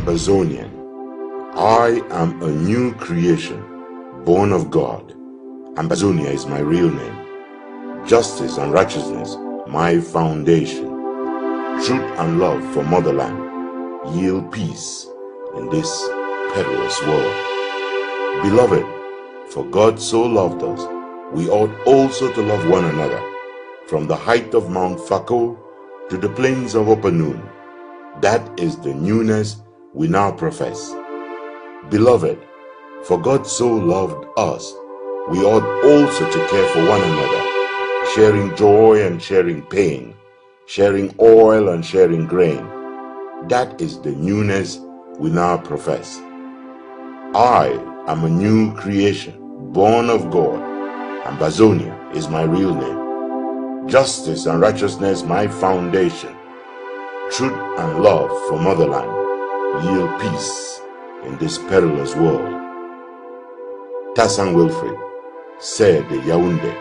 Ambazonian. I am a new creation, born of God. Ambazonia is my real name. Justice and righteousness, my foundation. Truth and love for motherland yield peace in this perilous world. Beloved, for God so loved us, we ought also to love one another, from the height of Mount Fako to the plains of Upper Noon. That is the newness we now profess. Beloved, for God so loved us, we ought also to care for one another, sharing joy and sharing pain, sharing oil and sharing grain. That is the newness we now profess. I am a new creation, born of God. Ambazonia is my real name. Justice and righteousness my foundation. Truth and love for motherland yield peace in this perilous world. Tassan Wilfred, said the Yaoundé.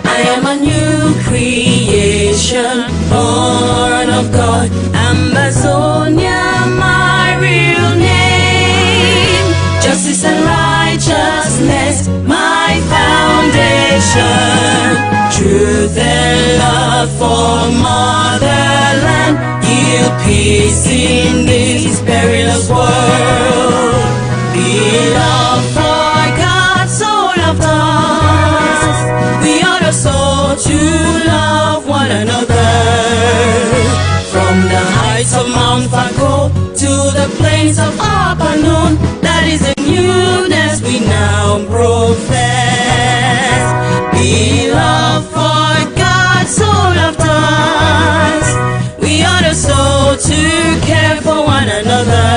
I am a new creation, born of God. Ambazonia, my real name. Justice and righteousness, my foundation. Truth and love for motherland, yield peace in this perilous world. Beloved, for God so loved us, we ought also to love one another. From the heights of Mount Fako to the plains of Upper Noon, that is the newness we now profess. Beloved, for God so loved us, we ought also to care for one another,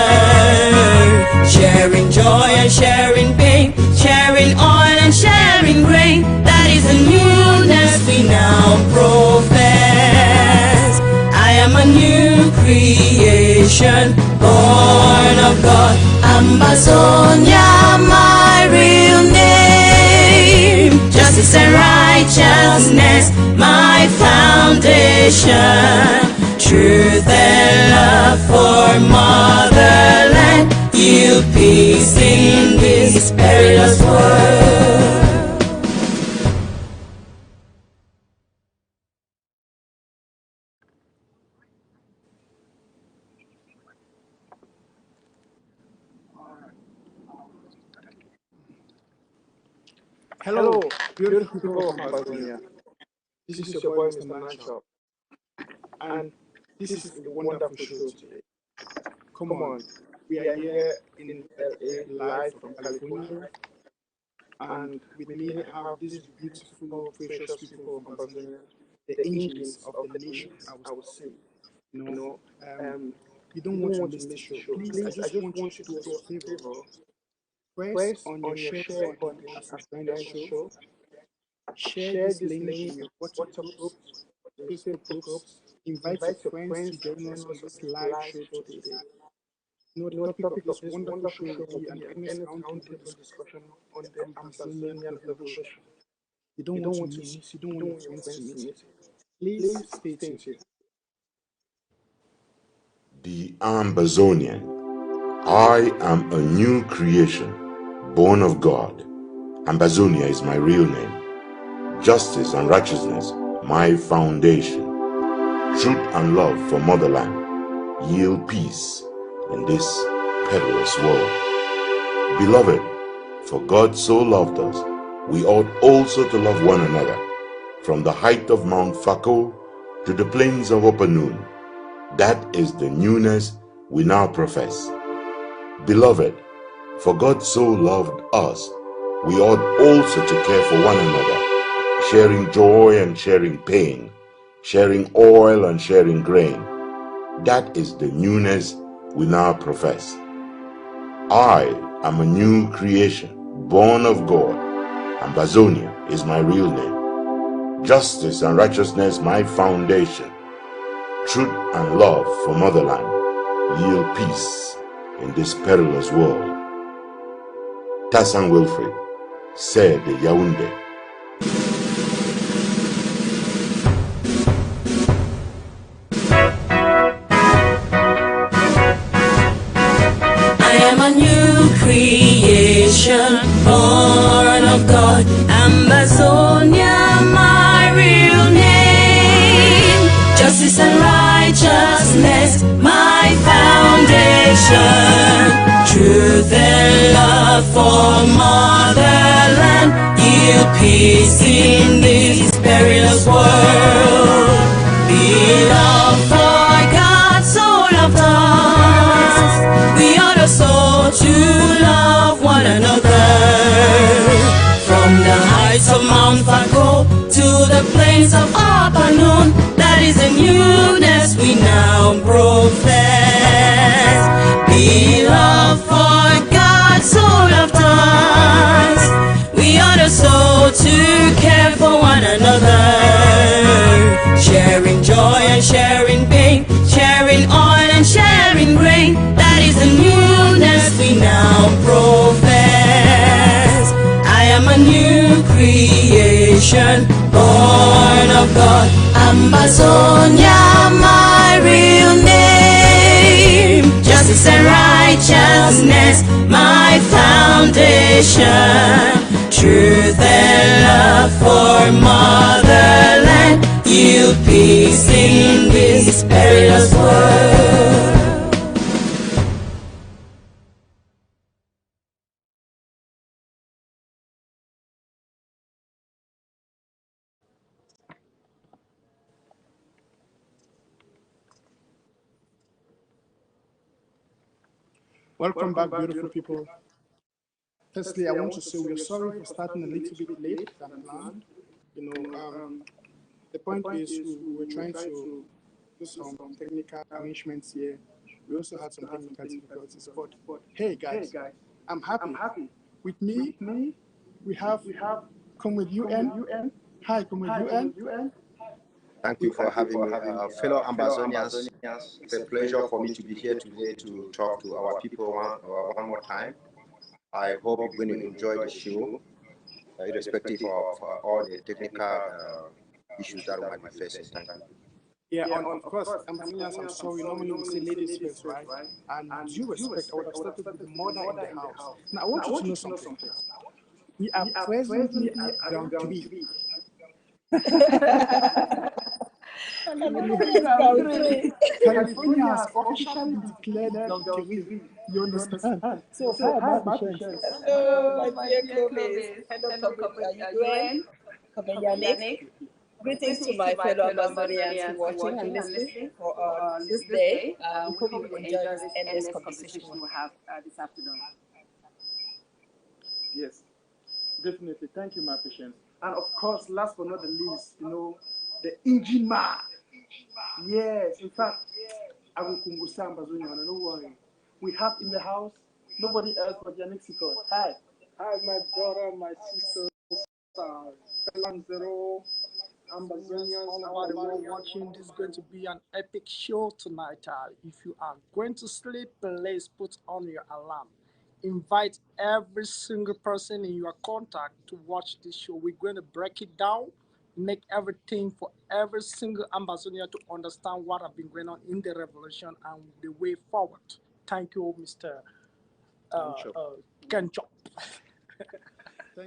sharing joy and sharing pain, sharing oil and sharing grain. That is the newness we now profess. I am a new creation, born of God. Ambazonia, my real name. Justice and righteousness, my foundation. Truth and love for motherland, yield peace in this perilous world. Hello, beautiful people of Amazonia. This is your boy, Mr. Manshop, and this is a wonderful show today. Come on, we are here in LA, live from California, and with me I have these beautiful, precious people of Amazonia, the angels of the nation, I would say. You don't want to miss the show. Please, I just want you to do us a favor. Press on your share button as you join the show. Share this link in your WhatsApp groups, Facebook groups. Invite your friends to join us on this live show today. The topic of this wonderful show will be an honest roundtable discussion on the Amazonian revolution. You don't want to miss, you don't want your friends to miss. Please stay tuned. The Ambazonian. I am a new creation, born of God. Ambazonia is my real name. Justice and righteousness, my foundation. Truth and love for motherland yield peace in this perilous world. Beloved, for God so loved us, we ought also to love one another, from the height of Mount Fako to the plains of Upper Noon. That is the newness we now profess. Beloved, for God so loved us, we ought also to care for one another, sharing joy and sharing pain, sharing oil and sharing grain. That is the newness we now profess. I am a new creation, born of God. Ambazonia is my real name. Justice and righteousness my foundation. Truth and love for motherland yield peace in this perilous world. Tassan Wilfred, said the Yaoundé. of God, Amazonia, my real name. Justice and righteousness, my foundation. Truth and love for motherland, yield peace in this perilous world. Beloved, for God so loved us, we ought also to love one another. From the heights of Mount Fago to the plains of Apanon, that is the newness we now profess. Beloved, for God so loved us, we ought also to care for one another. Sharing joy and sharing pain, sharing oil and sharing grain, that is the newness we now profess. I am a new creation, born of God, Amazonia, my real name. Justice and righteousness, my foundation. Truth and love for motherland, yield peace in this perilous world. Welcome back, beautiful people. Firstly, I want to say we are sorry for starting a little bit late than planned. The point is we were trying to do some technical arrangements here. We also had some technical difficulties, but hey guys, I'm happy. With me, we have Come With UN. Hi, Come With UN. Thank you for having me, fellow Amazonians. It's a pleasure for me to be here today to talk to our people one more time. I hope you're going to enjoy the show, irrespective of all the technical issues that we might be facing. Thank you. Yeah, and of course, Amazonians, I'm sorry, normally we say ladies first, right? And with due respect, I would have started with the mother in the house. Now, I want you to know something. We are presently at ground 3. California has officially declared ground 3. You understand? So, hi, my patience. Hello, my dear Clovis. Hello, Comrade UN, Comrade Yannick. Greetings to my fellow Amazonians watching and listening for this day. We hope you will enjoy this endless conversation we'll have this afternoon. Yes, definitely. Thank you, my patience. And of course, last but not the least, the engine man. Yes, in fact, I will Kungusa Ambazonia, don't worry. We have in the house nobody else but Yannick Sikot. Hi. Hi, my brother, my sisters, Zero, Ambazonians, all the world watching. This is going to be an epic show tonight. If you are going to sleep, please put on your alarm. Invite every single person in your contact to watch this show. We're going to break it down, make everything for every single Ambazonia to understand what has been going on in the revolution and the way forward. Thank you, Mr. Kenchop.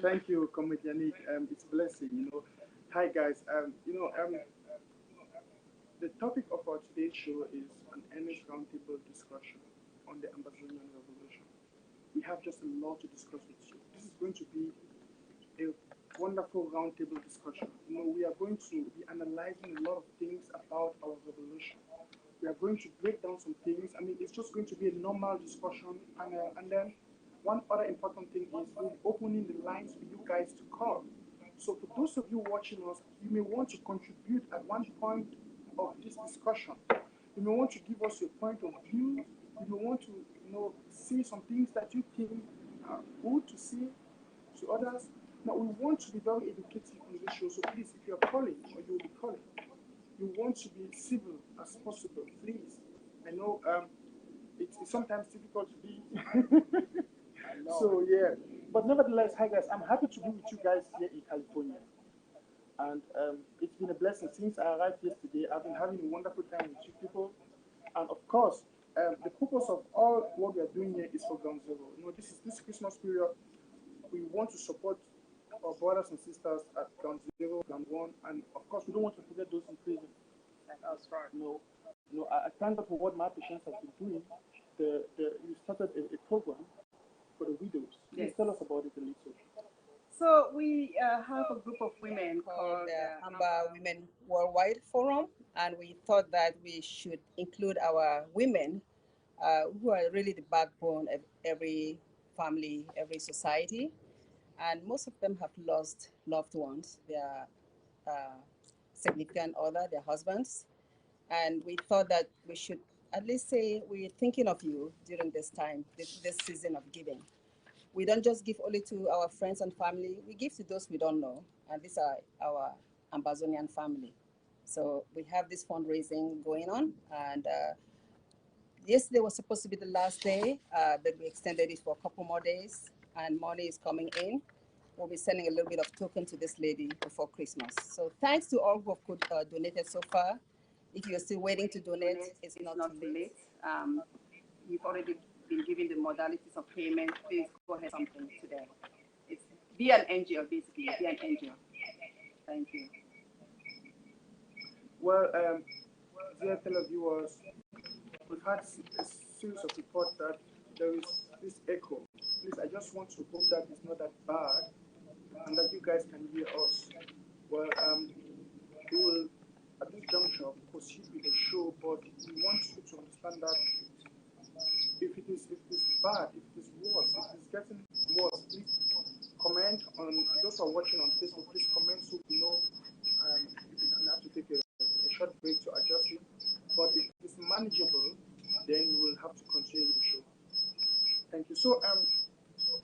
Thank you, Comrade Yannick. It's a blessing, Hi, guys. The topic of our today's show is an earnest roundtable discussion on the Ambazonian Revolution. We have just a lot to discuss with you. This is going to be a wonderful roundtable discussion. We are going to be analyzing a lot of things about our revolution. We are going to break down some things. It's just going to be a normal discussion, and then one other important thing is we'll be opening the lines for you guys to call. So for those of you watching us, you may want to contribute at one point of this discussion. You may want to give us your point of view. You may want to, see some things that you think are good to see to others. Now, we want to be very educative on this show, so please, if you're calling or you'll be calling, you want to be civil as possible, please. I know it's sometimes difficult to be. So, yeah. But nevertheless, hi guys, I'm happy to be with you guys here in California. And it's been a blessing since I arrived yesterday. I've been having a wonderful time with you people. And of course, the purpose of all what we are doing here is for Ground Zero. This Christmas period, we want to support our brothers and sisters at Ground Zero, Ground One, and of course, we don't want to forget those in prison. That's right. I thank God for what my patients have been doing. You started a program for the widows. Please tell us about it a little. So we have a group of women called the Amber Women Worldwide Forum, and we thought that we should include our women who are really the backbone of every family, every society. And most of them have lost loved ones, their significant other, their husbands. And we thought that we should at least say we're thinking of you during this time, this season of giving. We don't just give only to our friends and family, we give to those we don't know. And these are our Ambazonian family. So we have this fundraising going on. And yesterday was supposed to be the last day, but we extended it for a couple more days. And money is coming in. We'll be sending a little bit of token to this lady before Christmas. So thanks to all who have donated so far. If you're still waiting to donate, it's not too late. You've already been given the modalities of payment. Please go ahead something today. It's be an angel, basically. Be an angel. Thank you. Well, dear televiewers, we've had a series of reports that there is this echo. Please, I just want to hope that it's not that bad and that you guys can hear us. Well, we will, at this juncture, proceed with the show, but we want you to understand that if it is bad, if it is worse, if it is getting worse, please comment on those who are watching on Facebook. Please comment so we know if you can have to take a short break to adjust it. But if it is manageable, then we will have to continue with the show. Thank you. So,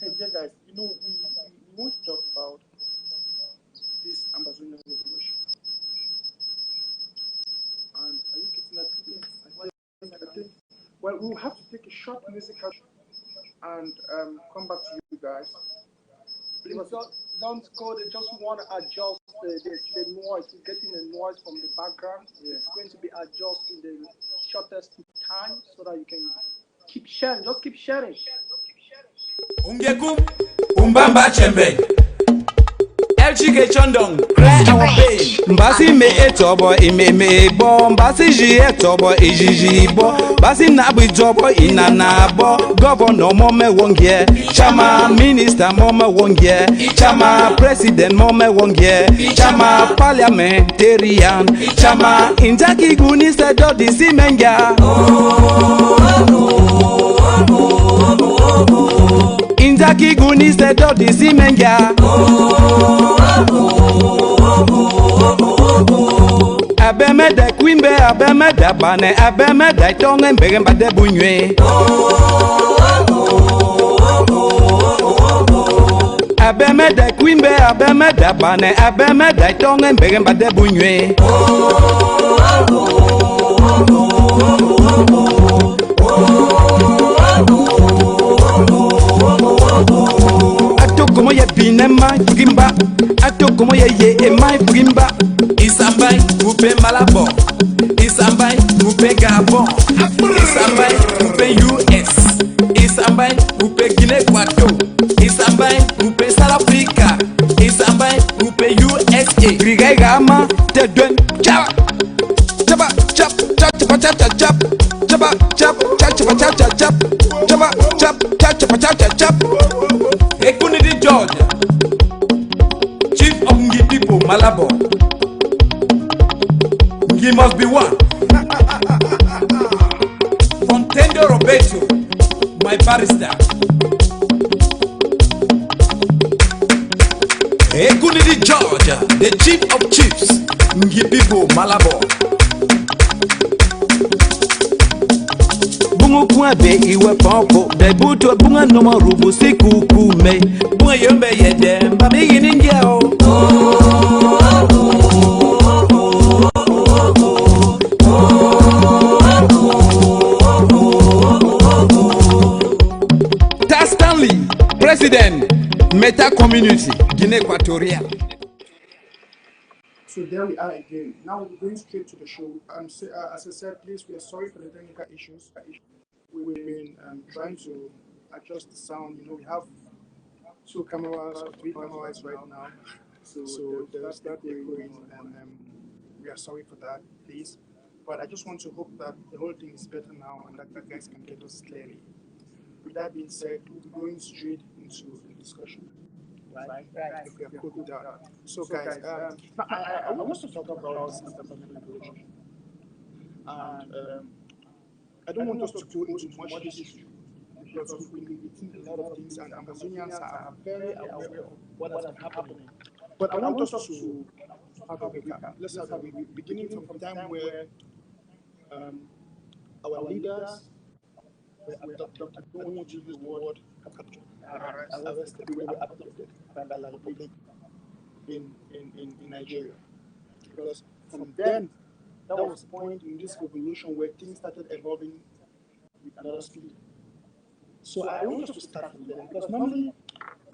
hey, dear guys, we want to talk about this Ambazonian revolution. And are you getting that? I think. Well, we'll have to take a short musical and come back to you guys. Please don't go. They just want to adjust the noise. You're getting the noise from the background. Yeah. It's going to be adjusted in the shortest time so that you can keep sharing. Just keep sharing. Ungekum, umbamba chembe. Elchike chondong, cry our pain. Mbasi me etobo ime bo. Mbasi ji etobo ijiji bo. Mbasi nabu jobo inana bo. Governor mome wongye. Chama minister mome wongye. Chama president mome wongye. Chama parliamentarian. Chama injaki guni sedo disi menga. Injaki guni sedo disi menga. Abemeda kwimbe abemeda bane abemeda tonge mbege mbade bunywe. Abemeda kwimbe abemeda bane abemeda tonge mbege mbade bunywe. Como ye binema gimba ato como ye emai gimba isambai upe malabo isambai upe gabon isambai upe US isambai upe Guinea Equatorial isambai upe South Africa isambai upe USA grigai gama te don chaba chaba chap chap chap chap chap chaba chap chap chap chap chap chaba chap chap chap chap chap Ekunidi George, Chief of Ngi people, Malabo. Ngi must be one. Fontendo Roberto, my barrister. Ekunidi George, the Chief of Chiefs, Ngi people, Malabo. Bungo kuabe iwe poko debuto bunga noma rubu siku kume bunga yombe yede mbami yiningia o Stanley, President, Meta Community, Guinea Equatorial. So there we are again. Now we're going straight to the show. As I said, please, we are sorry for the technical issues. We've been trying to adjust the sound. We have two cameras or three cameras right now, so there's that echoing, and we are sorry for that, please. But I just want to hope that the whole thing is better now and that you guys can get us clearly. With that being said, we'll be going straight into the discussion, right? Right. If we are cool with that. So, guys, now I want us to talk about this interpersonal regulation, and I don't want us to go into much history because we've been eating a lot of things, and Amazonians are very aware of what has been happening. But I want us to have a recap. Let's have a recap, beginning from the time where our leaders were abducted. I don't want to use the word captured, arrested. They were abducted by La Republic in Nigeria. Because from then, that was the point in this revolution where things started evolving with another speed. So I want us to start from there because normally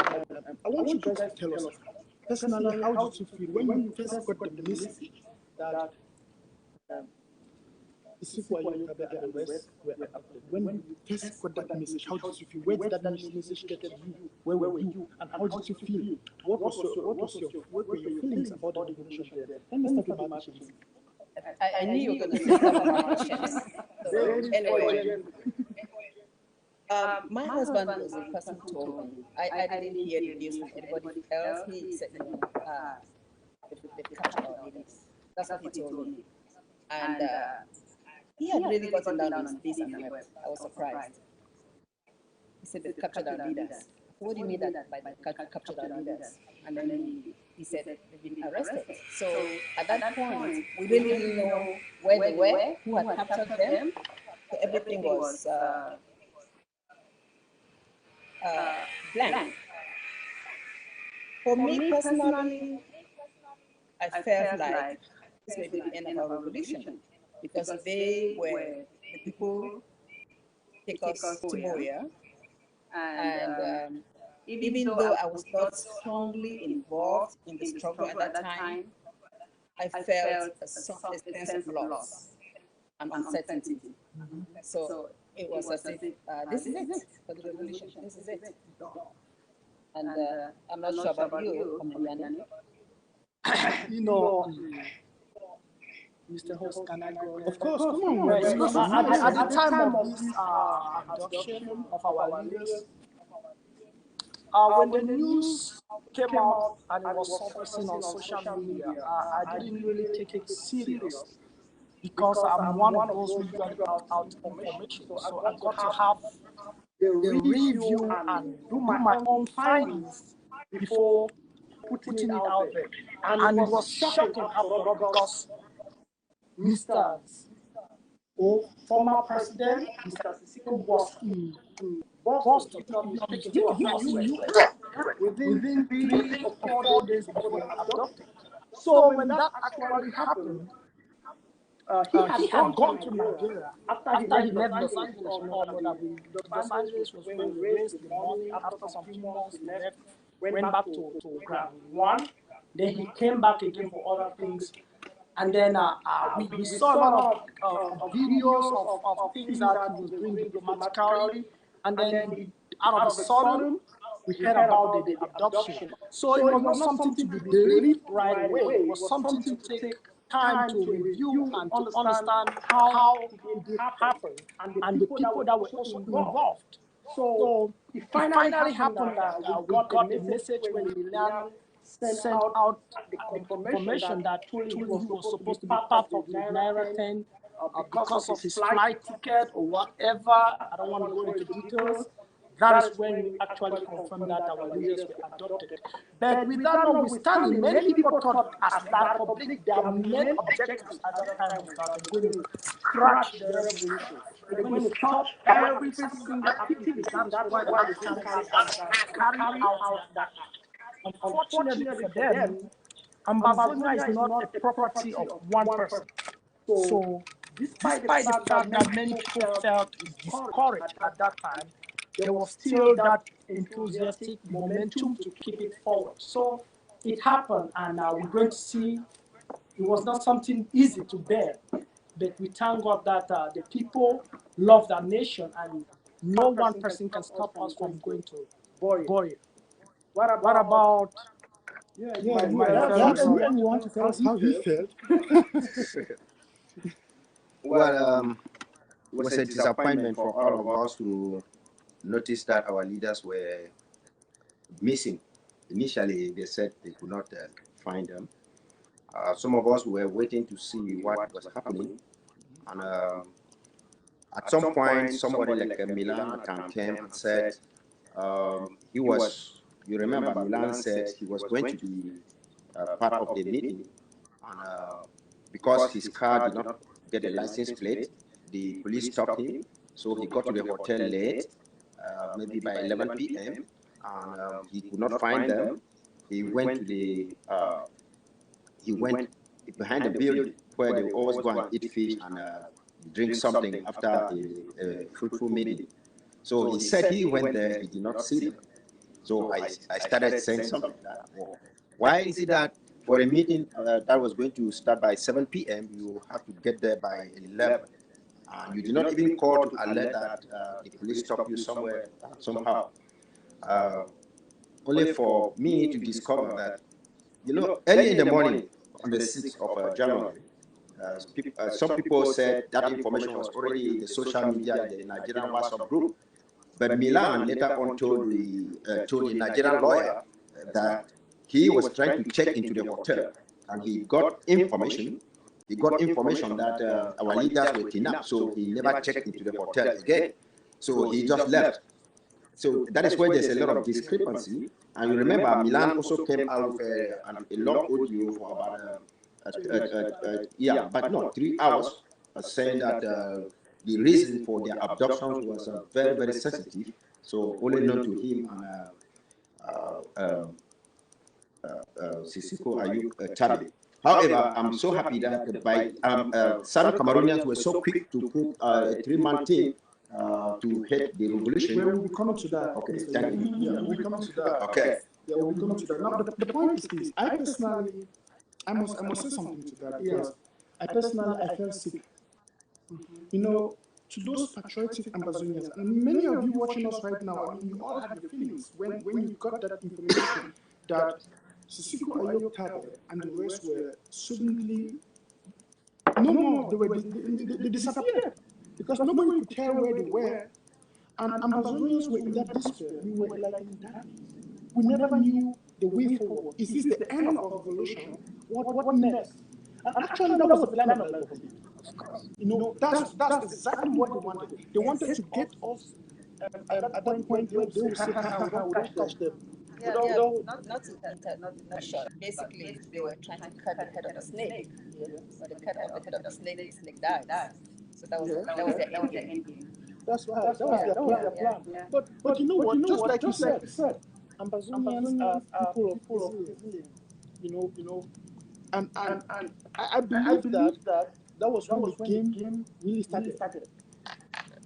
I want you guys to tell us personally, how did you feel when you first got the message that the people you at the arrest were abducted? When you first got that message, how did you feel? Where did that message get you? Where were you? And how did you feel? What were your feelings about the revolution there? Let me start with Mama. I knew you were going to say Mama James. So, anyway, my husband was the person who told me. I didn't hear the news from anybody else. He said, they've captured our leaders. That's what he told me. And he had really gotten down on his knees and wept. I was surprised. He said, they've captured our leaders. What do you mean that by captured our leaders? And then he said, they've been arrested. So at that point, we really didn't know where they were, who had captured them. So everything was blank. For me personally, I felt like this may be the end of our revolution because they were the people take us to Moria, and even though I was not strongly involved in the struggle at that time, I felt a sense of loss and uncertainty. So it was as if this is it for the revolution. This is it. And I'm not sure about you, Comedian. You know, Mr. Host, can I go? Of course, come on. Right. At the time of this abduction of our leaders, when the news came out and it was surfacing on social media, I didn't really take it serious because I'm one of those who usually put out information. So I got to have the review and do my own findings before putting it out there. And it was shocking after all because Mr. Former President, Mr. Sisiko, was in Boston. He was in the US within 3 or 4 days before they were abducted. So when that actually happened, he had gone to Nigeria after he left Los Angeles. You know that Los Angeles was where we raised the money. After some few months, he left, went back to ground one. Then he came back again for other things. And then we saw a lot of videos of things that he was doing diplomatically. And then out of a sudden, we heard about the abduction. So it was not something to be believed right away. It was something to take time to review and to understand how it did happen and the people that were also involved. So it finally happened that we got the message when we sent out the confirmation that truly he was supposed to be part of the Naira 10 because of his flight ticket or whatever. I don't want to go into details. That is when we actually confirmed that our leaders were adopted. But with that notwithstanding, many people thought as La Republic, their main objectives at that time was that they were going to crash the revolution. They were going to stop every single activity. That is why they had to carry out that act. Unfortunately for them, Ambazonia is not a property of one person. So despite the fact that many people felt discouraged at that time, there was still that enthusiastic momentum to keep it forward. So it happened, and we're going to see it was not something easy to bear, but we thank God that the people love their nation, and no one person can stop us from going to Boria. What about my fellow Perhaps Nigerians? you want to tell us how he felt. Well, it was a disappointment for all of us to notice that our leaders were missing. Initially, they said they could not find them. Some of us were waiting to see what was happening, and at some point, somebody like Milan came and said he was. You remember, Milan said he was going to be part of the meeting, and because his car did not get a license plate, the police stopped him. So he got to the hotel late, maybe by 11 p.m., and he could not find them. He went to he went behind the building where they always go and eat fish and drink something after a fruitful meeting. So he said he went there, he did not see them. So I started saying something that, well, why is it that for a meeting that was going to start by 7 p.m., you have to get there by 11? You did not even call to alert that the police stopped you somewhere, somehow. Only for me to discover that, early in the morning, on the 6th of January, some people said that information was already in the social media, in the Nigerian WhatsApp group. But Milan later on told the Nigerian lawyer that he was trying to check into the hotel, and he got information. He got information that our leaders were kidnapped, so he never checked into the hotel again. So he just left. So that is where there's a lot of discrepancy. And you remember, Milan also came out with a long audio for about, but no, 3 hours, saying that the reason for their abductions was very, very sensitive. So only known to him and Sisiko Ayuk Chabe. However, I'm so happy that by Southern Cameroonians were so quick to put a 3-man team to head the revolution. Well, we'll be coming to that. Okay, thank you. Yeah, we'll be coming to that. Okay. Yeah, we'll be coming to that. Now, the point is this. I personally, I must say something to that, because I personally, I felt sick. You know, to those patriotic Ambazonians, and many of you watching us right now, I mean, you all had your feelings when you got that information that Sisiko Ayok Tabe and the rest were suddenly no more. They disappeared because nobody could tell where they were, and Ambazonians were in that despair. We were like in darkness. We never knew the way forward. Is this the end of our revolution? What next? And actually, that was the plan of life. You know, that's exactly what they wanted. They wanted to get us at that point where they would say, "Ha, we don't touch them." Not short. Basically, they were trying to cut the head of the snake. Yeah. So they cut off the head of the snake dies. So that was their end game. That's right. That was their plan. Yeah. But you know what? Just like you said, Ambazonians are people of resilience. You know, and I believe that was when the game really started.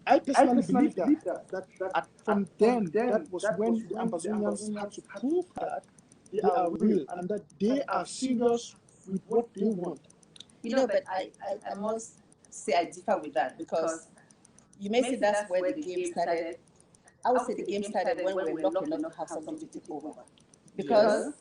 I personally believe that from then, that was when the Ambazonians had to prove that they are real and that they are serious with what they want. But I must say I differ with that, because you may say that's where the game started. I would say the game started when we were lucky enough to have somebody to take over. Because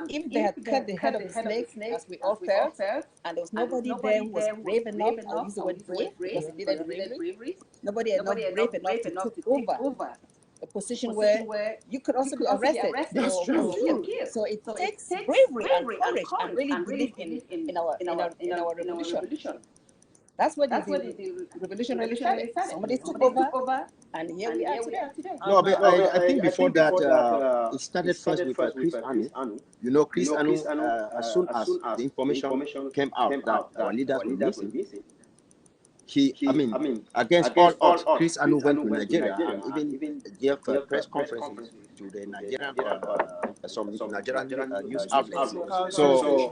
if they had cut the head of the snake, as we all felt, and there was nobody there who was brave enough, I'll use the word brave, because they did bravery, nobody had not brave enough to take over a position where you could also be arrested or killed. So it takes bravery and courage and really belief in our revolution. That's where the revolution really started. Somebody took over, and here we are today. No, but I think before that, it started first with Chris Anu. You know, Chris Anu, as soon as the information came out that our leaders were missing, against all odds, Chris Anu went to Nigeria and even gave press conferences to the Nigerian, some Nigerian news outlets. So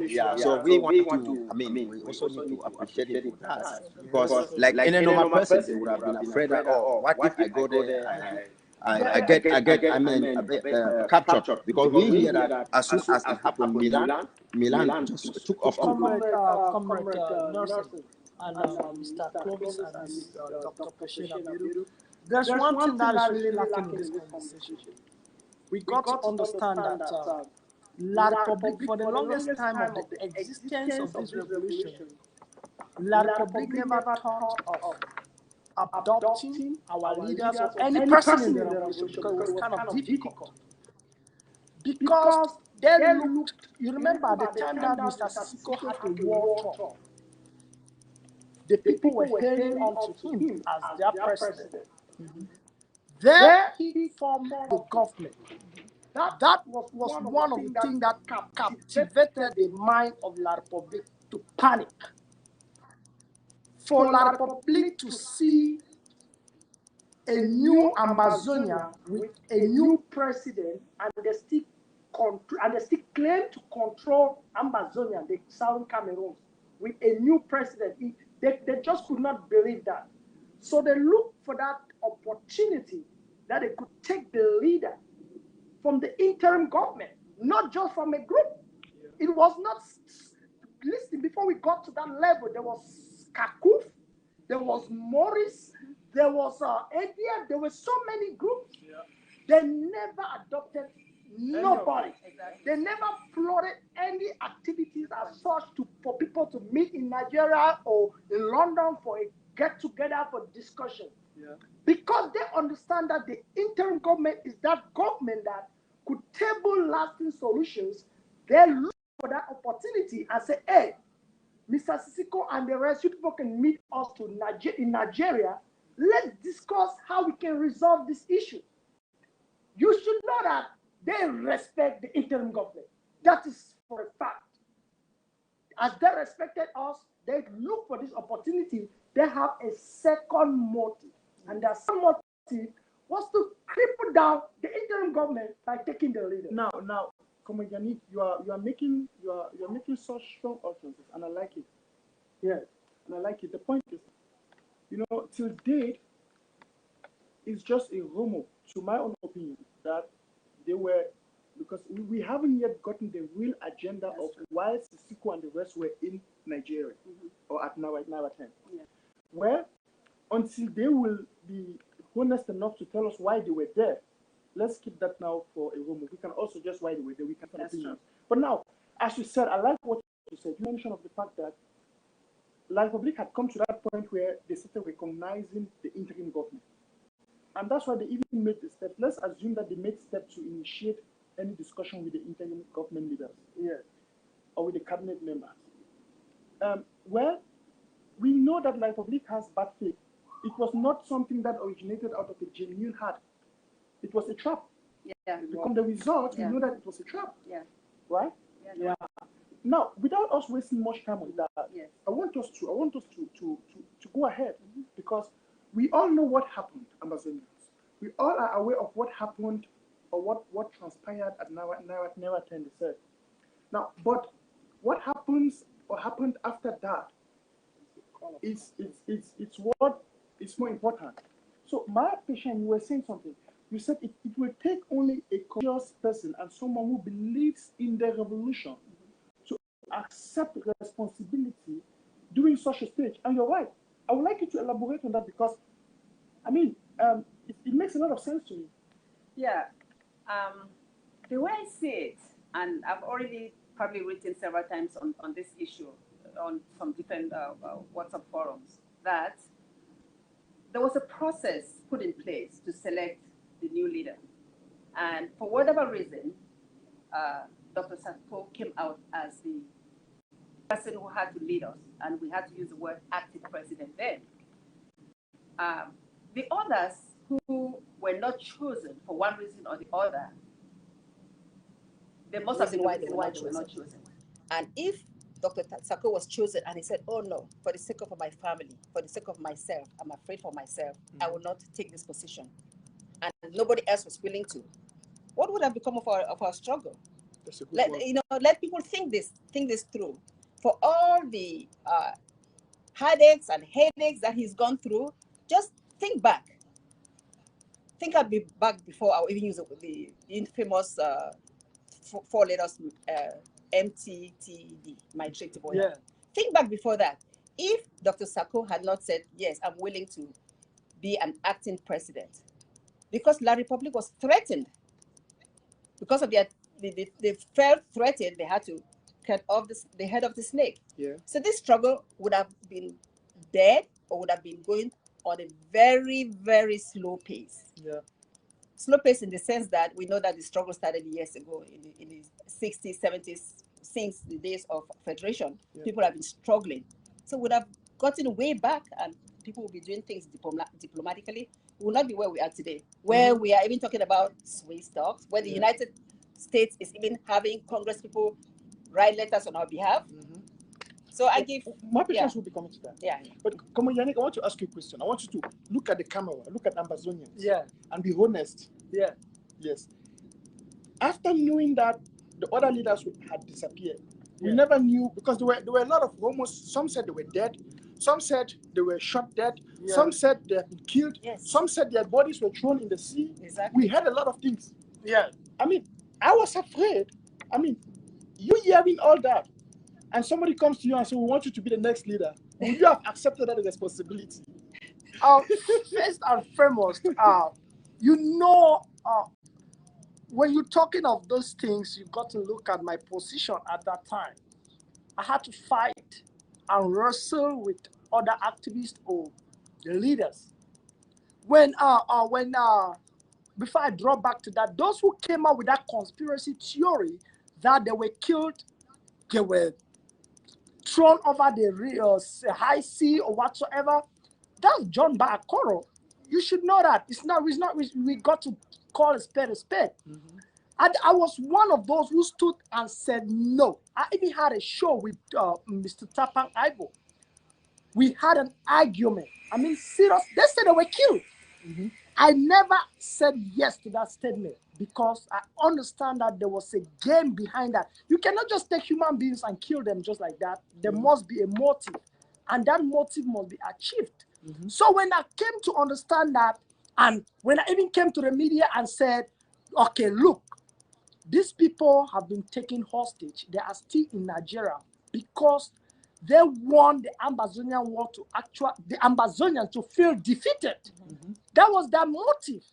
we want to, we also need to appreciate it for that, because like any normal person, they would have been afraid that, what if I go there, I get captured, because we hear that as soon as it happened, Milan just took off. Comrade Nelson and Mr. Clovis and Dr. Pashina. There's one thing that is really lacking in this conversation. we got to understand that La République, for the longest time of the existence of this revolution, La République never thought of adopting our leaders or any person in the revolution because it was kind of difficult. Because they looked, you remember at the time that Mr. Sisiko had a war tour, the people were hailing onto him as their president. There he formed the government. That was one of the things that captivated the mind of La République to panic. For La République to see a new Amazonia with a new president, and they still claim to control Amazonia, the Southern Cameroon, with a new president. They just could not believe that. So they looked for that opportunity that they could take the leader from the interim government, not just from a group. It was not, listen, before we got to that level, there was Kakuf, there was Morris, there was ADF, there were so many groups. They never adopted nobody. Exactly. They never floated any activities as such for people to meet in Nigeria or in London for a get-together for discussion. Because they understand that the interim government is that government that could table lasting solutions. They look for that opportunity and say, hey, Mr. Sisiko and the rest, you people can meet us in Nigeria. Let's discuss how we can resolve this issue. You should know that they respect the interim government. That is for a fact. As they respected us, they look for this opportunity. They have a second motive. And that second motive was to cripple down the interim government by taking the leader. Now, Yannick, you are making such strong utterances, and I like it. Yeah, and I like it. The point is, till date, it's just a rumor, to my own opinion, that they were, because we haven't yet gotten the real agenda of why Sisiko and the rest were in Nigeria or at Nawa 10. Yeah. Where, until they will be honest enough to tell us why they were there, let's keep that now for a rumor. We can also just why they were there. We can have opinions. But now, as you said, I like what you said. You mentioned of the fact that La République had come to that point where they started recognizing the interim government. And that's why they even made the step. Let's assume that they made steps to initiate any discussion with the interim government leaders, or with the cabinet members. Well, we know that La République has bad faith. It was not something that originated out of a genuine heart. It was a trap. Yeah. From the result, we know that it was a trap. Yeah. Right? Yeah. Now, without us wasting much time on that, I want us to go ahead, because we all know what happened, Amazonians. We all are aware of what happened or what transpired at Nawa 10, they said. Now, but what happens or happened after that it's what is more important. So, my patient, you were saying something. You said it will take only a courageous person and someone who believes in the revolution to accept responsibility during such a stage. And you're right. I would like you to elaborate on that, because, I mean, it makes a lot of sense to me. Yeah. The way I see it, and I've already probably written several times on this issue on some different WhatsApp forums, that there was a process put in place to select the new leader. And for whatever reason, Dr. Sisiko came out as the person who had to lead us, and we had to use the word acting president then. The others who were not chosen for one reason or the other, they must have been why they were not chosen. And if Dr. Sisiko was chosen and he said, oh no, for the sake of my family, for the sake of myself, I'm afraid for myself, I will not take this position, and nobody else was willing to, what would have become of our struggle? Let people think this through. For all the headaches and headaches that he's gone through, just think back. Think I'll be back before I'll even use the infamous 4 letters MTTD, my treaty boy. Yeah. Think back before that. If Dr. Sisiko had not said, yes, I'm willing to be an acting president, because La République was threatened because of they felt threatened, they had to cut off the head of the snake. Yeah. So this struggle would have been dead or would have been going on a very, very slow pace. Yeah. Slow pace in the sense that we know that the struggle started years ago in the 60s, 70s, since the days of Federation. Yeah. People have been struggling. So would have gotten way back and people will be doing things diplomatically. We will not be where we are today, where we are even talking about Swiss talks, where the United States is even having Congress people write letters on our behalf. So I give my patients will be coming to that. Yeah. But come on, Yannick, I want to ask you a question. I want you to look at the camera, look at Ambazonians. Yeah. And be honest. Yeah. Yes. After knowing that the other leaders had disappeared, we Yeah. never knew, because there were a lot of rumors. Some said they were dead. Some said they were shot dead. Yeah. Some said they had been killed. Yes. Some said their bodies were thrown in the sea. Exactly. We heard a lot of things. Yeah. I mean, I was afraid. I mean, you hearing all that, and somebody comes to you and says, we want you to be the next leader. Would you have accepted that responsibility? First and foremost, you know, when you're talking of those things, you got to look at my position at that time. I had to fight and wrestle with other activists or the leaders. Before I draw back to that, those who came up with that conspiracy theory that they were killed, they were thrown over the high sea or whatsoever, that's John Baakoro. You should know that. We got to call a spade a spade. And I was one of those who stood and said no. I even had a show with Mr. Tapang Ibo. We had an argument. I mean, serious. They said they were killed. I never said yes to that statement because I understand that there was a game behind that. You cannot just take human beings and kill them just like that. There must be a motive, and that motive must be achieved. So when I came to understand that, and when I even came to the media and said, okay, look, these people have been taken hostage. They are still in Nigeria because they want the Ambazonians to feel defeated. That was their motive.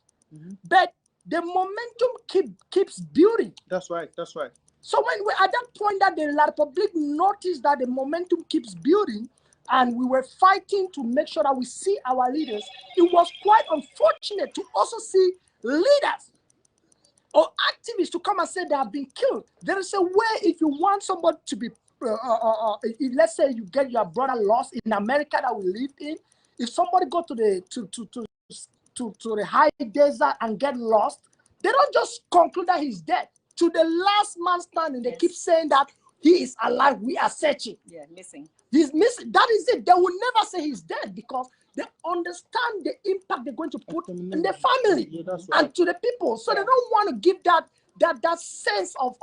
But the momentum keeps building. That's right. That's right. So when we at that point that the La Republic noticed that the momentum keeps building, and we were fighting to make sure that we see our leaders, it was quite unfortunate to also see leaders or activists to come and say they have been killed. There is a way if you want somebody to be, let's say you get your brother lost in America that we lived in. If somebody go to the high desert and get lost, they don't just conclude that he's dead. To the last man standing, they keep saying that he is alive. We are searching. Yeah, missing. He's missing. That is it. They will never say he's dead because they understand the impact they're going to put in the family and to the people. So they don't want to give that sense of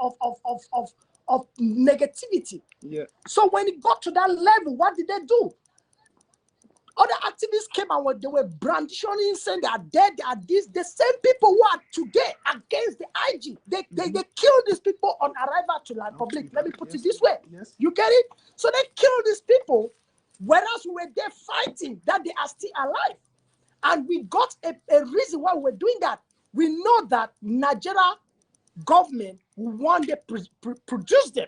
negativity. Yeah. So when it got to that level, what did they do? Other activists came and they were brandishing, saying they are dead, they are this. The same people who are today against the IG, they killed these people on arrival to La Republic. Let me put it this way. Yes. You get it? So they killed these people, whereas we were there fighting that they are still alive. And we got a reason why we're doing that. We know that Nigeria government will one day produce them.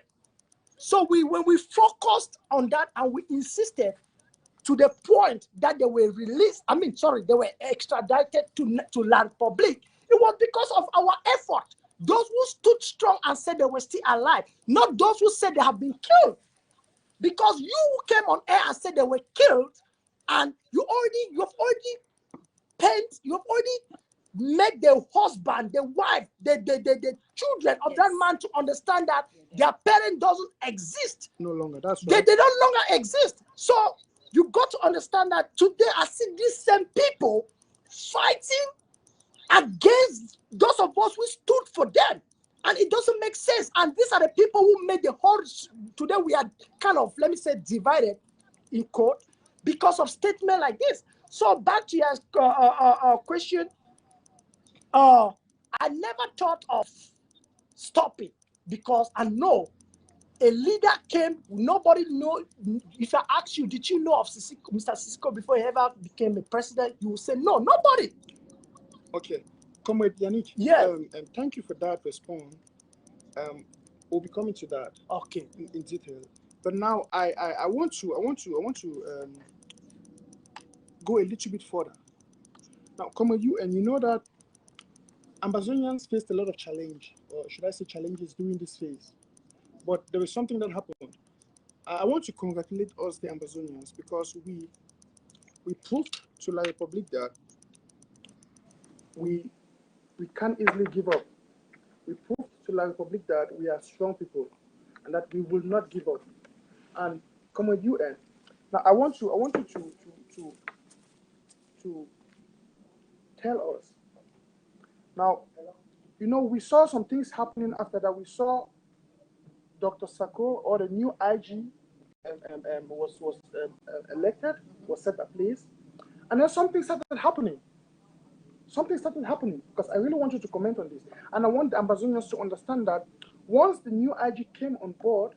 So when we focused on that and we insisted to the point that they were released, they were extradited to La Republic, it was because of our effort. Those who stood strong and said they were still alive, not those who said they have been killed. Because you came on air and said they were killed, and you've already made the husband, the wife, the children of that man to understand that their parent doesn't exist. No longer. That's right. They don't longer exist. So you got to understand that today I see these same people fighting against those of us who stood for them. And it doesn't make sense. And these are the people who made the whole, today we are kind of, let me say, divided in court because of statement like this. So back to your question, I never thought of stopping because I know a leader came, nobody know. If I ask you, did you know of Mr. Sisco before he ever became a president? You will say, no, nobody. Okay. Comrade Yannick, Yes. Thank you for that response. We'll be coming to that Okay. in detail. But now I want to go a little bit further. Now, Comrade, you know that Amazonians faced a lot of challenge, or should I say challenges during this phase. But there is something that happened. I want to congratulate us, the Amazonians, because we proved to La Republic that we can't easily give up. We proved to La Republic that we are strong people and that we will not give up. And come with UN. Now I want you to tell us. Now, we saw some things happening after that. We saw Dr. Sako, or the new IG, was elected, was set at place, and then something started happening. Something started happening, because I really want you to comment on this. And I want the Amazonians to understand that once the new IG came on board,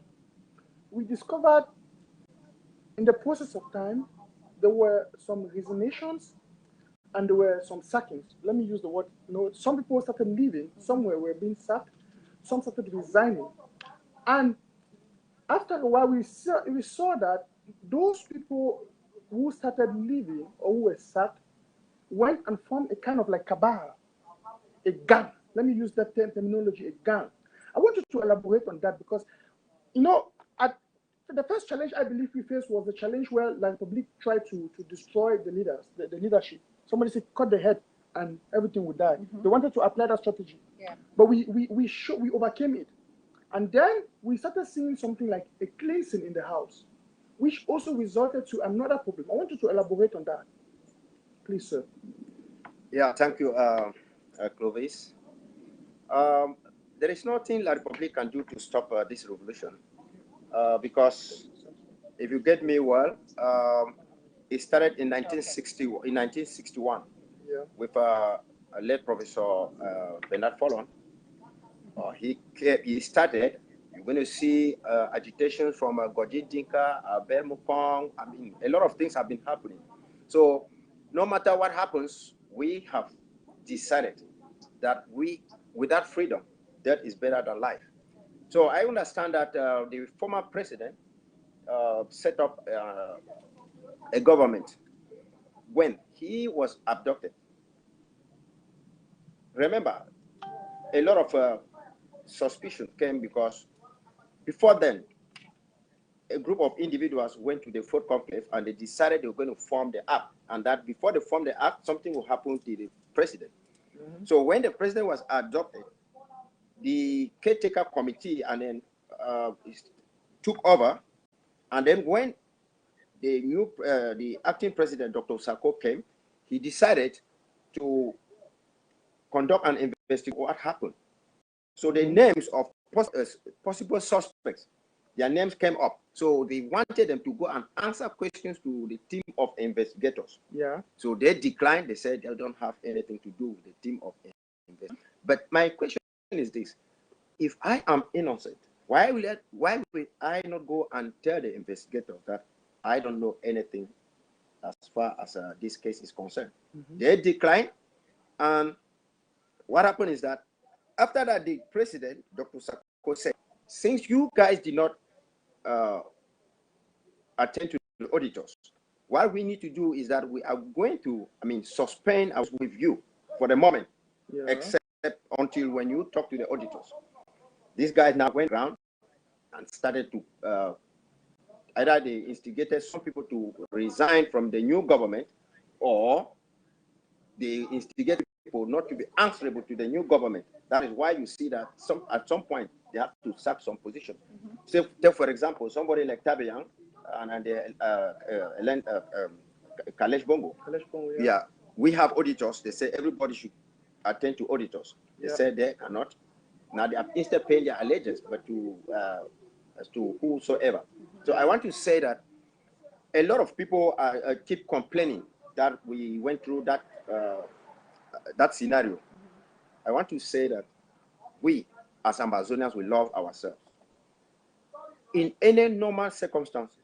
we discovered in the process of time, there were some resignations and there were some sackings. Let me use the word, some people started leaving, some were being sacked, some started resigning. And after a while, we saw that those people who started leaving or who were sacked went and formed a kind of like cabal, a gang. Let me use that terminology, a gang. I want you to elaborate on that, because, the first challenge I believe we faced was the challenge where La Republique tried to destroy the leaders, the leadership. Somebody said, cut the head and everything would die. They wanted to apply that strategy. Yeah. But we overcame it. And then we started seeing something like a cleansing in the house, which also resulted to another problem. I want you to elaborate on that. Please, sir. Yeah, thank you, Clovis. There is nothing La Republique can do to stop this revolution, because if you get me well, it started in 1961 Yeah. with a late Professor Bernard Fallon. He started. You're going to see agitation from Gojin Dinka, Abel Mupong. I mean, a lot of things have been happening. So no matter what happens, we have decided that without freedom, death is better than life. So I understand that the former president set up a government when he was abducted. Remember, a lot of suspicion came because before then, a group of individuals went to the Fourth Conclave and they decided they were going to form the act, and that before they formed the act, something will happen to the president. So when the president was adopted, the caretaker committee and then took over, and then when the acting president, Dr. Sako, came, he decided to conduct an investigation what happened. So the names of possible suspects, their names came up. So they wanted them to go and answer questions to the team of investigators. Yeah. So they declined. They said they don't have anything to do with the team of investigators. But my question is this: if I am innocent, why will I not go and tell the investigator that I don't know anything as far as this case is concerned? They declined, and what happened is that after that, the president, Dr. Sako, said, since you guys did not attend to the auditors, what we need to do is that we are going to, suspend our with you for the moment, except until when you talk to the auditors. These guys now went around and started to, either they instigated some people to resign from the new government, or they instigated people not to be answerable to the new government. That is why you see that at some point they have to sack some position. So, for example, somebody like Tabayang and Kalesh Bongo. Yeah, we have auditors. They say everybody should attend to auditors. They say they cannot. Now they have instead paying their allegiance, but as to whosoever. So I want to say that a lot of people keep complaining that we went through that scenario. I want to say that we, as Amazonians, we love ourselves. In any normal circumstances,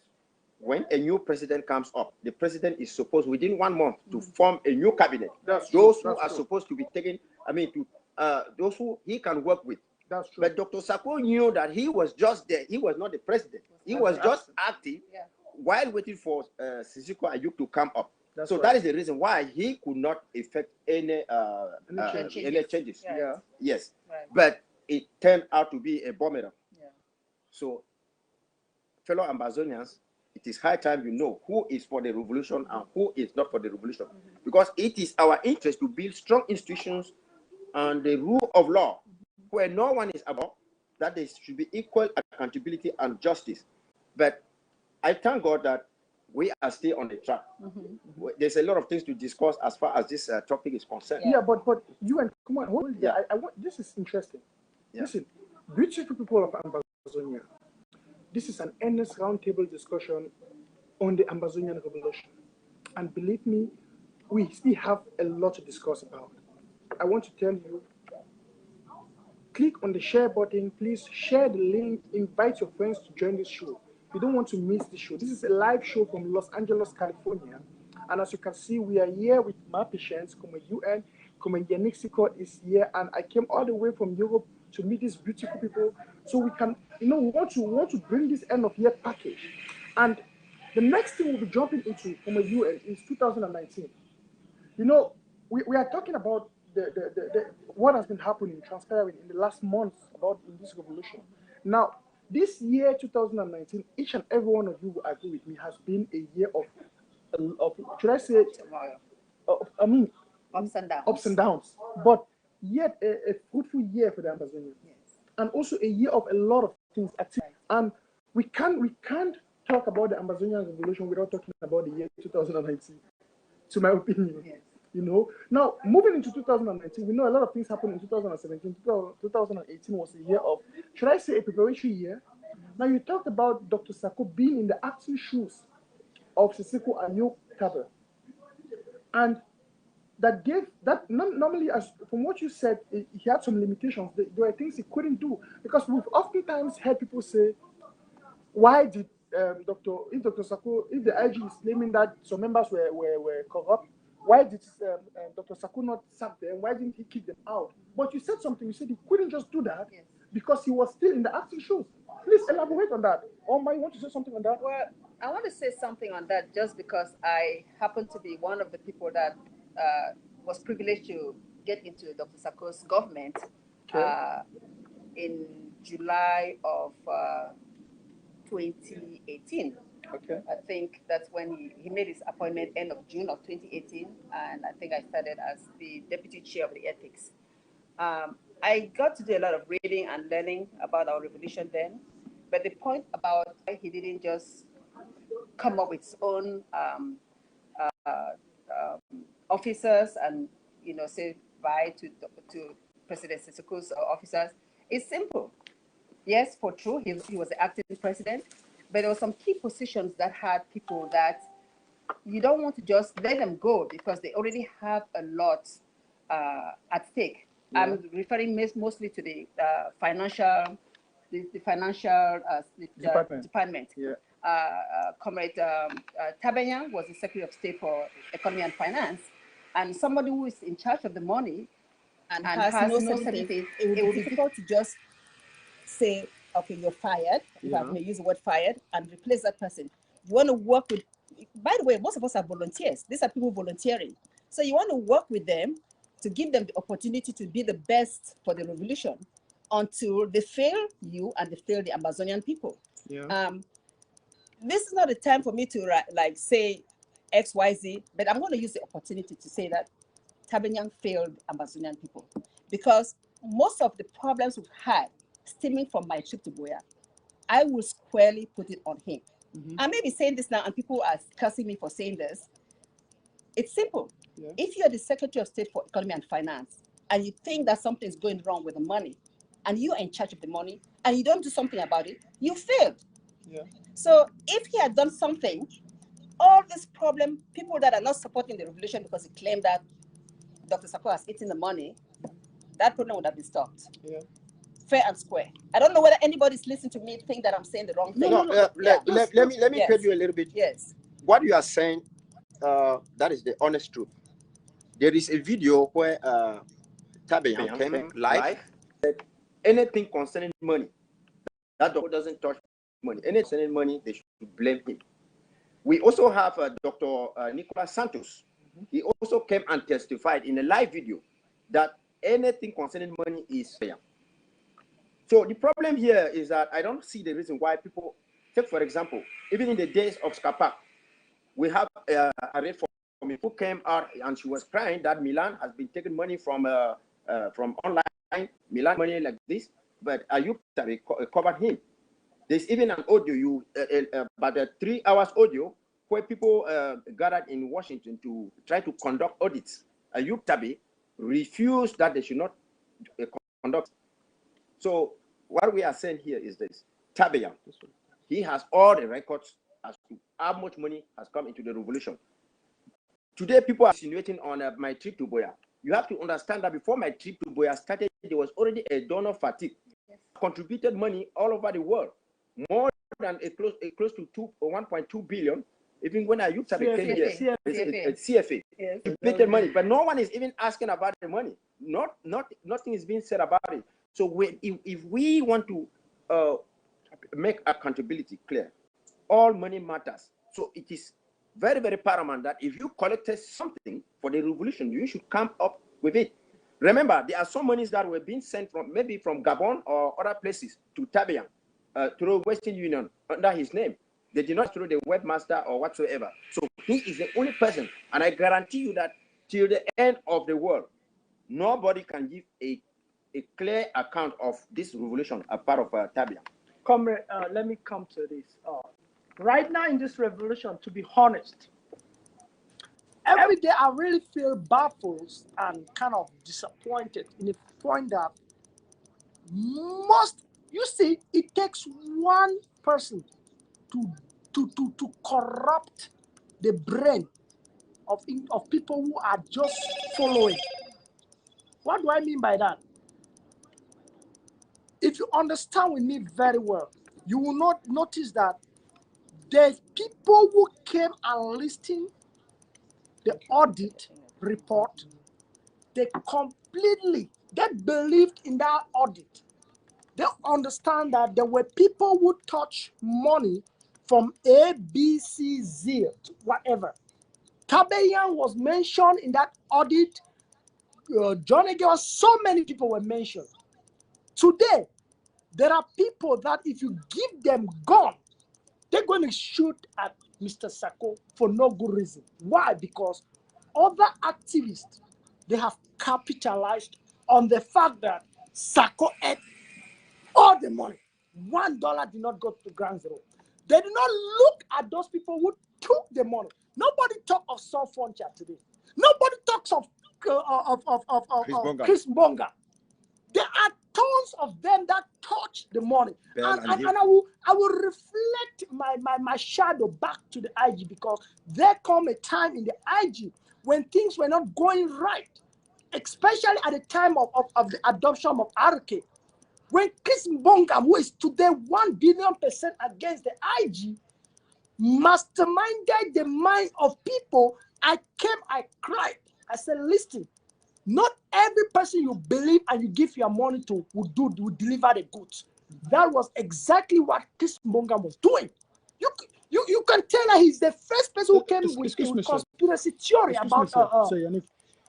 when a new president comes up, the president is supposed within 1 month to form a new cabinet. Those who are supposed to be taking I mean, to those who he can work with. That's true. But Dr. Sako knew that he was just there. He was not the president. He was just acting while waiting for Sisiko Ayuk to come up. So that is the reason why he could not effect any changes. Yeah. Yes. Right. But it turned out to be a boomerang. Yeah. So, fellow Ambazonians, it is high time you know who is for the revolution and who is not for the revolution. Because it is our interest to build strong institutions and the rule of law where no one is above, that there should be equal accountability and justice. But I thank God that we are still on the track. There's a lot of things to discuss as far as this topic is concerned. Yeah, but you and come on, hold yeah. I want, this is interesting. Yeah. Listen, beautiful people of Ambazonia, this is an endless roundtable discussion on the Ambazonian revolution. And believe me, we still have a lot to discuss about. I want to tell you, click on the share button, please share the link, invite your friends to join this show. You don't want to miss the show. This is a live show from Los Angeles, California. And as you can see, we are here with my patients, Como UN, Como Yannick is here, and I came all the way from Europe to meet these beautiful people. So we can, we want to bring this end of year package. And the next thing we'll be jumping into Como UN is 2019. We are talking about the what has been happening, transpiring in the last month about in this revolution. Now, this year, 2019, each and every one of you will agree with me, has been a year of should I say, ups and downs. Ups and downs, but yet a fruitful year for the Ambazonians, and also a year of a lot of things. And we can't talk about the Ambazonian revolution without talking about the year 2019. To my opinion. Yes. Now moving into 2019, we know a lot of things happened in 2017. 2018 was a year of, should I say, a preparatory year. Now you talked about Dr. Sako being in the acting shoes of Sisiko Ayuk Taber, and that gave that normally, as from what you said, he had some limitations. There were things he couldn't do, because we've oftentimes heard people say, why did Dr. Sako, if the IG is claiming that some members were corrupt, why did Dr. Sako not sack them? Why didn't he kick them out? But you said something. You said he couldn't just do that because he was still in the acting shoes. Please elaborate on that. Omar, you want to say something on that? Well, I want to say something on that just because I happen to be one of the people that was privileged to get into Dr. Sako's government in July of 2018. Okay. I think that's when he made his appointment end of June of 2018, and I think I started as the deputy chair of the ethics. I got to do a lot of reading and learning about our revolution then, but the point about why he didn't just come up with his own officers and say bye to President Sisiko's officers is simple. Yes, for true, he was the acting president, but there were some key positions that had people that you don't want to just let them go because they already have a lot at stake. Yeah. I'm referring mostly to the financial department. Yeah. Comrade Tabenya was the Secretary of State for Economy and Finance, and somebody who is in charge of the money and has no certificate, it would be difficult to just say, okay, you're fired, if I may use the word fired, and replace that person. You want to work with, by the way, most of us are volunteers. These are people volunteering. So you want to work with them to give them the opportunity to be the best for the revolution until they fail you and they fail the Ambazonian people. Yeah. This is not a time for me to say X, Y, Z, but I'm going to use the opportunity to say that Tabenyang failed Ambazonian people, because most of the problems we've had stemming from my trip to Boya, I will squarely put it on him. I may be saying this now and people are cursing me for saying this. It's simple. Yeah. If you're the Secretary of State for Economy and Finance and you think that something is going wrong with the money and you are in charge of the money and you don't do something about it, you failed. Yeah. So if he had done something, all this problem, people that are not supporting the revolution because he claimed that Dr. Sako has eaten the money, that problem would have been stopped. Yeah. Fair and square. I don't know whether anybody's listening to me think that I'm saying the wrong thing. No. Let me tell you a little bit. Yes. What you are saying, that is the honest truth. There is a video where Tabeyan came live, said anything concerning money, that doctor doesn't touch money. Anything concerning money, they should blame him. We also have Dr. Nicolas Santos. He also came and testified in a live video that anything concerning money is fair. So the problem here is that I don't see the reason why people take, for example, even in the days of Scapac, we have a read from me who came out and she was crying that Milan has been taking money from online, Milan money like this, but Ayub covered him. There's even an audio, about a 3 hours audio, where people gathered in Washington to try to conduct audits. Ayub Tabi refused that they should not conduct. So what we are saying here is this: Tabeyan, he has all the records as to how much money has come into the revolution. Today, people are insinuating on my trip to Boya. You have to understand that before my trip to Boya started, there was already a donor fatigue. Yes. Contributed money all over the world, more than close to 1.2 billion. Even when Ayub Tabi came here, CFA contributed money, but no one is even asking about the money. Nothing is being said about it. So if we want to make accountability clear, all money matters. So it is very, very paramount that if you collected something for the revolution, you should come up with it. Remember, there are some monies that were being sent from maybe from Gabon or other places to Tabeyan through Western Union under his name. They did not through the webmaster or whatsoever. So he is the only person, and I guarantee you that till the end of the world, nobody can give a clear account of this revolution as part of Tabeyan. Comrade, let me come to this. Right now in this revolution, to be honest, every day I really feel baffled and kind of disappointed in the point that you see, it takes one person to corrupt the brain of people who are just following. What do I mean by that? If you understand with me very well, you will not notice that there's people who came and listened the audit report. They believed in that audit. They understand that there were people who touched money from A, B, C, Z, whatever. Tabeyan was mentioned in that audit. John Egewa, so many people were mentioned. Today, there are people that if you give them gun, they're going to shoot at Mr. Sako for no good reason. Why? Because other activists, they have capitalized on the fact that Sako ate all the money. $1 did not go to ground zero. They did not look at those people who took the money. Nobody talks of Saul Frontier today. Nobody talks of Chris Bonga. There are tons of them that touch the money. And I will reflect my shadow back to the IG, because there come a time in the IG when things were not going right, especially at the time of the adoption of RK. When Chris Bonga, who is today 1 billion% against the IG, masterminded the mind of people, I cried. I said, listen, not every person you believe and you give your money to will deliver the goods. That was exactly what Chris Bonga was doing. You can tell that he's the first person who came with conspiracy theory about. So Yannick,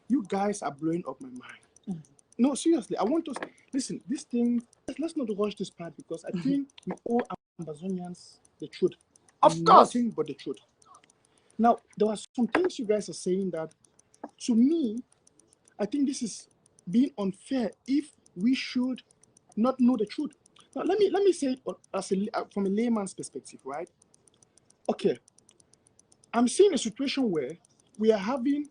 you guys are blowing up my mind. No, seriously, I want to listen. This thing, let's not rush this part, because I think we owe Amazonians the truth. Of course. Nothing but the truth. Now, there are some things you guys are saying that, to me, I think this is being unfair if we should not know the truth. Now, let me say from a layman's perspective, right? Okay, I'm seeing a situation where we are having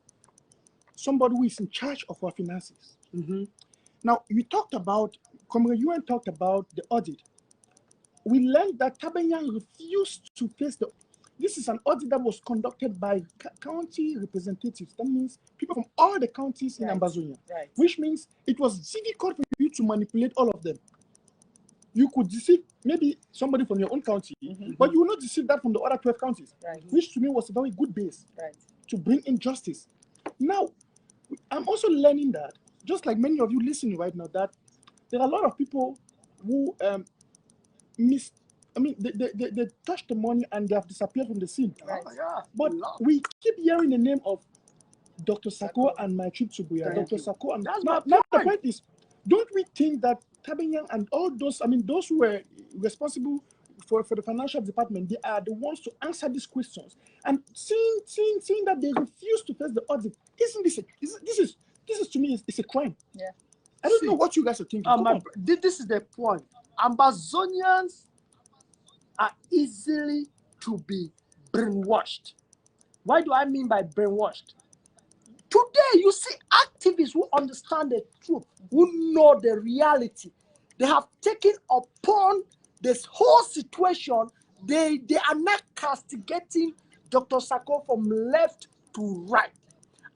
somebody who is in charge of our finances. Now, Comrade UN talked about the audit. We learned that Tabeyan refused to face this is an audit that was conducted by county representatives. That means people from all the counties in Ambazonia, which means it was difficult for you to manipulate all of them. You could deceive maybe somebody from your own county, but you will not deceive that from the other 12 counties, which to me was a very good base to bring in justice. Now, I'm also learning that just like many of you listening right now, that there are a lot of people who they touch the money and they have disappeared from the scene. Right. But we keep hearing the name of Dr. Sako and my trip to Buya. Dr. Sako and That's now my the point. point is, don't we think that Tabinyang and all those, those who were responsible for the financial department, they are the ones to answer these questions? And seeing that they refuse to face the audit, isn't this this is to me is a crime. Yeah. I don't know what you guys are thinking. Come on. This is the point. Ambazonians are easily to be brainwashed. Why do I mean by brainwashed? Today, you see activists who understand the truth, who know the reality. They have taken upon this whole situation. They are not castigating Dr. Sako from left to right.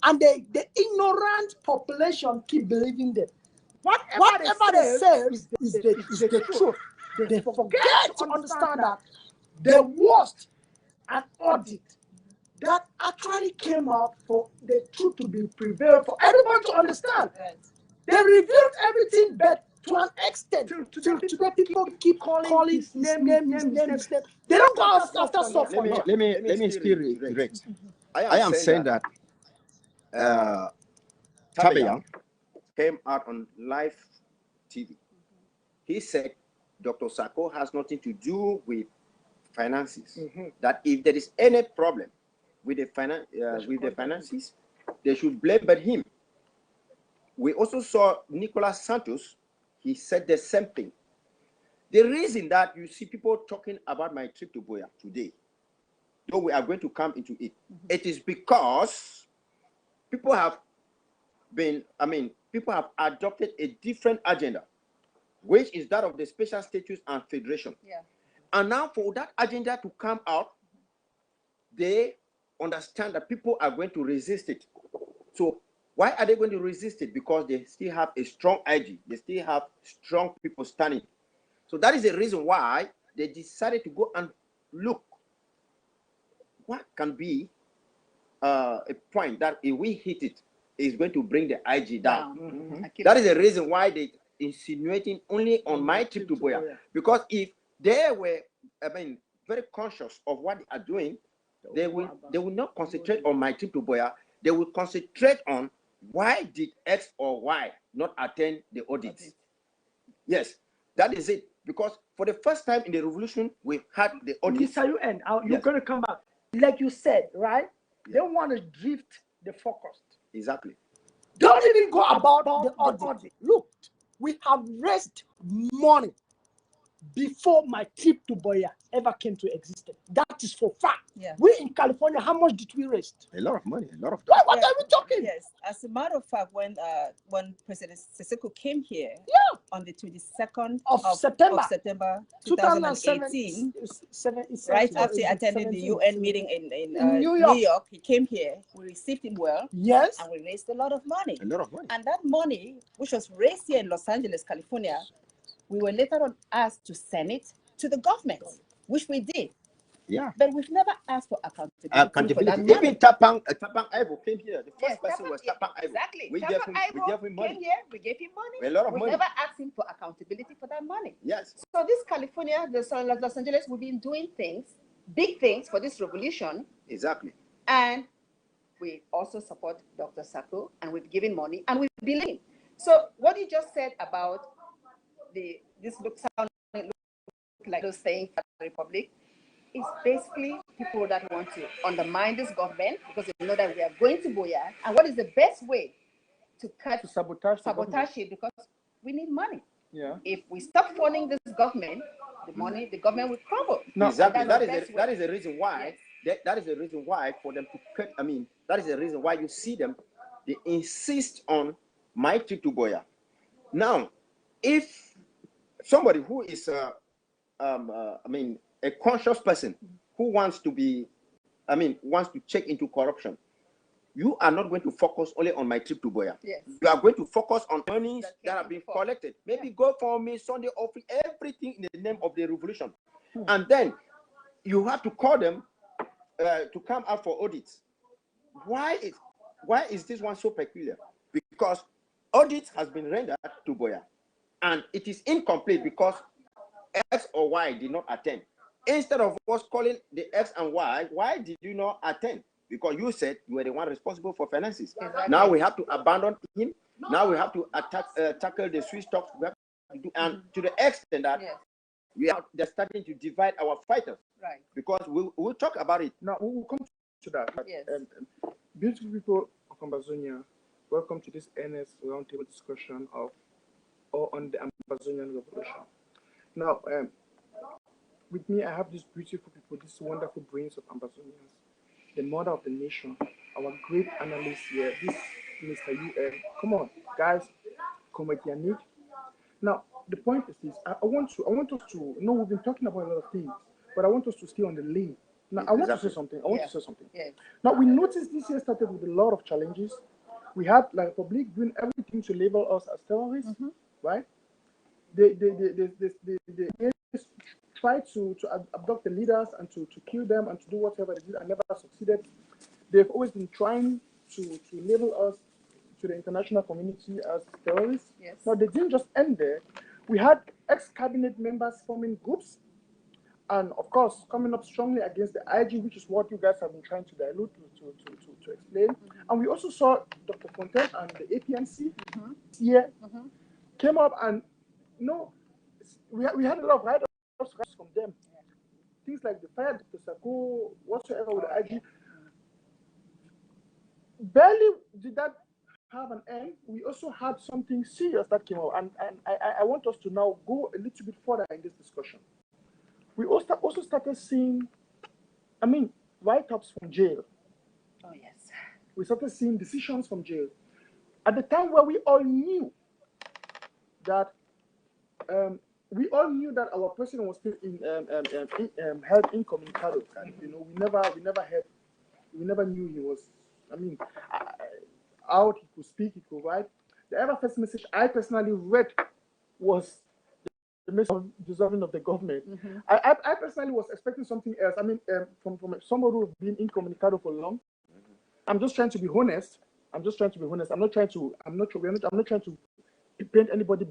And the ignorant population keep believing them. Whatever they say is the truth. They forget to understand that the worst an audit that actually came out for the truth to be prevailed, for everyone to understand. Right. They revealed everything, but to an extent, till today people keep calling his name. They don't go after stuff for him. Let me still reiterate. I am saying that Tabeyan came out on live TV. He said Dr. Sako has nothing to do with finances. That if there is any problem with the finances, they should blame but him. We also saw Nicolas Santos. He said the same thing. The reason that you see people talking about my trip to Buea today, though we are going to come into it, it is because people have adopted a different agenda, which is that of the special status and federation. Yeah. And now for that agenda to come out, they understand that people are going to resist it. So why are they going to resist it? Because they still have a strong IG. They still have strong people standing. So that is the reason why they decided to go and look what can be a point that if we hit it, is going to bring the IG down. That is the reason why they insinuating only on my trip to Buea. Because if they were, very conscious of what they are doing, they will not concentrate on my trip to Buea. They will concentrate on why did X or Y not attend the audit. Yes, that is it. Because for the first time in the revolution, we've had the audit. Mr. UN, you're going to come back. Like you said, right? They want to drift the focus. Exactly. Don't even go about the audit. Look, we have raised money before my trip to Buea ever came to existence. That is for fact. Yeah. We in California, how much did we raise? A lot of money, a lot of. What are we talking? Yes. As a matter of fact, when President Siseko came here on the 22nd of September 2018, right after attending the UN meeting in New York, he came here. We received him well. Yes. And we raised a lot of money. A lot of money. And that money, which was raised here in Los Angeles, California, we were later on asked to send it to the government, which we did. Yeah. But we've never asked for accountability. For that Even Tapang Ivo came here. The first person was Tapang Ivo. Exactly. We gave him money. Came here, we gave him money. A lot of we money. never asked him for accountability for that money. Yes. So this California, Los Angeles, we've been doing things, big things for this revolution. Exactly. And we also support Dr. Sako, and we've given money, and we believe. So what you just said about this looks like those saying for the Republic, is basically people that want to undermine this government because they know that we are going to Buea. And what is the best way to sabotage it? Because we need money. Yeah. If we stop funding this government, the government will crumble. No, exactly. That is the reason why. Yes. That is the reason why for them to cut. That is the reason why you see them. They insist on my trip to Buea. Now, if somebody who is a conscious person who wants to be, wants to check into corruption, you are not going to focus only on my trip to Buea. Yes. You are going to focus on earnings that have been collected. Maybe go for me Sunday off, everything in the name of the revolution. And then you have to call them to come out for audits. Why is this one so peculiar? Because audit has been rendered to Boya, and it is incomplete because X or Y did not attend. Instead of us calling the X and Y, why did you not attend? Because you said you were the one responsible for finances. Exactly. Now we have to abandon him. Now we have to tackle the Swiss talks. We have to do, and to the extent that they're starting to divide our fighters. Right. Because we'll talk about it. Now we will come to that. Yes. Beautiful people of Ambazonia, welcome to this earnest roundtable discussion on the Ambazonian Revolution. Now, with me, I have these beautiful people, these wonderful brains of Ambazonians, the mother of the nation, our great analyst here, this Mr. UN. Come on, guys, come with your need. Now, the point is this: I want us to. We've been talking about a lot of things, but I want us to stay on the lane. Now, I want to say something. Yes. Now, we noticed this year started with a lot of challenges. We had like Republic doing everything to label us as terrorists, right? They tried to abduct the leaders and to kill them and to do whatever they did and never succeeded. They've always been trying to label us to the international community as terrorists. Yes. Now, they didn't just end there. We had ex-cabinet members forming groups and, of course, coming up strongly against the IG, which is what you guys have been trying to dilute to explain. And we also saw Dr. Fontaine and the APNC here came up and, we had a lot of write-ups from them. Things like the fire, Dr. Sako, whatsoever with the IG. Barely did that have an end. We also had something serious that came out, and I want us to now go a little bit further in this discussion. We also started seeing, write-ups from jail. Oh, yes. We started seeing decisions from jail. At the time where we all knew that our president was still held incommunicado. We never knew he was. Out, he could speak, he could write. The ever first message I personally read was the message dissolving of the government. I personally was expecting something else. From somebody who's been incommunicado for long. I'm just trying to be honest. I'm not trying to paint anybody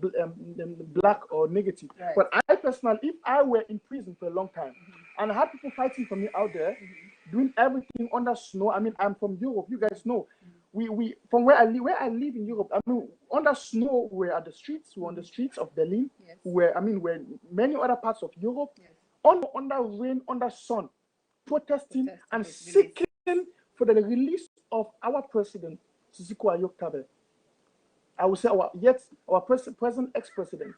black or negative. Right. But I personally, if I were in prison for a long time and I had people fighting for me out there, doing everything under snow. I'm from Europe. You guys know. We from where I live in Europe. Under snow, we're at the streets. We're on the streets of Berlin. Yes. We're many other parts of Europe. Yes. Under rain, under sun, protesting and seeking for the release of our president, Sisiko Ayok-Tabe. I would say our present ex-president.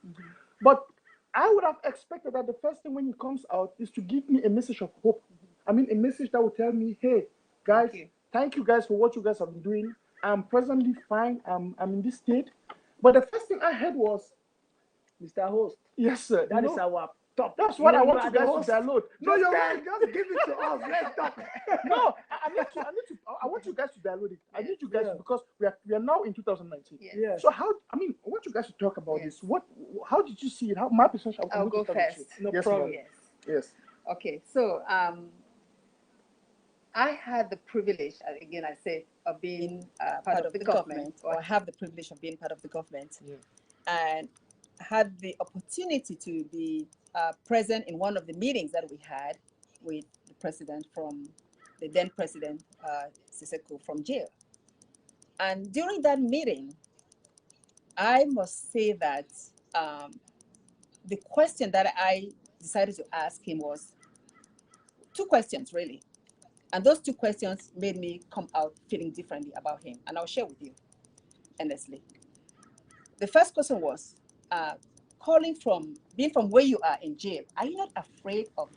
But I would have expected that the first thing when he comes out is to give me a message of hope. A message that would tell me, hey, guys, thank you guys for what you guys have been doing. I'm presently fine. I'm in this state. But the first thing I heard was, Mr. Host. Yes, sir. That is our top. That's what I want you guys to download. No, you're right. Just give it to us. Let's talk. No, I want you guys to download it. I need you guys because we are now in 2019. Yes. So I want you guys to talk about this. How did you see it? How my perception? I'll go first. No problem. Yes. Okay. So I had the privilege, again, I say, of being part of the government, or I have the privilege of being part of the government, and had the opportunity to be present in one of the meetings that we had with the president the then president, Siseko, from jail. And during that meeting, I must say that the question that I decided to ask him was two questions, really. And those two questions made me come out feeling differently about him. And I'll share with you, honestly. The first question was, being from where you are in jail, are you not afraid of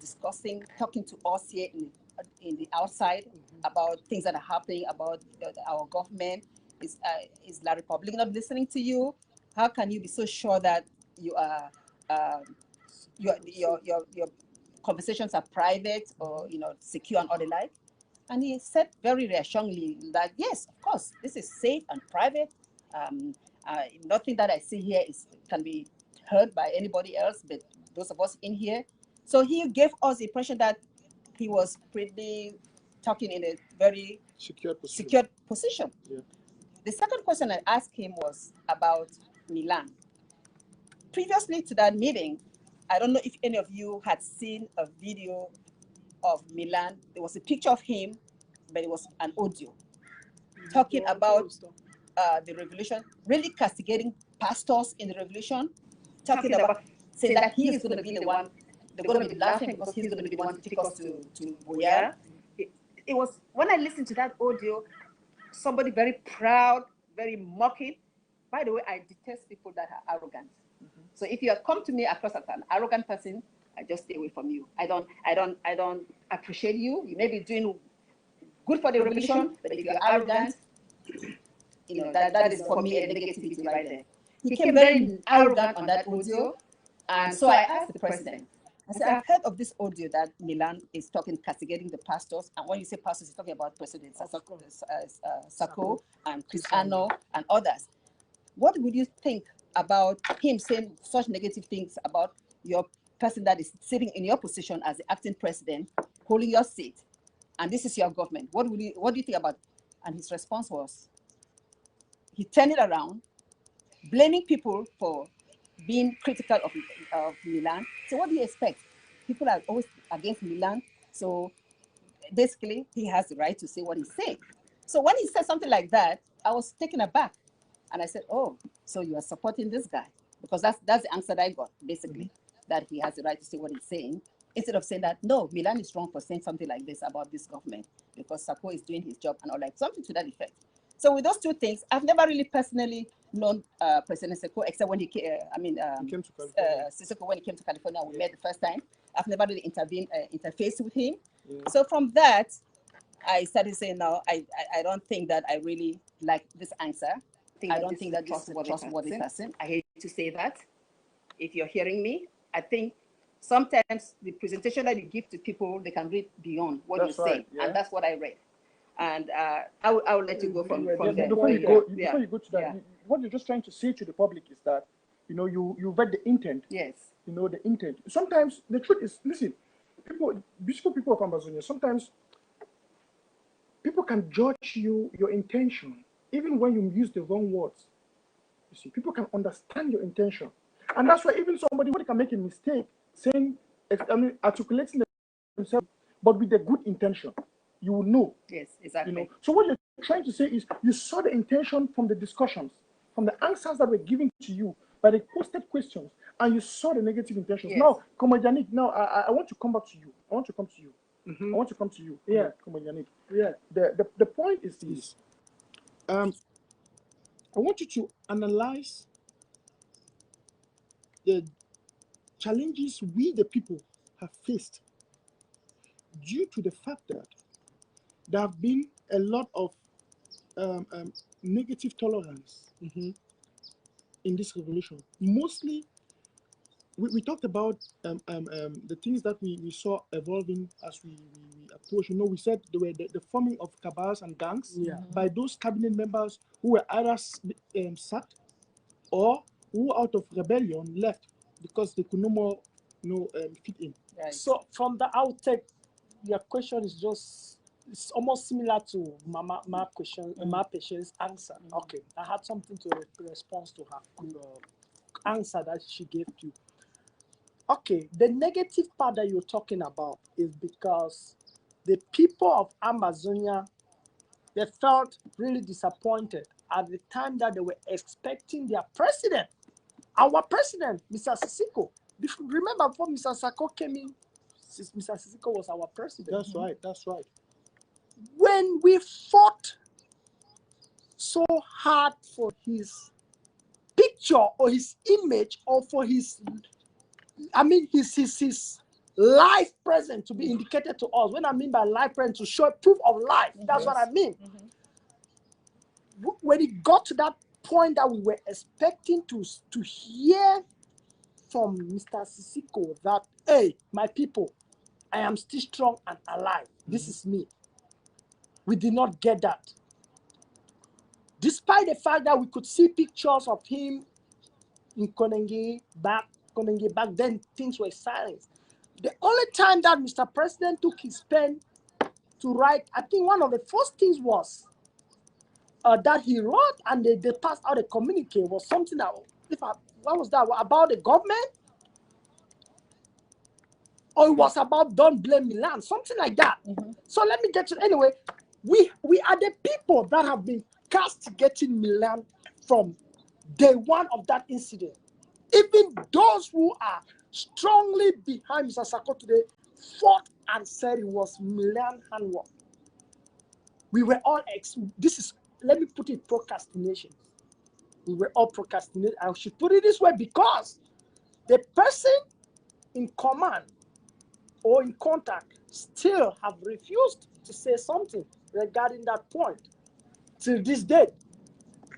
talking to us here in the outside about things that are happening, about our government? Is La Republic not listening to you? How can you be so sure that you are your conversations are private or secure and all the like? And he said very reassuringly that yes, of course, this is safe and private. Nothing that I see here can be heard by anybody else but those of us in here. So he gave us the impression that he was pretty talking in a very secured position. Yeah. The second question I asked him was about Milan. Previously to that meeting, I don't know if any of you had seen a video of Milan. There was a picture of him, but it was an audio talking about the revolution, really castigating pastors in the revolution, talking about saying that he is going to be the one, they're going to be laughing because he's going to be the one to take us to Boyar. It was, when I listened to that audio, somebody very proud, very mocking. By the way, I detest people that are arrogant. So if you come to me across as an arrogant person, I just stay away from you. I don't appreciate you. You may be doing good for the revolution, but if you're arrogant, that is for me a negativity right there. He came very arrogant on that audio, and so I asked the president. I said, I've heard of this audio that Milan is talking, castigating the pastors. And when you say pastors, he's talking about President Sako and Chris Ano and others. What would you think about him saying such negative things about your person that is sitting in your position as the acting president, holding your seat, and this is your government? What do you think about it? And his response was, he turned it around, blaming people for being critical of Milan. So what do you expect? People are always against Milan. So basically, he has the right to say what he's saying. So when he said something like that, I was taken aback. And I said, oh, so you are supporting this guy? Because that's the answer that I got, basically, that he has the right to say what he's saying. Instead of saying that, no, Milan is wrong for saying something like this about this government because Sako is doing his job and all, like something to that effect. So with those two things, I've never really personally known President Sako except when he came, Sissoko, when he came to California, we met the first time. I've never really interfaced with him. So from that, I started saying, no, I don't think that I really like this answer. I don't think that this is a trustworthy person. I hate to say that. If you're hearing me, I think sometimes the presentation that you give to people, they can read beyond what you say. Yeah. And that's what I read. And I will let you go from there. Before you go to that, what you're just trying to say to the public is that, you read the intent. Yes. The intent. Sometimes the truth is, listen, beautiful people of Amazonia, sometimes people can judge your intention, even when you use the wrong words. You see, people can understand your intention. And that's why even somebody can make a mistake saying, articulating themselves, but with a good intention. You will know. Yes, exactly. So what you're trying to say is you saw the intention from the discussions, from the answers that were given to you by the posted questions, and you saw the negative intentions. Yes. Now, Komadianik, I want to come back to you. I want to come to you. Yeah, Komadianik. Yeah. The point is this. I want you to analyze the challenges we, the people, have faced due to the fact that there have been a lot of negative tolerance in this revolution. Mostly, we talked about the things that we saw evolving as we approached. We said there were the forming of cabals and gangs by those cabinet members who were either sacked or who, out of rebellion, left because they could no more fit in. Right. So from the outset, your question is it's almost similar to my question, my patient's answer. Okay, I had something to respond to her answer that she gave to you. Okay, the negative part that you're talking about is because the people of Amazonia, they felt really disappointed at the time that they were expecting their president, our president, Mr. Sissoko. Remember, before Mr. Sako came in, Mr. Sissoko was our president. That's right. When we fought so hard for his picture or his image or for his life present to be indicated to us. When I mean by life present, to show proof of life, that's what I mean. When it got to that point that we were expecting to hear from Mr. Sissoko that, hey, my people, I am still strong and alive. This is me. We did not get that. Despite the fact that we could see pictures of him in Konenge back then, things were silent. The only time that Mr. President took his pen to write, I think one of the first things was that he wrote, and they passed out a communique was something that, what was that, about the government? Or it was about don't blame Milan, something like that. So let me get to, anyway, we are the people that have been castigating Milan from day one of that incident. Even those who are strongly behind Mr. Sako today fought and said it was Milan handwork. We were all let me put it, procrastination. We were all procrastinating. I should put it this way, because the person in command or in contact still have refused to say something regarding that point till this day.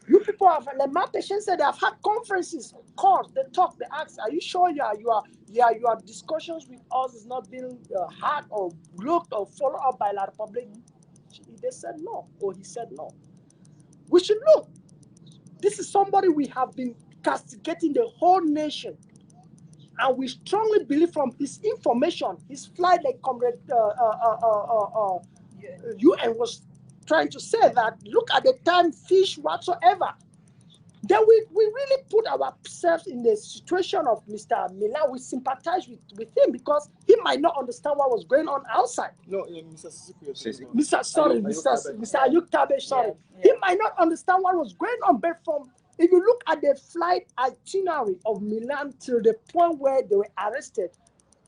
You people have, like my patient said, they have had conferences, calls, they talk, they ask, are you sure your discussions with us is not being heard or looked or followed up by La Republic? They said no, or he said no. We should look. This is somebody we have been castigating the whole nation. And we strongly believe from his information, his flight, like Comrade UN was trying to say, that look at the time, fish, whatsoever. Then we really put ourselves in the situation of Mr. Milan. We sympathize with him, because he might not understand what was going on outside. No, Mr. Sisiku. Mr. Ayuk Tabe, sorry. He might not understand what was going on, but if you look at the flight itinerary of Milan till the point where they were arrested,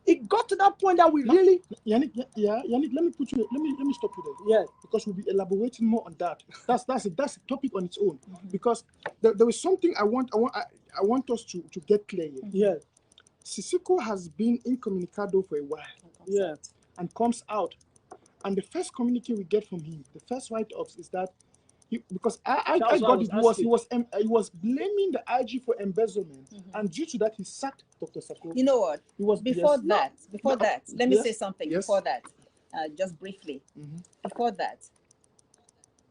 it got to that point that we really. Yannick, let me stop you there. Yeah, because we'll be elaborating more on that. That's a topic on its own. Because there is something I want us to get clear here. Yeah. Sisiko has been incommunicado for a while. Yeah. And comes out. And the first communique we get from him, the first write-ups, is that because I got it. He was blaming the IG for embezzlement, and due to that he sacked Dr. Sako. You know what? He was Before that, let me say something. Yes. Before that, just briefly. Before that,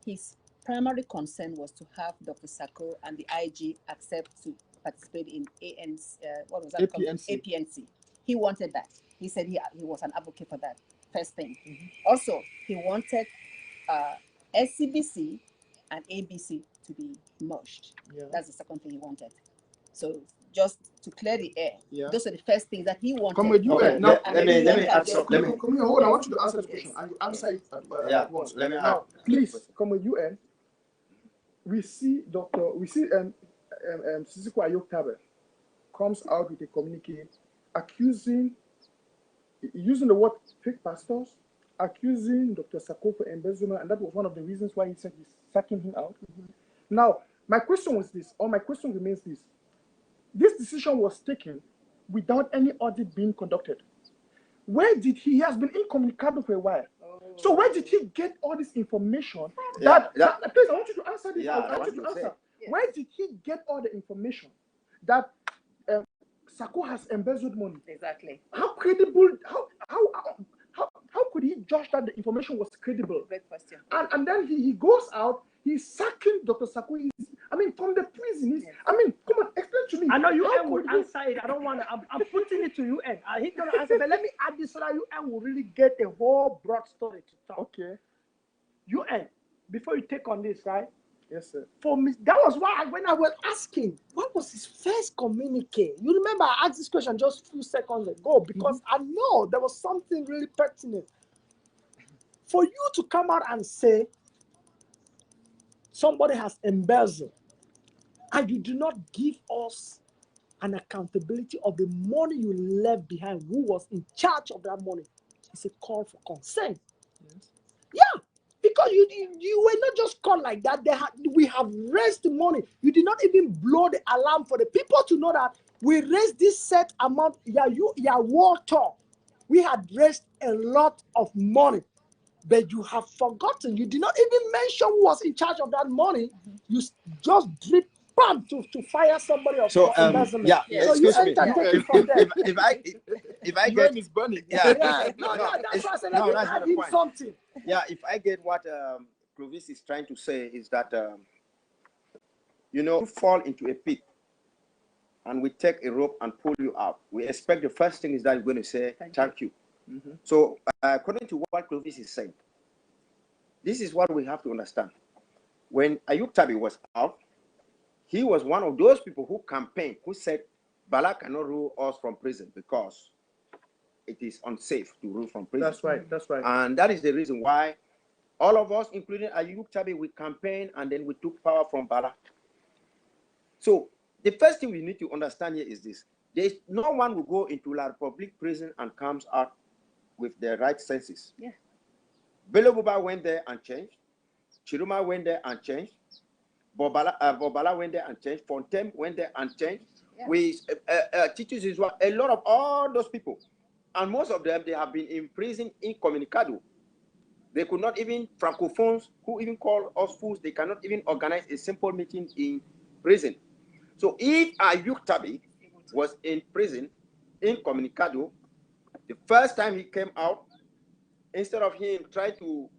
his primary concern was to have Dr. Sako and the IG accept to participate in APNC. He wanted that. He said he was an advocate for that. First thing. Also, he wanted SCBC and ABC to be merged. Yeah. That's the second thing he wanted. So just to clear the air, those are the first things that he wanted. Come with you. Okay. Now, let me answer. Come here, hold on. I want you to answer the question. And you answer it at once. Let me now, please come with UN. We see Sisiko Ayok Tabe comes out with a communique using the word fake pastors, accusing Dr. Sako for embezzlement, and that was one of the reasons why he said he's sacking him out. Now, my question remains this. This decision was taken without any audit being conducted. Where did he has been incommunicado for a while. So where did he get all this information? Please, I want you to answer this. I want you to answer. Where did he get all the information that Sako has embezzled money? Exactly. How credible? How could he judge that the information was credible? Great question. And then he goes out. He's sacking Dr. Sako. From the prison. Come on, explain to me. I know UN will answer it. I don't want to. I'm putting it to UN. He's going to answer, but let me add this so that UN will really get the whole broad story to talk. Okay. UN, before you take on this, right? Yes, sir. For me, that was why when I was asking, what was his first communique? You remember I asked this question just a few seconds ago, because I know there was something really pertinent. For you to come out and say somebody has embezzled, and you do not give us an accountability of the money you left behind, who was in charge of that money, it's a call for concern. Yes. Yeah, because you were not just caught like that. We have raised the money. You did not even blow the alarm for the people to know that we raised this set amount. Yeah, war talk. We had raised a lot of money, but you have forgotten. You did not even mention who was in charge of that money. You just drip bam to fire somebody else. So embezzlement. So excuse me. If I get is burning. that's why I said let me add in something. Yeah, if I get what Clovis is trying to say is that you fall into a pit and we take a rope and pull you out. We expect the first thing is that you're going to say thank you. So according to what Clovis is saying, this is what we have to understand. when Ayub Tabi was out, he was one of those people who campaigned, who said, Bala cannot rule us from prison because it is unsafe to rule from prison. That's right. That's right. And that is the reason why all of us, including Ayub Tabi, we campaigned and then we took power from Bala. So the first thing we need to understand here is this. There's no one will go into La Republique prison and comes out with the right senses. Yeah. Bello Buba went there and changed. Chiruma went there and changed. Bobala went there and changed. Fontaine went there and changed. Yeah. We teachers is a lot of all those people, and most of them, they have been imprisoned incommunicado. They could not even, francophones who even call us fools, they cannot even organize a simple meeting in prison. So if Ayub Tabi was in prison incommunicado, the first time he came out, instead of him trying to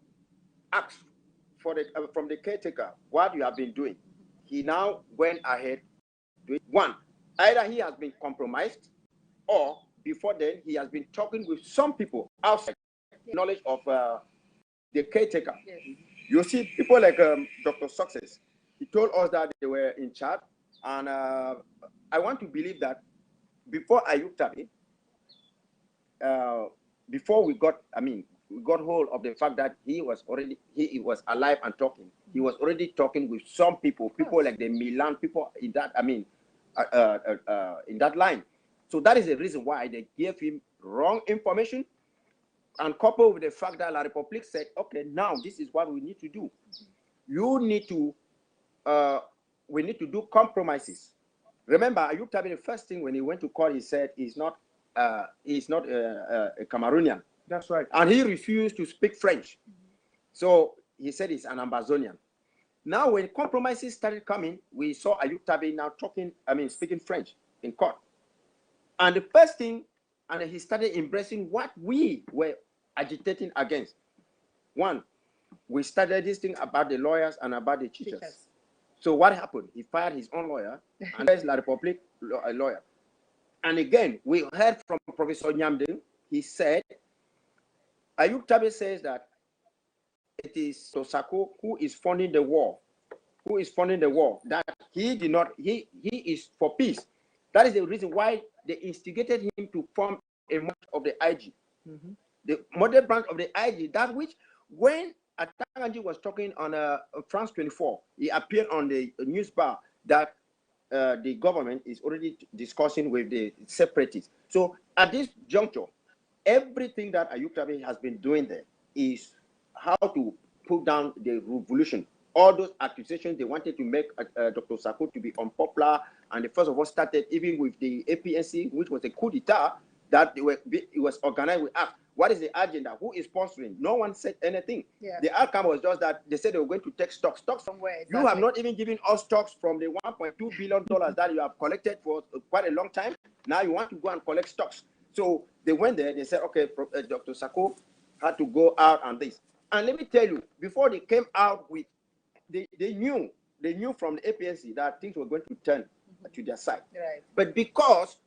ask for the from the caretaker what you have been doing, he now went ahead doing one. Either he has been compromised, or before then he has been talking with some people outside knowledge of the caretaker. Yes. You see people like Dr. Success. He told us that they were in charge, and I want to believe that before Ayub Tabi, before we got hold of the fact that he was alive and talking. He was already talking with some people like the Milan people in that, in that line. So that is the reason why they gave him wrong information, and coupled with the fact that La Republique said, okay, now this is what we need to do. You need to, we need to do compromises. Remember, Ayub Tabi, the first thing when he went to court, he said he's not a Cameroonian. That's right. And he refused to speak French. So he said he's an Ambazonian. Now, when compromises started coming, we saw Ayub Tabi now speaking French in court. And the first thing, and he started embracing what we were agitating against. One, we started this thing about the lawyers and about the teachers. So what happened? He fired his own lawyer and there's La Republique lawyer. And again, we heard from Professor Nyamde. He said, Ayub Tabi says that it is Tosako who is funding the war. Who is funding the war? That he did not, he is for peace. That is the reason why they instigated him to form a branch of the IG. The model branch of the IG, that which when Atanganji was talking on France 24, he appeared on the news bar that the government is already discussing with the separatists. So at this juncture, everything that Ayub Tabi has been doing there is how to put down the revolution. All those accusations they wanted to make Dr. Sako to be unpopular, and the first of all started even with the APNC, which was a coup d'etat that it was organized with us. What is the agenda? Who is sponsoring? No one said anything. Yeah. The outcome was just that they said they were going to take stocks. Stocks from where? Exactly. You have not even given us stocks from the $1.2 billion that you have collected for quite a long time. Now you want to go and collect stocks. So they went there. They said, okay, Dr. Sako had to go out on this. And let me tell you, before they came out with, they knew from the APNC that things were going to turn to their side. Right. But because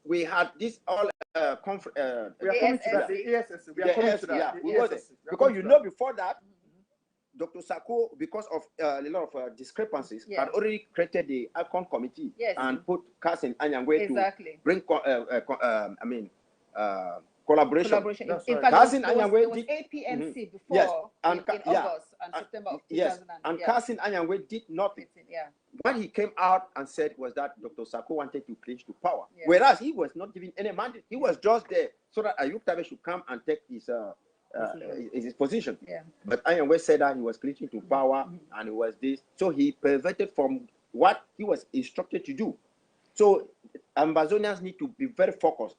we had this all we are coming to that. The ESS. We are coming to that. Yeah, The we were there. ESS. Because you know before that, Dr. Sako, because of a lot of discrepancies, had already created the ICON committee and put Kasim Anyangwe to bring collaboration. In fact, there was APNC before in August and September of 2000. Yes, and Kasim Anyangwe did nothing. What he came out and said was that Dr. Sako wanted to clinch to power, whereas he was not giving any mandate. He was just there so that Ayub Tabi should come and take his position. But Anyangwe said that he was clinching to power and it was this. So he perverted from what he was instructed to do. So Ambazonians need to be very focused.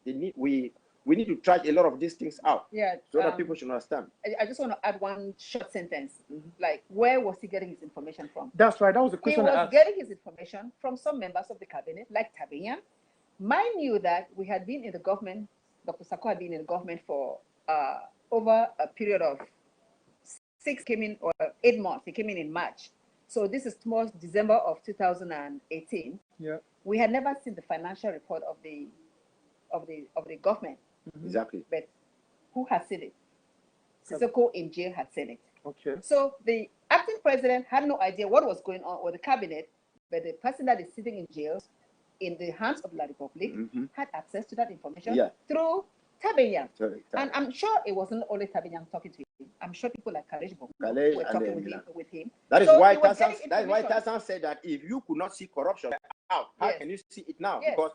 We need to track a lot of these things out, so that people should understand. I just want to add one short sentence. Like, where was he getting his information from? That's right. That was the question. He was getting his information from some members of the cabinet, like Tabian. Mind you that we had been in the government, Dr. Sako had been in the government for over a period of 8 months. He came in March. So this is towards December of 2018. Yeah. We had never seen the financial report of the government. Exactly. But who has seen it? Sissoko in jail had seen it. Okay. So the acting president had no idea what was going on with the cabinet, but the person that is sitting in jail in the hands of La Republic had access to that information through Tabenyang. And I'm sure it wasn't only Tabenyang talking to him. I'm sure people like Khalej were talking with him. That is why Tassan said that if you could not see corruption out, how can you see it now? Because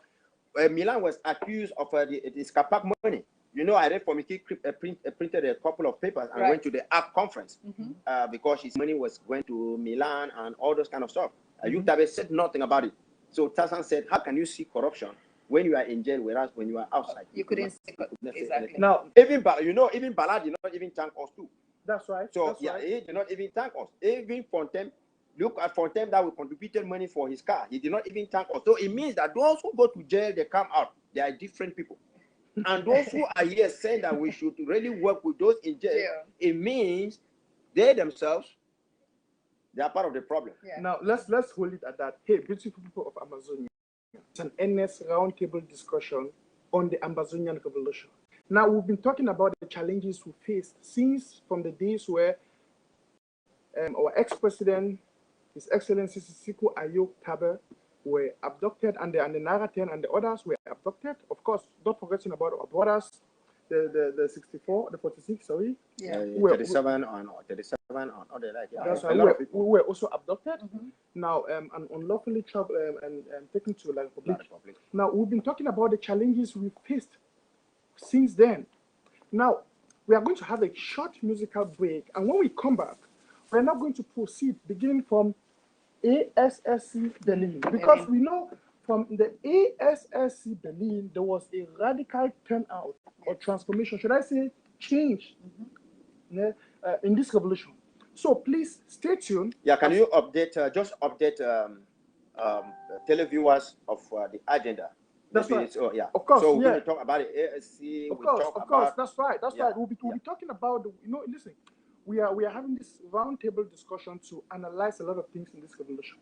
Milan was accused of this Kapak money. You know, I read from he printed a couple of papers and went to the ARC conference because his money was going to Milan and all those kind of stuff. Yutabe said nothing about it. So Tassan said, how can you see corruption when you are in jail, whereas when you are outside? You couldn't see exactly. Now, even Bala did not even thank us too. That's right. So he did not even thank us. Even Fontaine, look at Fontaine that we contributed money for his car. He did not even thank us. So it means that those who go to jail, they come out. They are different people. And those who are here saying that we should really work with those in jail, it means they themselves, they are part of the problem. Now let's hold it at that. Hey, beautiful people of Amazonia, it's an earnest roundtable discussion on the Amazonian revolution. Now we've been talking about the challenges we faced since from the days where our ex-president, His Excellency Sisiko Ayok Tabe, were abducted, and the Naraten and the others were abducted. Of course, not forgetting about our brothers, the 64, the 46, sorry. 37 on other like. That's right. We were also abducted. Now, and unlawfully travel and taken to La Republic. Now, we've been talking about the challenges we faced since then. Now, we are going to have a short musical break, and when we come back, we're now going to proceed beginning from ASSC Berlin, because we know from the ASSC Berlin there was a radical turnout or transformation, should I say change, in this revolution. So please stay tuned. Yeah, can you update, just update televiewers of the agenda? That's right. So, yeah. Of course. So we're going to talk about the ASC. Of course. That's right. That's right. We'll be talking about the, listen. We are having this roundtable discussion to analyze a lot of things in this revolution.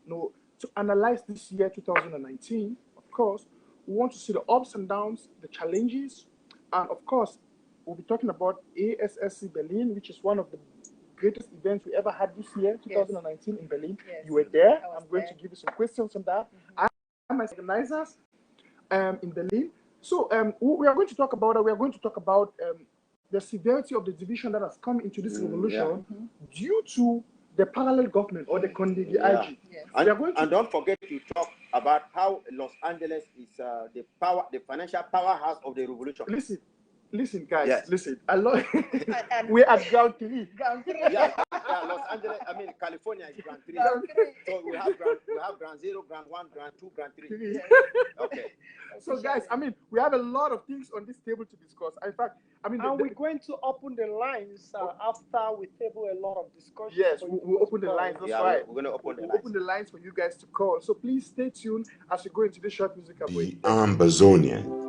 To analyze this year 2019, of course, we want to see the ups and downs, the challenges, and of course, we'll be talking about ASSC Berlin, which is one of the greatest events we ever had this year, 2019 in Berlin. You were there. I'm going to give you some questions on that. I'm as organizers in Berlin. So we are going to talk about it. We are going to talk about the severity of the division that has come into this revolution due to the parallel government or the Condé IG. And don't forget to talk about how Los Angeles is the financial powerhouse of the revolution. Listen, guys. Listen. We're at ground 3. Los Angeles. I mean, California is ground 3. So we have ground 0, ground 1, ground 2, ground 3. Okay. So, guys, I mean, we have a lot of things on this table to discuss. In fact, I mean, and we're going to open the lines after we table a lot of discussion. Yes, we'll open the lines. That's right. We're going to open the lines for you guys to call. So please stay tuned as we go into this short musical break. The Ambazonian.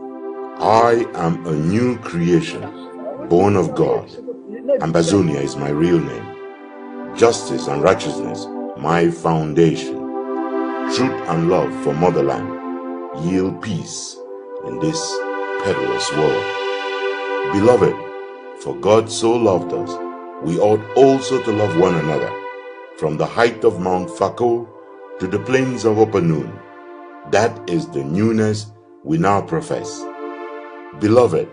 I am a new creation, born of God. Ambazonia is my real name. Justice and righteousness, my foundation. Truth and love for motherland yield peace in this perilous world. Beloved, for God so loved us, we ought also to love one another, from the height of Mount Fako to the plains of Upper Noon. That is the newness we now profess. Beloved,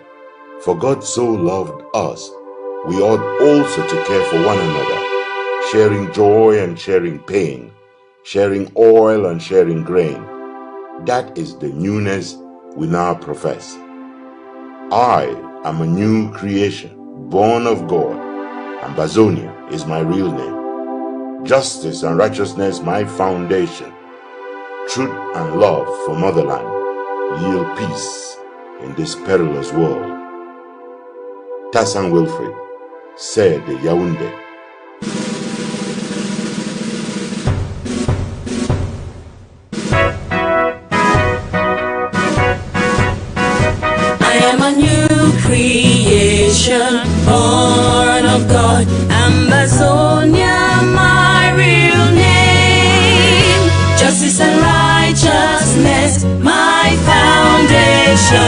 for God so loved us, we ought also to care for one another, sharing joy and sharing pain, sharing oil and sharing grain. That is the newness we now profess. I am a new creation, born of God. Ambazonia is my real name. Justice and righteousness my foundation. Truth and love for motherland yield peace in this perilous world. Tassan Wilfred said the Yaoundé. Creation, born of God, Ambazonia, my real name. Justice and righteousness, my foundation.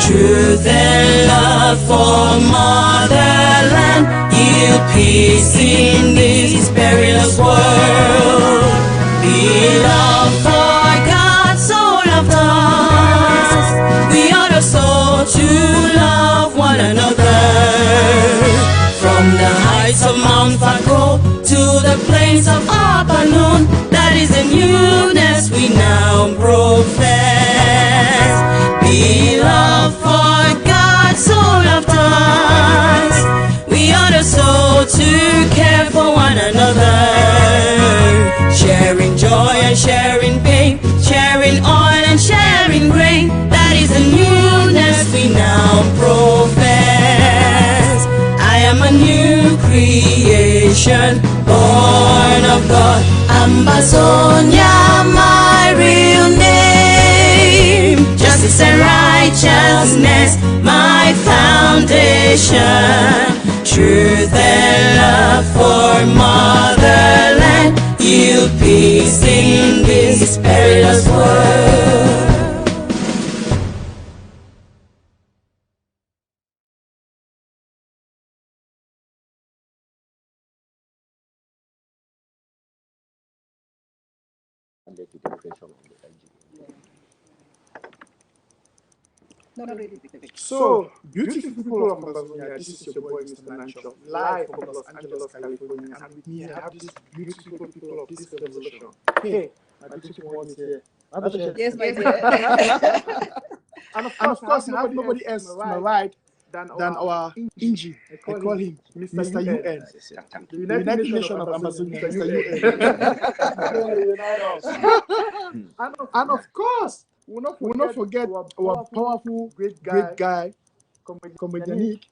Truth and love for motherland, you peace in this perilous world. Beloved, for God so loved us, we ought also to love one another. From the heights of Mount Fago to the plains of Abanon, that is the newness we now profess. Beloved, for God so loved us, we ought also to care for one another. Sharing joy and sharing pain, sharing oil and sharing grain, that is the newness we now profess. I am a new creation, born of God, Ambazonia, my real name. Justice and righteousness, my foundation. Truth and love for motherland, yield peace in this perilous world. And the dedication of the LG. So, beautiful people of Amazonia, this is your boy, Mr. Nancho, live from Los Angeles, California, and with me I have these beautiful people of this revolution. Hey, my beautiful ones here. Yes, my dear. And of course, I have nobody else to my right than our Inji. I call him Mr. UN. The United Nations of Amazonia, Mr. UN. And of course, we'll not forget our powerful, great guy, Comedianic.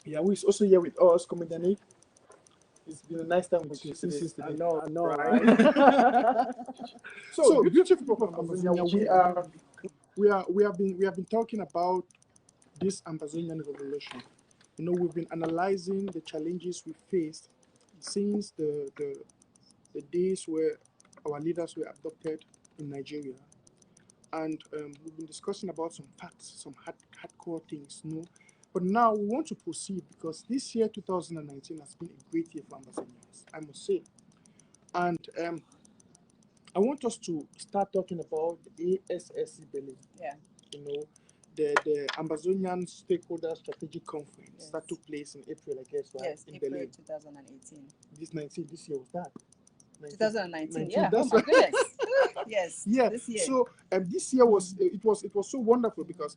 Yeah, who is also here with us, Comedianic. It's been a nice time with you since yesterday. I know, right? So, beautiful people of Amazonia, we have been talking about this Amazonian revolution. You know, we've been analyzing the challenges we faced since the days where our leaders were abducted in Nigeria. And we've been discussing about some facts, some hardcore things, you know. But now we want to proceed because this year, 2019, has been a great year for Amazonians, I must say. And I want us to start talking about the ASSC Berlin. Yeah. You know, the Amazonian Stakeholder Strategic Conference that took place in April, I guess, right? Yes, in April Berlin. 2018. This year was that. 2019, yeah. Oh my goodness. Yes. Yeah. This year. So this year was it was so wonderful because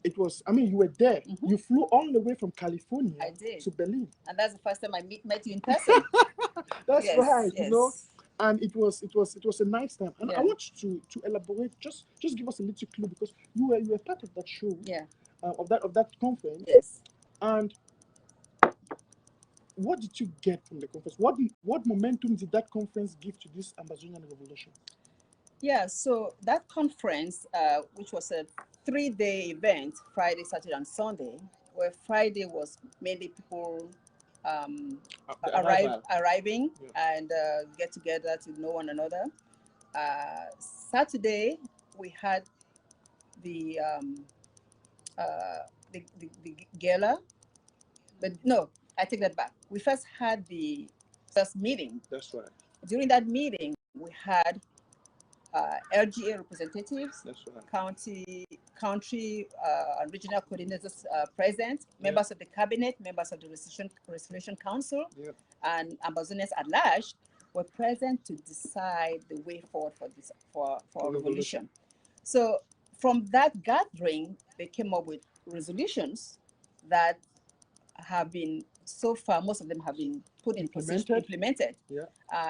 it was. I mean, you were there. You flew all the way from California to Berlin, and that's the first time I met you in person. That's right. Yes. You know, and it was a nice time. And I want you to elaborate. Just give us a little clue because you were part of that show. Yeah. Of that conference. Yes. And what did you get from the conference? What momentum did that conference give to this Amazonian revolution? Yeah, so that conference, which was a 3-day event, Friday, Saturday, and Sunday, where Friday was mainly people arriving and get together to know one another. Saturday, we had the gala, but no, I take that back. We first had the first meeting. That's right. During that meeting, we had LGA representatives, country and regional coordinators present, members of the cabinet, members of the resolution council, and Amazonians at large were present to decide the way forward for our revolution. So from that gathering, they came up with resolutions that have been, so far, most of them have been put in position, implemented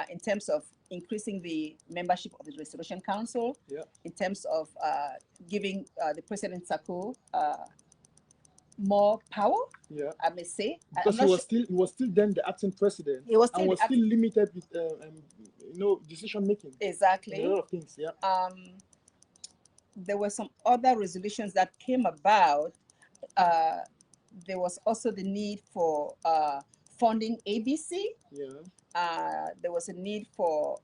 in terms of increasing the membership of the Restoration Council, in terms of giving the President Sako more power, I may say. Because he was still then the acting president. He was still and was still limited with decision making. Exactly. A lot of things, there were some other resolutions that came about. There was also the need for funding ABC. There was a need for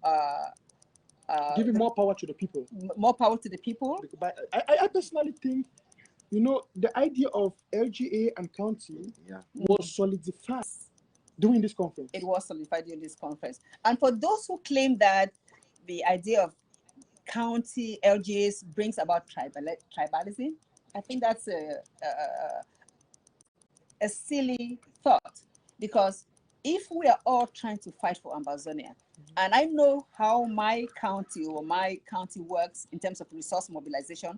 giving more power to the people. More power to the people. But I personally think, you know, the idea of LGA and county was solidified during this conference. It was solidified during this conference. And for those who claim that the idea of county LGAs brings about tribalism, I think that's a silly thought, because if we are all trying to fight for Ambazonia, and I know how my county works in terms of resource mobilization,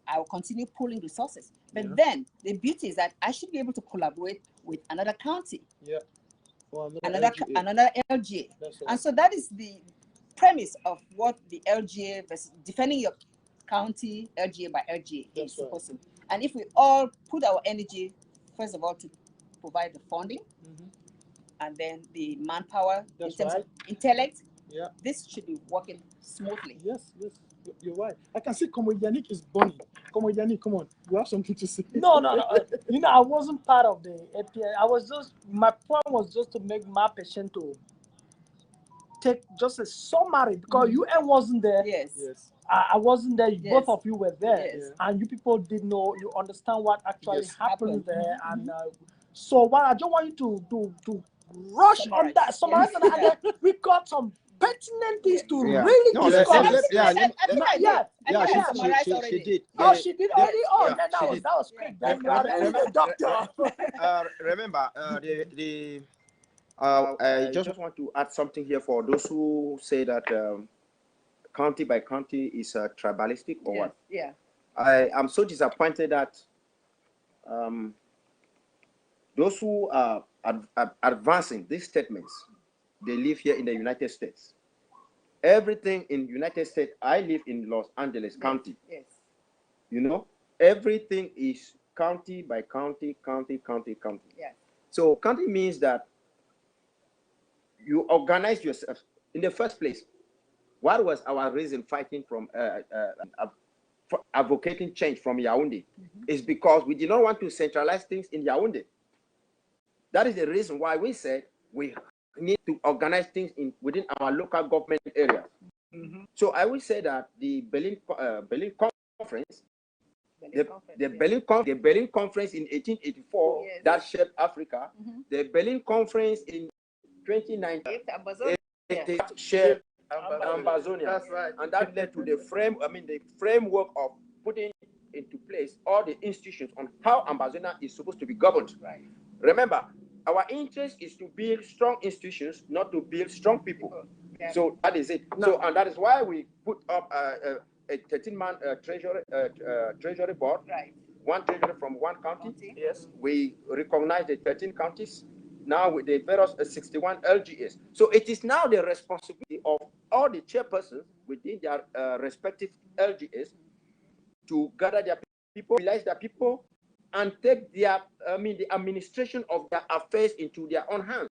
I will continue pooling resources. But then the beauty is that I should be able to collaborate with another county, Or another LGA. That's And so that is the premise of what the LGA versus defending your county LGA by LGA is supposed to. And if we all put our energy, first of all, to provide the funding, and then the manpower in terms of intellect, this should be working smoothly. Yes, you're right. I can see Comrade Yannick is burning. Comrade Yannick, come on, you have something to say. No. You know, I wasn't part of the API. My point was just to make my patient to take just a summary, because UN wasn't there. Yes. I wasn't there. Yes. Both of you were there. Yes. And you people did know, you understand what actually happened there. Mm-hmm. And so what I don't want you to rush on that. Summarize Yes. and then we got some pertinent things to Yeah. really No, discuss. She did. Oh, she did already. Oh, yeah, then that was quick. Then you are really the doctor. Remember, I just want to add something here for those who say that county by county is tribalistic or what. Yeah. I am so disappointed that those who are advancing these statements, they live here in the United States. Everything in United States, I live in Los Angeles County. Yes. You know, everything is county by county. Yeah. So county means that you organize yourself. In the first place, what was our reason fighting from advocating change from Yaoundé? Is because we did not want to centralize things in Yaoundé. That is the reason why we said we need to organize things within our local government area. So I will say that the Berlin Conference, the Berlin Conference in 1884 that shaped Africa, the Berlin Conference in 2019 shaped Ambazonia. That's right. And that led to the framework of putting into place all the institutions on how Ambazonia is supposed to be governed. Right. Remember, our interest is to build strong institutions, not to build strong people. Yeah. So that is it. So, and that is why we put up a 13-man treasury board. Right. One treasurer from one county. Yes. We recognize the 13 counties. Now with the various 61 LGAs. So it is now the responsibility of all the chairpersons within their respective LGAs to gather their people, mobilize their people, and take their, the administration of their affairs into their own hands.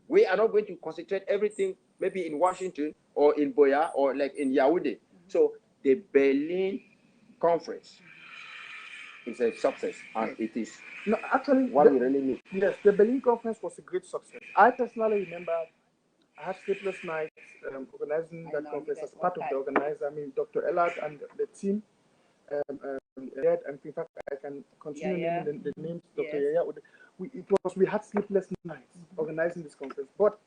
We are not going to concentrate everything maybe in Washington or in Boya or like in Yaoundé. So the Berlin Conference is a success, and it is Actually, what we really need. Yes, the Berlin Conference was a great success. I personally remember I had sleepless nights organizing that conference as part of the organizer. Dr. Ellard and the team. And in fact, I can continue naming the names. Dr. Yaya. We had sleepless nights organizing this conference. But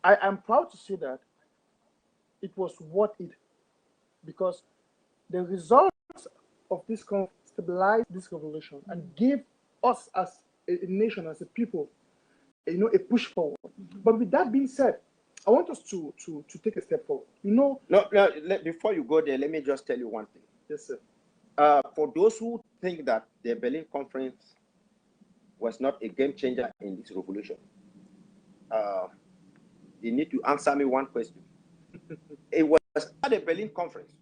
I am proud to say that it was worth it, because the results of this conference stabilized this revolution and gave us as a nation, as a people, a push forward. But with that being said, I want us to take a step forward. Before you go there, let me just tell you one thing. Yes, sir. For those who think that the Berlin Conference was not a game changer in this revolution, you need to answer me one question. It was at the Berlin Conference.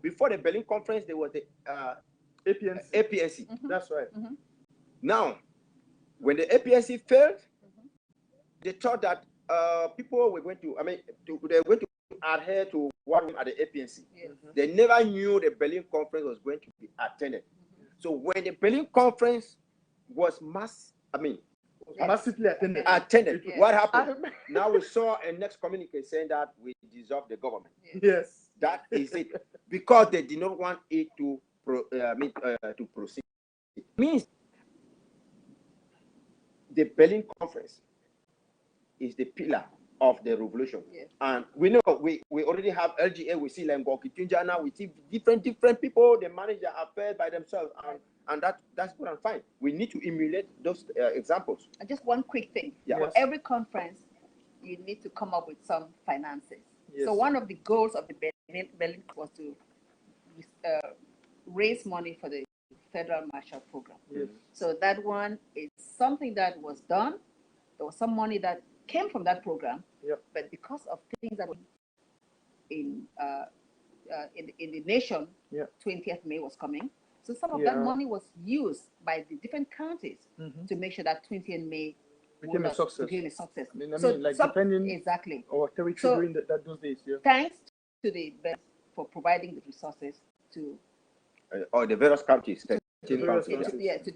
Before the Berlin Conference, there was the APNC. That's right. Now, when the APNC failed, they thought that people were going to, they were going to adhere to what at the APNC. They never knew the Berlin Conference was going to be attended. So when the Berlin Conference was massively attended, what happened? Now we saw a next communique saying that we dissolve the government. Yes. That is it. Because they did not want it to proceed. It means the Berlin Conference is the pillar of the revolution. Yes. And we know we already have LGA, we see Lengoki Tunjana, we see different people, they manage their affairs by themselves, and that's good and fine. We need to emulate those examples. And just one quick thing. Yeah. For every conference, you need to come up with some finances. Yes. So one of the goals of the Berlin was to raise money for the Federal Marshall Program. Yes. So that one is something that was done. There was some money that came from that program, Yep. but because of things that were in the nation, Yep. 20th May was coming. So some of Yeah. that money was used by the different counties Mhm. to make sure that 20th May Became a success. became a success. I mean, So like some- depending exactly. our territory So- during those days. Yeah. Thanks to the best for providing the resources to Or the various counties, 13 various counties. counties. to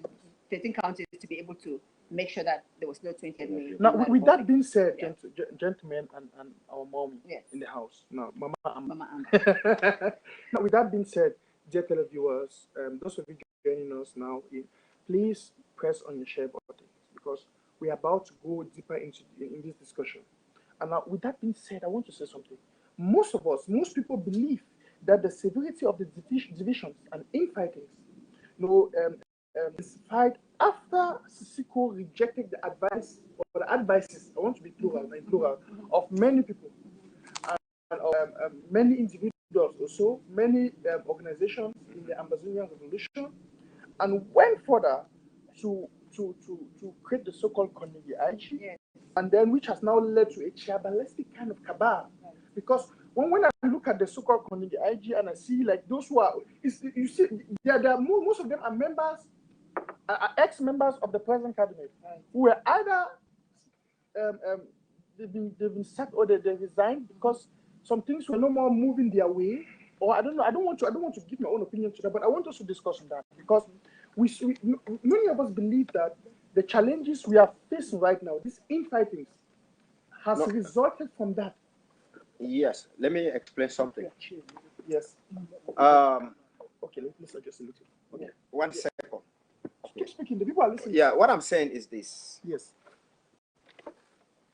13 counties to be able to make sure that there was no 20th May. Now, in with that republic. being said, Yeah. gentlemen and our mom Yes. in the house. Now, Mama, Mama Am. now, with that being said, dear televiewers, those of you joining us now, please press on your share button because we are about to go deeper into in this discussion. And now, with that being said, I want to say something. Most people believe that the severity of the divisions and infightings, fight after Sisiko rejected the advice or the advices. I want to be plural, in plural, of many people and many individuals, also many organizations in the Amazonian Revolution, and went further to create the so-called Carnegie IG, Yes. and then which has now led to a tribalistic kind of cabal. Because when I look at the so-called Carnegie IG and I see like those who are, you see, most of them are members, are ex-members of the present cabinet, who were either they've been sacked or they resigned because some things were no more moving their way, or I don't know. I don't want to give my own opinion to that, but I want us to discuss on that because many of us believe that the challenges we are facing right now, these infightings, has resulted from that. Yes, let me explain something. Yes. Okay, let's adjust a little. Okay. 1 second. Keep speaking. The people are listening. Yeah, what I'm saying is this. Yes.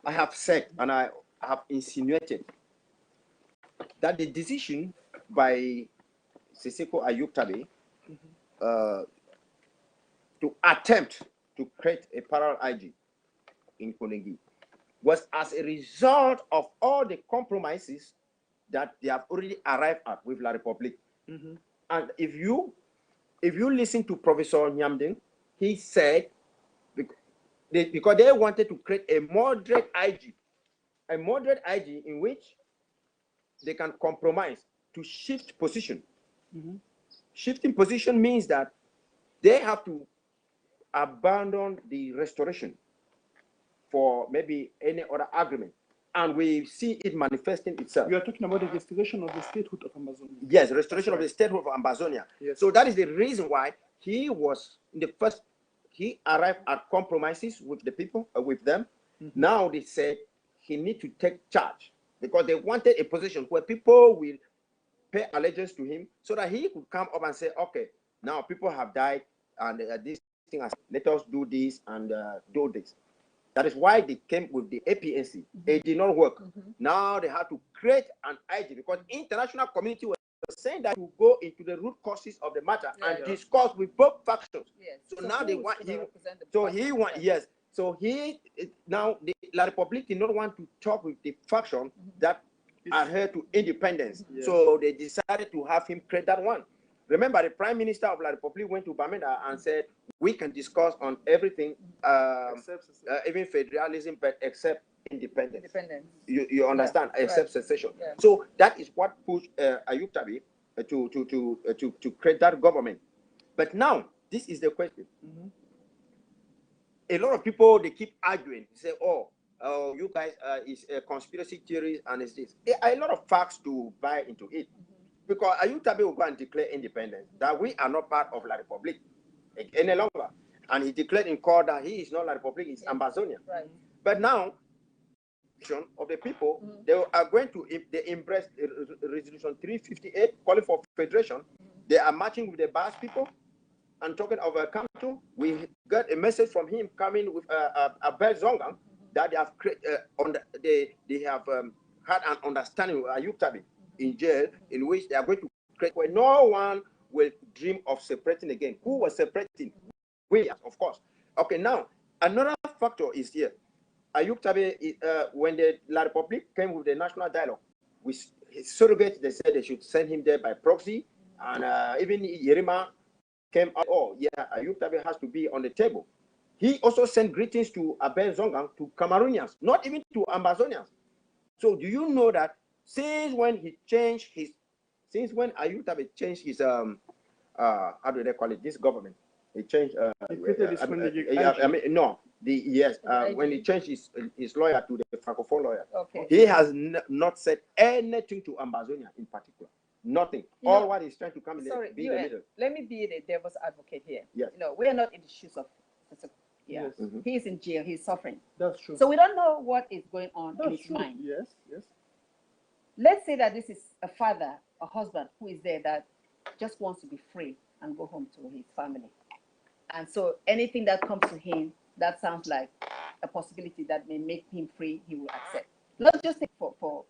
I have said and I have insinuated that the decision by Sisiko Ayuktabe to attempt to create a parallel IG in Konegi was as a result of all the compromises that they have already arrived at with La Republique. Mm-hmm. And if you listen to Professor Nyamding, he said because they wanted to create a moderate IG in which they can compromise to shift position. Mm-hmm. Shifting position means that they have to abandon the restoration for maybe any other agreement. And we see it manifesting itself. You are talking about the restoration of the statehood of Amazonia. Yes, restoration of the statehood of Amazonia. Yes. So that is the reason why he arrived at compromises with the people, with them. Mm-hmm. Now they said he need to take charge because they wanted a position where people will pay allegiance to him so that he could come up and say, okay, now people have died and this thing has, let us do this and do this. That is why they came with the APNC. Mm-hmm. It did not work. Mm-hmm. Now they had to create an IG because international community was saying that to go into the root causes of the matter and discuss with both factions. Yes. So now they want him. So he want yes. So now the La Republique did not want to talk with the faction that adhere to independence. Yes. So they decided to have him create that one. Remember, the Prime Minister of La Republique went to Bamenda and said, we can discuss on everything, even federalism, but except independence. You understand? Except secession. Yeah. So that is what pushed Ayuktabe to create that government. But now, this is the question. Mm-hmm. A lot of people, they keep arguing. They say, oh, you guys, is a conspiracy theory and it's this. There are a lot of facts to buy into it. Because Ayuktabe will go and declare independence, that we are not part of La Republique any longer. And he declared in court that he is not La Republique, he's Ambazonia. Right. But now, of the people, they are going to embrace Resolution 358, calling for federation. They are marching with the Basque people and talking of a council. We got a message from him coming with Abel Zongang that they have they have had an understanding with Ayub Tabi in jail, in which they are going to create where no one will dream of separating again. Who was separating? We, of course. Okay, now another factor is here. Ayub Tabi, when the La Republique came with the national dialogue, with his surrogate, they said they should send him there by proxy, and even Yerima came out. Oh, yeah, Ayub Tabi has to be on the table. He also sent greetings to Abel Zongang, to Cameroonians, not even to Amazonians. So do you know that since when Ayub Tabi changed his how do they call it, this government? He changed when he changed his lawyer to the Francophone lawyer. Okay. He has not said anything to Ambazonia in particular. Nothing. All what he's trying to come in the middle. Let me be the devil's advocate here. Yes. We are not in the shoes of Yes. He's in jail, he's suffering. That's true. So we don't know what is going on in That's his true. mind. Yes, yes. Let's say that this is a father, a husband who is there that just wants to be free and go home to his family. And so anything that comes to him that sounds like a possibility that may make him free, he will accept. Not just take for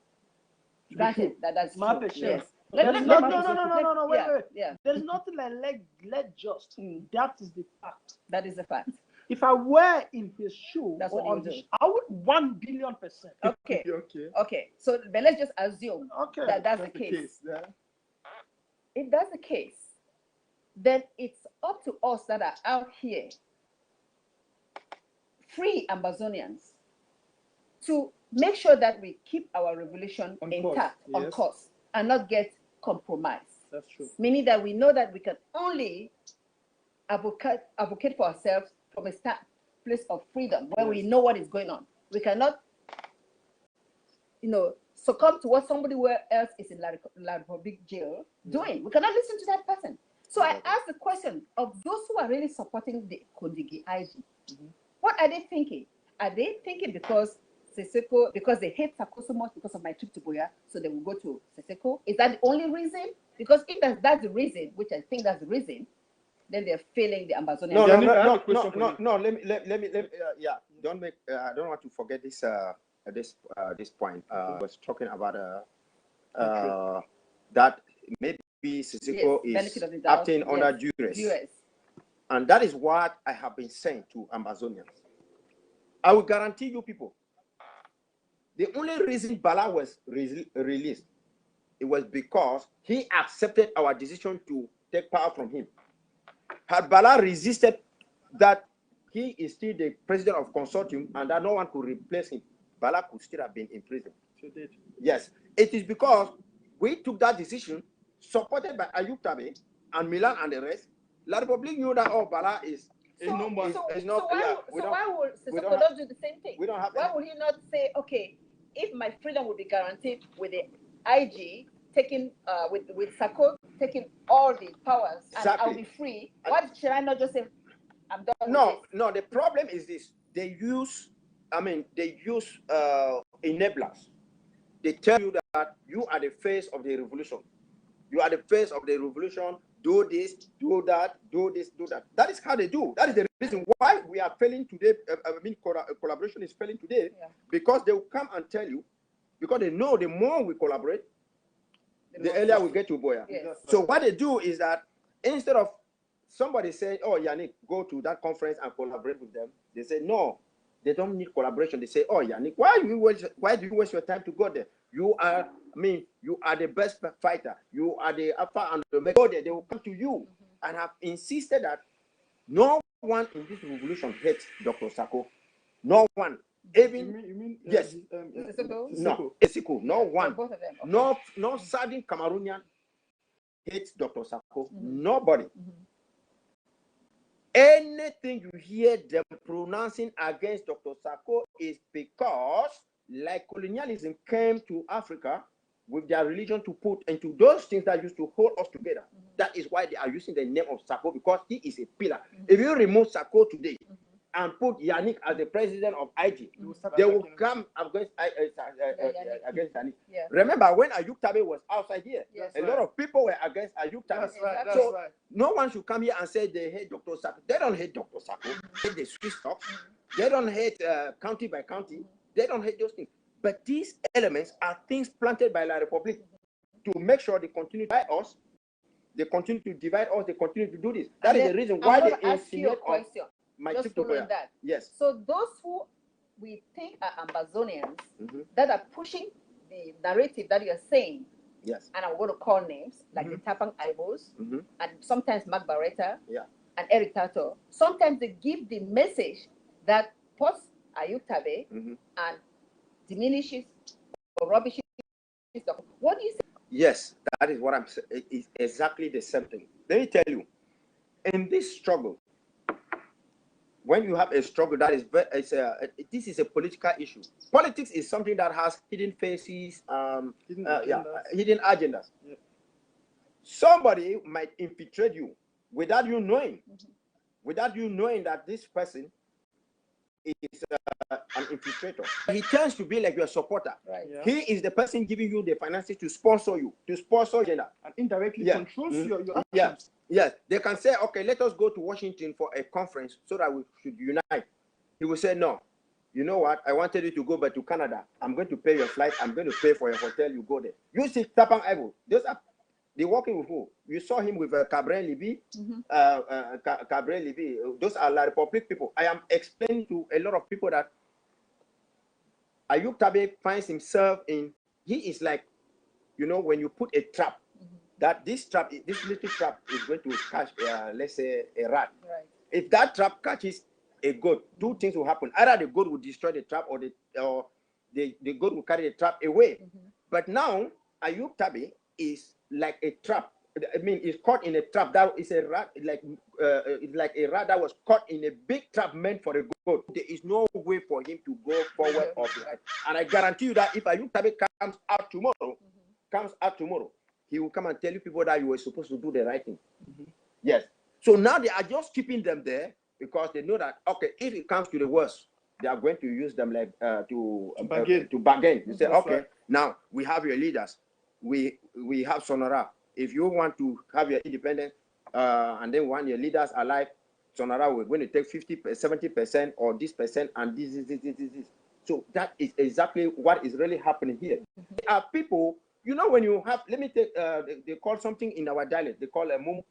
granted that that's true. Yes. No, wait. Yeah. There's nothing like let just. That is the fact. That is a fact. If I were in his shoe, That's what or you would do. I would 1 billion%. Okay. Okay. So, but let's just assume Okay. that that's the case. Yeah. If that's the case, then it's up to us that are out here, free Amazonians, to make sure that we keep our revolution intact, on course, and not get compromised. That's true. Meaning that we know that we can only advocate for ourselves from a place of freedom, where we know what is going on. We cannot, succumb to what somebody else is in La Republique jail doing. We cannot listen to that person. So I ask the question of those who are really supporting the Kondigi IG. What are they thinking? Are they thinking because they hate Sako so much because of my trip to Boya, so they will go to Seseko? Is that the only reason? Because if that's the reason, which I think that's the reason, then they're failing the Amazonian. No. Let me. Don't make. I don't want to forget this. This point. I was talking about that maybe Seseko is acting under duress, and that is what I have been saying to Amazonians. I will guarantee you, people. The only reason Bala was released, it was because he accepted our decision to take power from him. Had Bala resisted that he is still the president of consortium and that no one could replace him, Bala could still have been in prison. Yes, it is because we took that decision, supported by Ayub Tabi and Milan and the rest. La Republique knew that Bala is why would Seseko not do the same thing? Why would he not say, okay, if my freedom would be guaranteed with the IG taking with Sako taking all the powers and I'll be free, why should I not just say I'm done? No, the problem is this. They use enablers. They tell you that you are the face of the revolution. You are the face of the revolution. Do this, do that, do this, do that. That is how they do. That is the reason why we are failing today. Collaboration is failing today, because they will come and tell you, because they know the more we collaborate, the earlier we get to Boya. Yes. So what they do is that instead of somebody saying, oh, Yannick, go to that conference and collaborate with them, they say, no, they don't need collaboration. They say, oh, Yannick, why do you waste your time to go there? You are the best fighter. You are the alpha and the omega. Go there, they will come to you and have insisted that no one in this revolution hates Dr. Sako. No one. Even you mean yes. No, Seko. No one. Both of them. No Southern Cameroonian hates Dr. Sako. Nobody. Anything you hear them pronouncing against Dr. Sako is because, like colonialism came to Africa with their religion to put into those things that used to hold us together. That is why they are using the name of Sako, because he is a pillar. If you remove Sako today and put Yannick as the president of IG, they will come against Yannick. Yeah. Remember when Ayub Tabi was outside here, a lot of people were against Ayub Tabi. That's No one should come here and say they hate Dr. Sako. They don't hate Dr. Sako. They hate the Swiss talk. They don't hate county by county. They don't hate those things. But these elements are things planted by La Republic to make sure they continue to divide us. They continue to divide us. They continue to do this. That is the reason why they ask you a insinuate question. Just following that. Yes. So those who we think are Ambazonians that are pushing the narrative that you're saying, yes, and I'm going to call names like the Tapang Ibos and sometimes Mark Barretta and Eric Tato, sometimes they give the message that post Ayuktabe and diminishes or rubbishes. What do you say? Yes, that is what I'm saying. It's exactly the same thing. Let me tell you, in this struggle, when you have a struggle that is this is a political issue. Politics is something that has hidden faces, hidden agendas. Yeah. Somebody might infiltrate you without you knowing, that this person is an infiltrator. He turns to be like your supporter. Right. Yeah. He is the person giving you the finances to sponsor you, to sponsor agenda, and indirectly controls your actions. Yes. Yes, they can say, okay, let us go to Washington for a conference so that we should unite. He will say, no, you know what? I wanted you to go back to Canada. I'm going to pay your flight. I'm going to pay for your hotel. You go there. You see Tapang Ivo. Those are they working with who? You saw him with Cabrel Libby. Cabrel Libby. Those are La Republic people. I am explaining to a lot of people that Ayuk Tabe finds himself in. He is like, when you put a trap. That this little trap is going to catch, let's say, a rat. Right. If that trap catches a goat, two things will happen. Either the goat will destroy the trap, or the goat will carry the trap away. But now, Ayuk Tabe is like a trap. I mean, it's caught in a trap that is a rat, like a rat that was caught in a big trap meant for a goat. There is no way for him to go forward or back. And I guarantee you that if Ayuk Tabe comes out tomorrow, he will come and tell you people that you were supposed to do the right thing. Yes. So now they are just keeping them there because they know that, okay, if it comes to the worst, they are going to use them like to bargain. You say, okay, now we have your leaders. We have Sonora. If you want to have your independence and then want your leaders alive, Sonora, we're going to take 50%, 70% or this percent and this. So that is exactly what is really happening here. There are people. When you have, let me take, they call something in our dialect, they call a momo,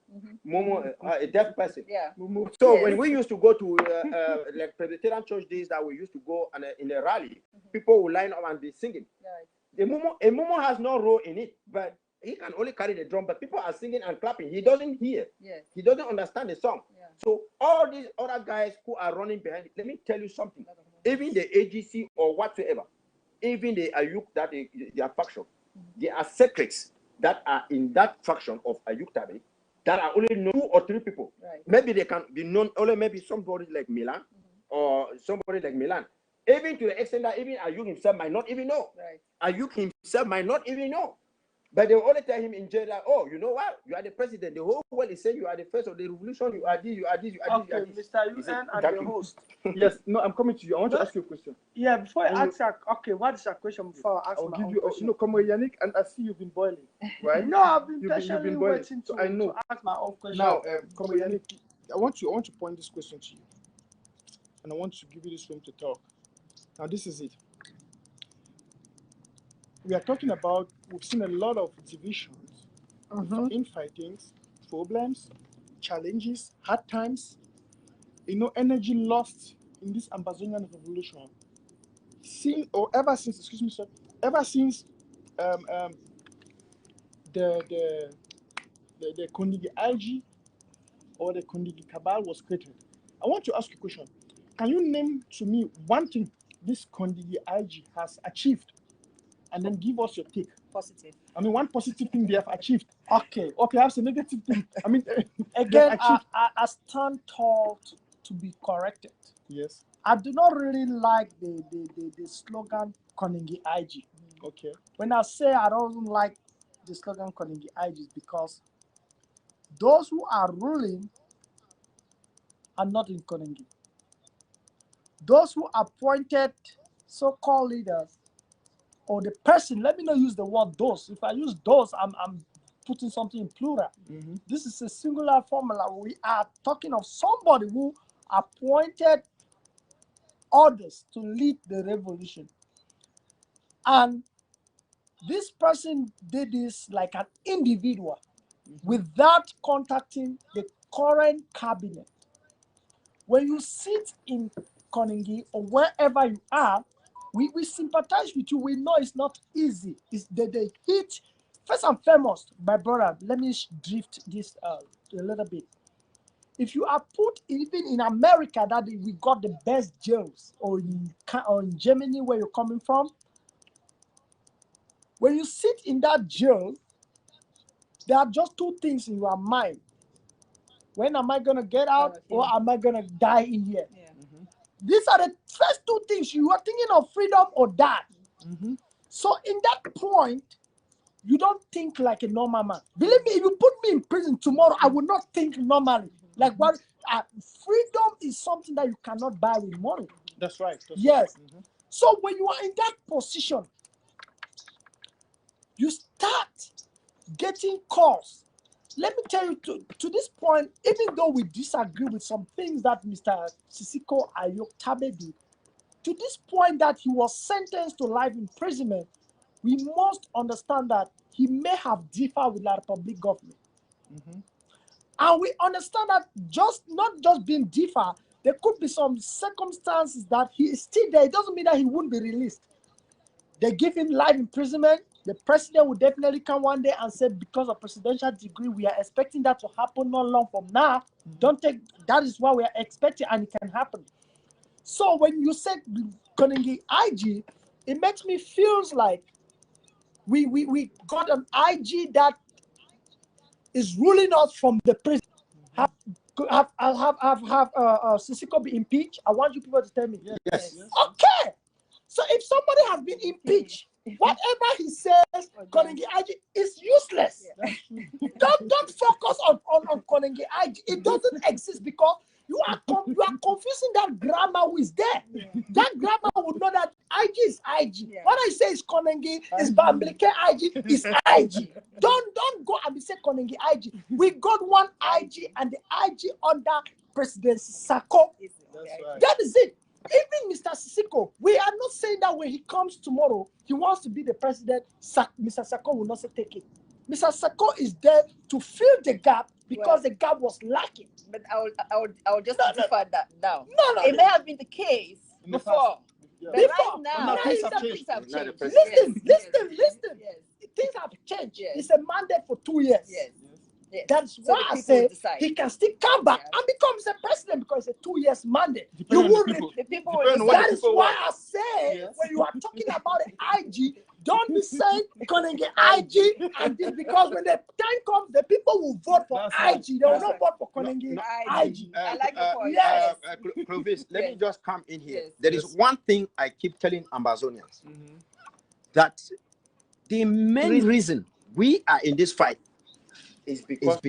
a deaf person. Yeah. So when we used to go to like Presbyterian church days that we used to go in a rally, people would line up and be singing. Right. A momo has no role in it, but he can only carry the drum, but people are singing and clapping. He doesn't hear. Yes. He doesn't understand the song. Yeah. So all these other guys who are running behind, let me tell you something. Even the AGC or whatsoever, even the Ayuk, that they are faction, there are secrets that are in that faction of Ayuk Tabe that are only known 2 or 3 people. Right. Maybe they can be known only maybe somebody like Milan or somebody like Milan. Even to the extent that even Ayuk himself might not even know. Right. Ayuk himself might not even know. But they will only tell him in jail that, oh, you know what? You are the president. The whole world is saying you are the first of the revolution. You are this, you are this, you are this. Okay, Mr. UN and the host. Yes, no, I'm coming to you. I want to ask you a question. Yeah, before I ask you, what is your question before I ask I'll my give own you, question? come on, Yannick, and I see you've been boiling, right? No, I've been You've patiently been boiling. waiting So to, I know. to ask my own question. Now, come on, Yannick, I want to point this question to you, and I want to give you this room to talk. Now, this is it. We are talking about, we've seen a lot of divisions, infightings, problems, challenges, hard times, energy lost in this Ambazonian revolution. Ever since the Kondigi IG or the Kondigi Cabal was created. I want to ask you a question. Can you name to me one thing this Kondigi IG has achieved, and then give us your take? Positive. I mean, one positive thing they have achieved. Okay, or perhaps a negative thing. I mean, again, I stand tall to be corrected. Yes. I do not really like the slogan Koningi IG. Okay. When I say I don't like the slogan Koningi IG, is because those who are ruling are not in Koningi. Those who appointed so-called leaders, or the person, let me not use the word those. If I use those, I'm putting something in plural. This is a singular formula. We are talking of somebody who appointed orders to lead the revolution. And this person did this like an individual without contacting the current cabinet. When you sit in Koningi or wherever you are, we sympathize with you. We know it's not easy. It's the heat. First and foremost, my brother, let me drift this a little bit. If you are put even in America, that we got the best jails, or in Germany where you're coming from, when you sit in that jail, there are just two things in your mind. When am I going to get out, or am I going to die in here? Yeah. These are the first two things. You are thinking of freedom or death. So in that point, you don't think like a normal man. Believe me, if you put me in prison tomorrow, I will not think normally. Like what? Freedom is something that you cannot buy with money. That's right. Yes. So when you are in that position, you start getting calls. Let me tell you, to this point, even though we disagree with some things that Mr. Sisiko Ayok Tabe did, to this point that he was sentenced to life imprisonment, we must understand that he may have differed with the Republic government. And we understand that not just being different, there could be some circumstances that he is still there. It doesn't mean that he wouldn't be released. They give him life imprisonment. The president will definitely come one day and say, because of presidential degree, we are expecting that to happen not long from now. Don't take, that is what we are expecting, and it can happen. So when you said Koningi IG, it makes me feels like we got an IG that is ruling us from the prison. Have Sisiko be impeached? I want you people to tell me. Yes. Okay. So if somebody has been impeached, whatever he says, Koningi IG is useless. Don't focus on Koningi IG. It doesn't exist because you are confusing that grammar who is there. That grammar would know that IG is IG. What I say is Koningi is Bambleke IG is IG. Don't go and say Koningi IG. We got one IG, and the IG under President Sako. That is it. Even Mr. Sisiko, we are not saying that when he comes tomorrow, he wants to be the president. Mr. Sako will not say take it. Mr. Sako is there to fill the gap because the gap was lacking. But I will just differ that now. No, It may have been the case before. But right now, things have things have Now the changed. president- Listen. Yes. Things have changed. Yes. It's a mandate for 2 years. Yes. Yes. That's So why the I people say will decide. he can still come back and becomes a president because it's a 2 years mandate. You will The people Depending will on what That decide. is why I say when you are talking about the IG, don't be saying Koningi IG and this, because when the time comes, the people will vote for That's right. IG. They will That's not right. vote for Koningi IG. I like the point. yes. Clovis, let me Yes. just come in here. Yes. There is one thing I keep telling Ambazonians, that the main reason we are in this fight is because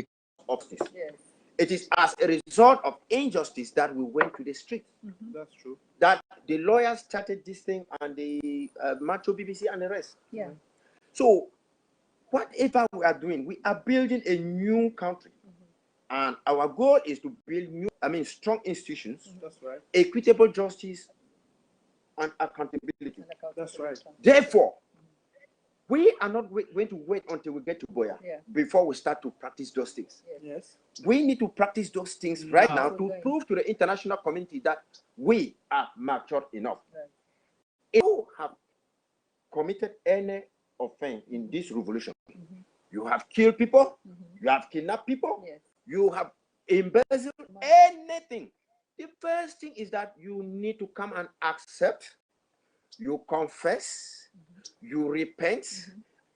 of this. Yes. It is as a result of injustice that we went to the street. That's true. That the lawyers started this thing, and the Macho BBC and the rest. Yeah. So whatever we are doing, we are building a new country. And our goal is to build strong institutions, That's right. equitable justice, and accountability. That's right. Therefore, we are not going to wait until we get to Boya before we start to practice those things. Yes. We need to practice those things right now to Right. prove to the international community that we are mature enough. Right. If you have committed any offense in this revolution, you have killed people, you have kidnapped people, you have embezzled anything, the first thing is that you need to come and accept, you confess, you repent,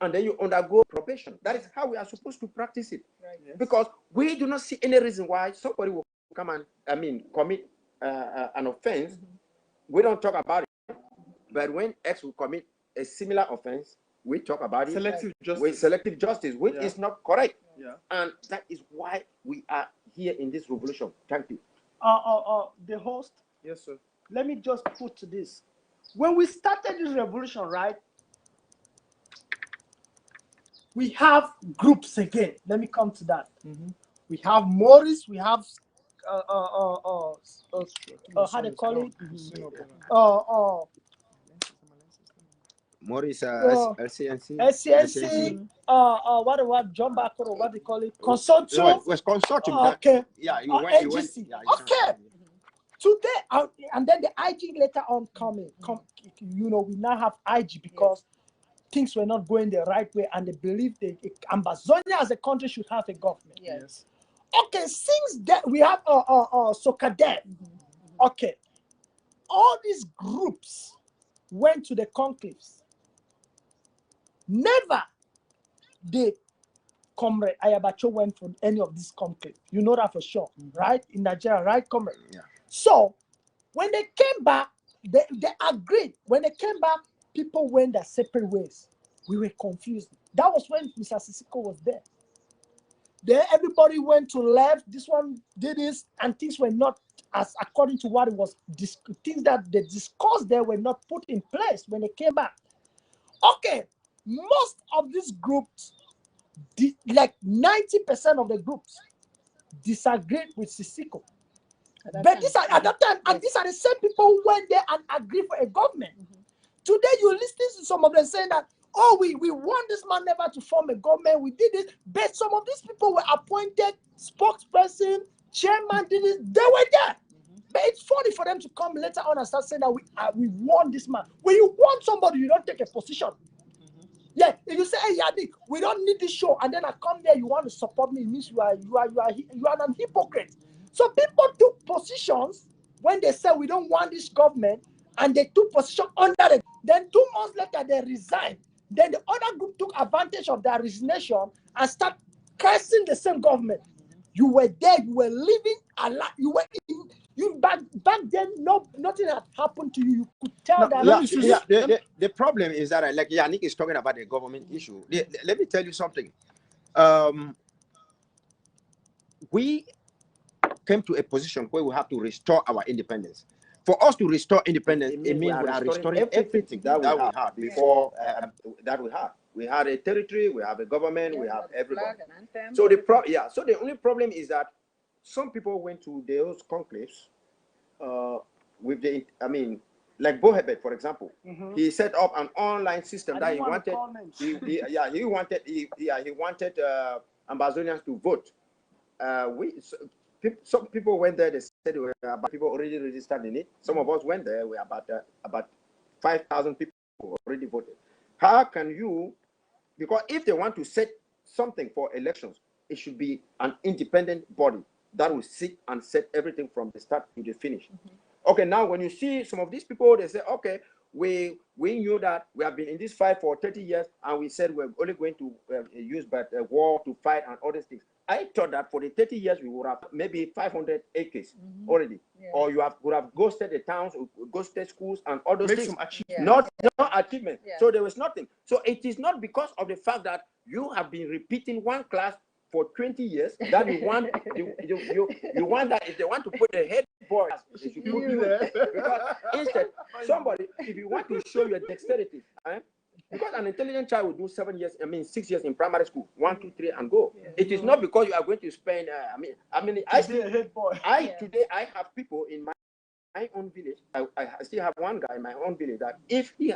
and then you undergo probation. That is how we are supposed to practice it. Right. Yes. Because we do not see any reason why somebody will come and commit an offense. We don't talk about it, but when X will commit a similar offense, we talk about it Selective justice. with selective justice, which is not correct. Yeah. And that is why we are here in this revolution. Thank you. The host, Yes, sir. let me just put to this. When we started this revolution, right, we have groups again. Let me come to that. We have Morris, we have how they call it? Maurice, LCNC. SCNC, what John Barker, or what they call it, consortium. Was consortium. Okay. Yeah, you went. NGC. Yeah, Okay. Today, and then the IG later on coming. We now have IG because things were not going the right way, and they believe Ambazonia as a country should have a government. Yes. Okay, since that we have Secretariat. Okay, all these groups went to the conclaves. Never did Comrade Ayabacho went for any of these conclaves. You know that for sure, right? In Nigeria, right, Comrade? Yeah. So when they came back, they agreed. When they came back, people went their separate ways. We were confused. That was when Mr. Sisiko was there. Then everybody went to left. This one did this, and things were not as according to what it was. Things that they discussed there were not put in place when they came back. Okay, most of these groups, like 90% of the groups, disagreed with Sisiko. But these are at that time, and these are the same people who went there and agreed for a government. Today, you listen to some of them saying that, oh, we want this man never to form a government. We did it. But some of these people were appointed spokesperson, chairman, did it. They were there. But it's funny for them to come later on and start saying that we want this man. When you want somebody, you don't take a position. Yeah, if you say, hey, Yannick, we don't need this show, and then I come there, you want to support me, it means you are an hypocrite. So people took positions when they said we don't want this government, and they took position under it. Then 2 months later, they resigned. Then the other group took advantage of their resignation and start cursing the same government. You were there, you were living a lot, you were in, you back then, nothing had happened to you. You could tell that. The problem is that, like Yannick is talking about the government issue. Let me tell you something. We came to a position where we have to restore our independence. For us to restore independence, it means we are restoring everything that we had before that we had. We had a territory, we have a government, we have everybody. So the only problem is that some people went to those conclaves with like Bohebet, for example. He set up an online system that he wanted. He wanted Ambazonians to vote. Some people went there. They said there were about people already registered in it. Some of us went there. We are about 5,000 people already voted. How can you? Because if they want to set something for elections, it should be an independent body that will sit and set everything from the start to the finish. Okay, now when you see some of these people, they say, okay, we knew that we have been in this fight for 30 years, and we said we're only going to use war to fight and all these things. I thought that for the 30 years, we would have maybe 500 acres already. Or you would have ghosted the towns, ghosted schools, and all those things. Not achievement. So there was nothing. So it is not because of the fact that you have been repeating one class for 20 years that you want you want that if they want to put the head boy, they should put you there. Because instead, somebody, if you want to show your dexterity, because an intelligent child will do 6 years in primary school, 1, 2, 3, and go. It is not because you are going to spend. Today I have people in my own village. I still have one guy in my own village that if he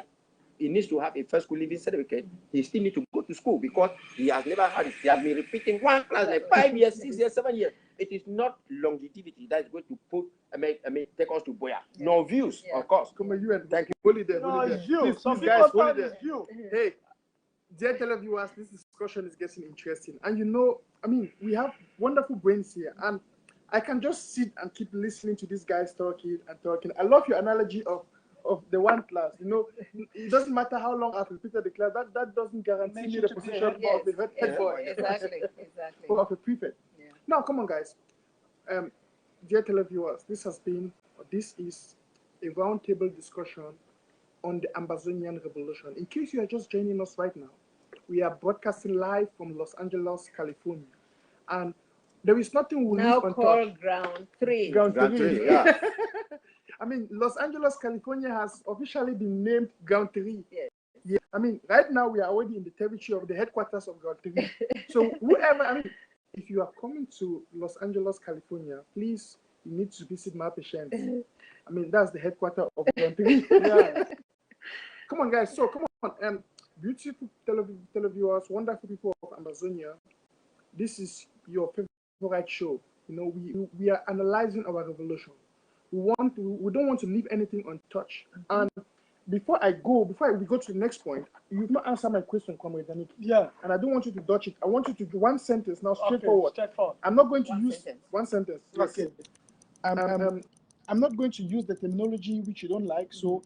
needs to have a first school living certificate, he still needs to go to school because he has never had it. He has been repeating one class like 5 years, 6 years, 7 years. It is not longevity that is going to put, take us to Boya. No views, of course. Come on, you and thank you. Hold it there. Please, guys, hold it there. Hey, dear televiewers, this discussion is getting interesting. And we have wonderful brains here. And I can just sit and keep listening to these guys talking and talking. I love your analogy of the one class. It doesn't matter how long I've repeated the class. That doesn't guarantee me the position of the head boy. Exactly. Or of a prefect. Yeah. Now, come on, guys. Dear televiewers, this is a roundtable discussion on the Ambazonian Revolution. In case you are just joining us right now, we are broadcasting live from Los Angeles, California. And there is nothing we now called Ground 3. Ground 3, yeah. Los Angeles, California has officially been named Ground 3. Yes. Yeah. Right now we are already in the territory of the headquarters of Ground 3. So whoever, if you are coming to Los Angeles, California, please you need to visit my patient. I mean, that's the headquarters of Country. Yeah. Come on, guys. So, come on. Beautiful televiewers, wonderful people of Amazonia. This is your favorite show. You know, we are analyzing our revolution. We don't want to leave anything untouched. And before we go to the next point, you've not answered my question, Comrade Danik. Yeah. And I don't want you to dodge it. I want you to do one sentence now, straightforward. Straightforward. I'm not going to use one sentence. Okay. I'm not going to use the terminology which you don't like. So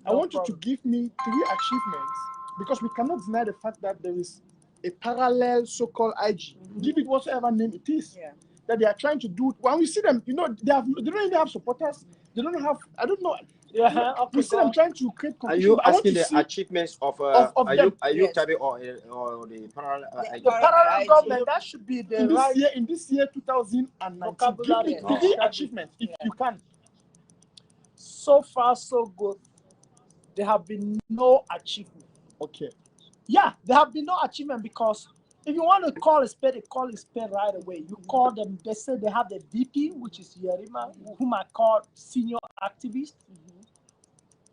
I want you to give me 3 achievements, because we cannot deny the fact that there is a parallel so-called IG. Give it whatsoever name it is. Yeah. That they are trying to do. When we see them, you know, they don't even have supporters. They don't have. I don't know. Yeah. We see them trying to create Are competition. you asking the achievements of them? are you Yes. typing or the parallel? The Parallel IG. government, that should be the right in this year 2019. vocabulary. Give me 3 achievements if you can. So far, so good. There have been no achievement. Okay. Yeah, there have been no achievement, because if you want to call a spade right away. You call them, they say they have the VP, which is Yerima, whom I call senior activist.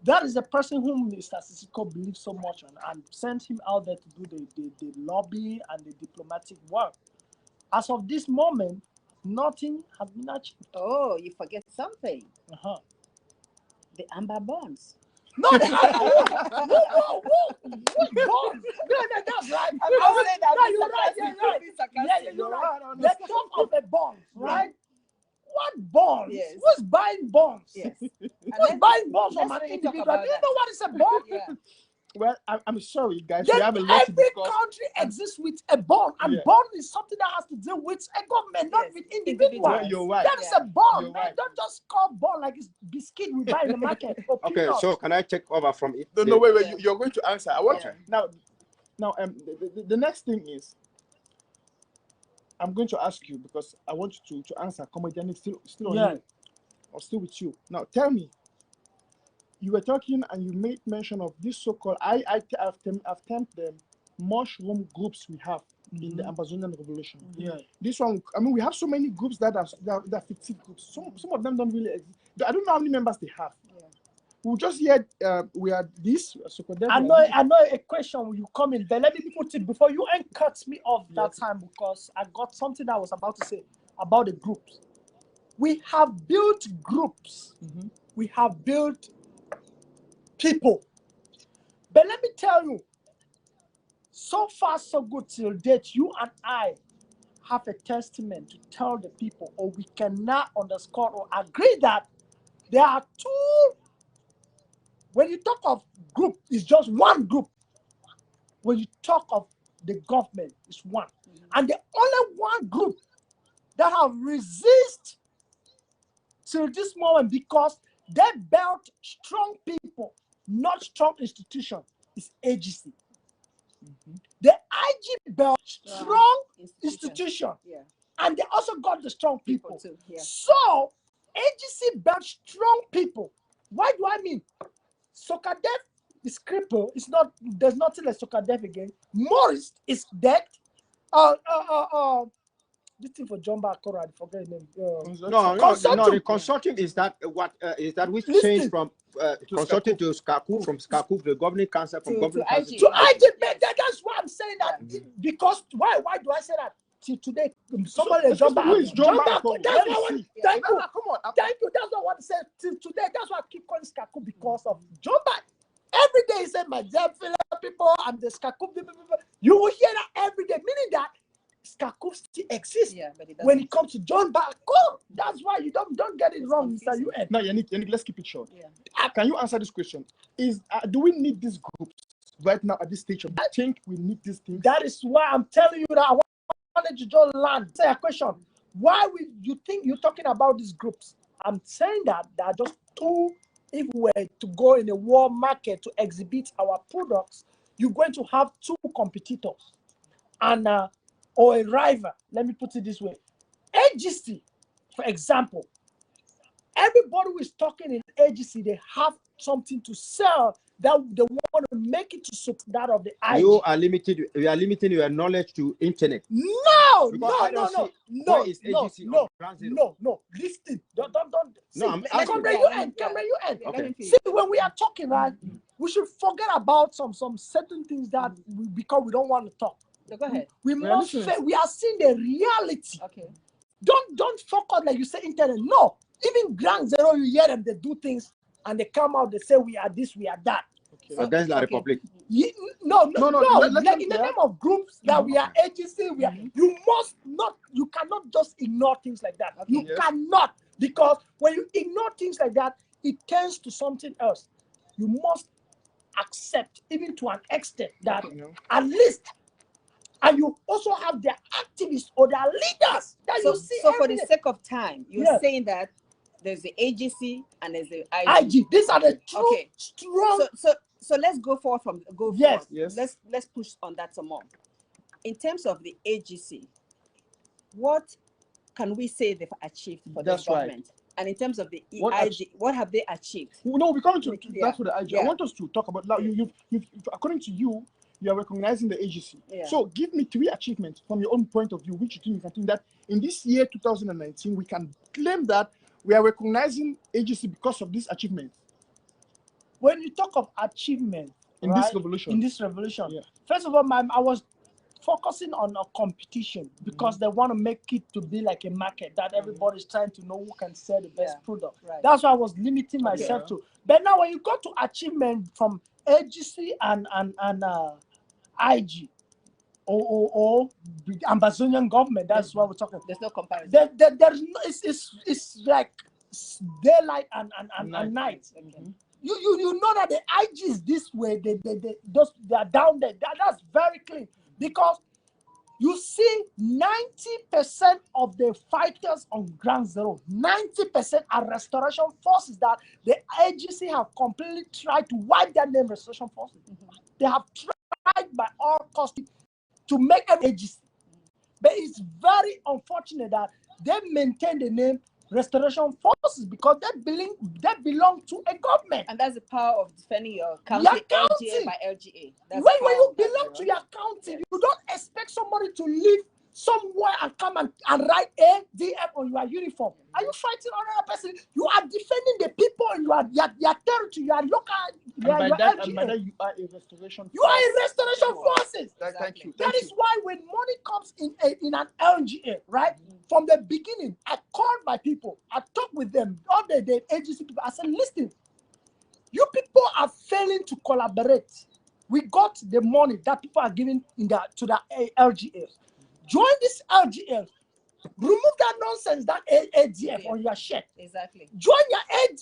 That is the person whom Mr. Sisiko believes so much on, and sent him out there to do the lobby and the diplomatic work. As of this moment, nothing has been achieved. Oh, you forget something. Uh-huh. The amber bonds. No, whoa, bonds. No, that's right. I'm not saying that. No, you're right. Yeah, you're right. The top of the bonds, right? What bonds? Yes. Who's buying bonds? Yes. Who's buying bonds from an let's talk individual? about Do you that. know what is a bond? Yeah. Well, I'm sorry, guys. Then we have a lot to every discuss. country exists with a bond, and Yeah. bond is something that has to do with a government, not Yes, with individuals. individuals. You're right. That is Yeah. a bond. You're Man. right. Don't just call bond like it's biscuit we buy in the market. or Okay, peanuts. so can I take over from it? No, wait. Yeah. You're going to answer. I want Yeah. now. The next thing is, I'm going to ask you, because I want you to answer. Comedian still on Yeah. you, or still with you. Now, tell me. You were talking and you made mention of this so-called I've termed them mushroom groups we have in the Amazonian revolution. Yeah. This one, I mean, we have so many groups that are fictive groups. Some of them don't really exist. I don't know how many members they have. Yeah. We just heard we are this. I know a question when you come in, but let me put it before you ain't cut me off that time, because I got something I was about to say about the groups. We have built groups. We have built people. But let me tell you, so far so good till date, you and I have a testament to tell the people, or we cannot underscore or agree that there are two. When you talk of group, it's just one group. When you talk of the government, it's one. And the only one group that have resisted till this moment, because they built strong people, not strong institution, is AGC. The IG built strong institution. Yeah. And they also got the strong people. Too. Yeah. So AGC built strong people. Why do I mean? Sokadev is crippled. It's not. There's nothing like Sokadev again. Morris is dead. This thing for John Bakora, I forget his name. No, the consulting is that is that which changed from consulting to SCACU, from SCACU the governing council, from governing council to IG. That's why I'm saying that. Because why do I say that? Till today, somebody John Bakora. That's why. Thank you. Come on. Thank you. That's not what I said. Till today, that's why I keep calling SCACU, because of John Bakora. Every day he said, my dear fellow people, I'm the SCACU people. You will hear that every day, meaning that SCACU still exists. Yeah, but when it comes to John Bakora. That's why you don't get it wrong, Mr. UN. Now, Yannick, let's keep it short. Yeah. Can you answer this question? Do we need these groups right now at this stage? I think we need these things. That is why I'm telling you that I wanted to just land. Say a question. Why would you think you're talking about these groups? I'm saying that there are just two. If we were to go in a world market to exhibit our products, you're going to have two competitors and or a rival. Let me put it this way. AGC, for example, everybody who is talking in AGC, they have something to sell that they want want to make it to that of the IG. You are limiting your knowledge to internet. No, Because no, I don't no, see no, where is AGC on ground zero. no. Listen, don't. No, I'm See, asking. Camera, you end. Okay. See, when we are talking, right, we should forget about some certain things that because we don't want to talk. So go ahead. We must say we are seeing the reality. Okay. Don't focus like you say internet. No, even ground zero, you hear them, they do things and they come out, they say we are this, we are that. So that's La Republic. No. Let Like them in the clear. name of groups that we are agency, you cannot just ignore things like that. You cannot, because when you ignore things like that, it turns to something else. You must accept, even to an extent, that at least, and you also have their activists or their leaders that you see. So for the sake of time, you're saying that there's the AGC and there's the IG. These are the true, strong. So let's go forward forward. Yes. Let's push on that some more. In terms of the AGC, what can we say they've achieved for the government? And in terms of the IG, what have they achieved? No, we're coming to that's for the IG. I want us to talk about that. You according to you, you are recognizing the agency. So give me 3 achievements from your own point of view, which you think you can think that in this year 2019 we can claim that we are recognizing agency because of this achievement. When you talk of achievement in this revolution, first of all, I was focusing on a competition because they want to make it to be like a market that everybody's trying to know who can sell the best product. That's why I was limiting myself to. But now when you go to achievement from agency and IG or Amazonian government, that's what we're talking about. There's no comparison. There's no, it's like daylight and night. You know that the IG is this way, they are down there. That's very clean, because you see 90% of the fighters on ground zero, 90% are restoration forces that the agency have completely tried to wipe their name, restoration forces. They have tried by all costs to make an agency. But it's very unfortunate that they maintain the name restoration forces because they belong to a government. And that's the power of defending your county, LGA by LGA. When you belong to your county, you don't expect somebody to leave somewhere and come and write ADF on your uniform. Are you fighting another person? You are defending the people in your territory, your local. And by that, you are a restoration. You are a restoration forces. Thank you. That is why when money comes in an LGA, right? From the beginning, I called my people. I talked with them, all the agency people. I said, listen, you people are failing to collaborate. We got the money that people are giving to the LGAs. Join this LGA. Remove that nonsense, that ADF on your shirt. Exactly. Join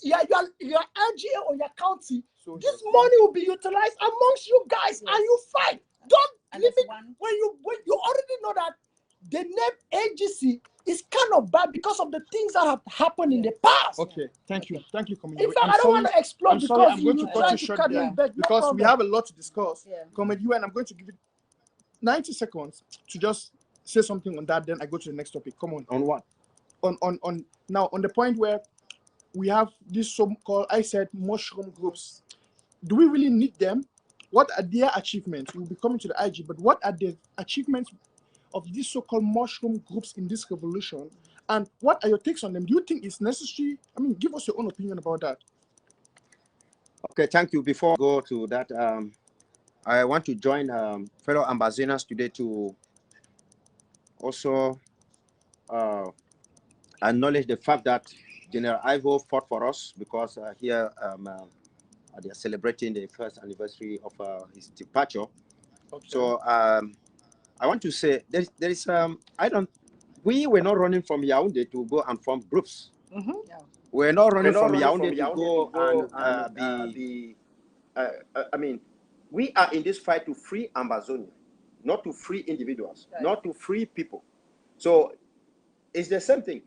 your LGA on your county. So this money will be utilized amongst you guys, and you fight. Don't leave it when you already know that the name agency is kind of bad because of the things that have happened in the past. Okay, thank you, Comedy. In fact, I don't want to explode because I'm going to cut you short there because we have a lot to discuss. Comedy, and I'm going to give you 90 seconds to just say something on that. Then I go to the next topic. Come on. On what? On now on the point where we have this so-called, I said, mushroom groups. Do we really need them? What are their achievements? We'll be coming to the IG, but what are the achievements of these so-called mushroom groups in this revolution? And what are your takes on them? Do you think it's necessary? I mean, give us your own opinion about that. Okay, thank you. Before I go to that, I want to join fellow Ambazonians today to also acknowledge the fact that General Ivo fought for us, because here they are celebrating the first anniversary of his departure. Okay. So I want to say there is we were not running from Yaoundé to go and form groups. We're not running from Yaoundé to go and be. I mean, we are in this fight to free Ambazonia, not to free individuals, not to free people. So it's the same thing.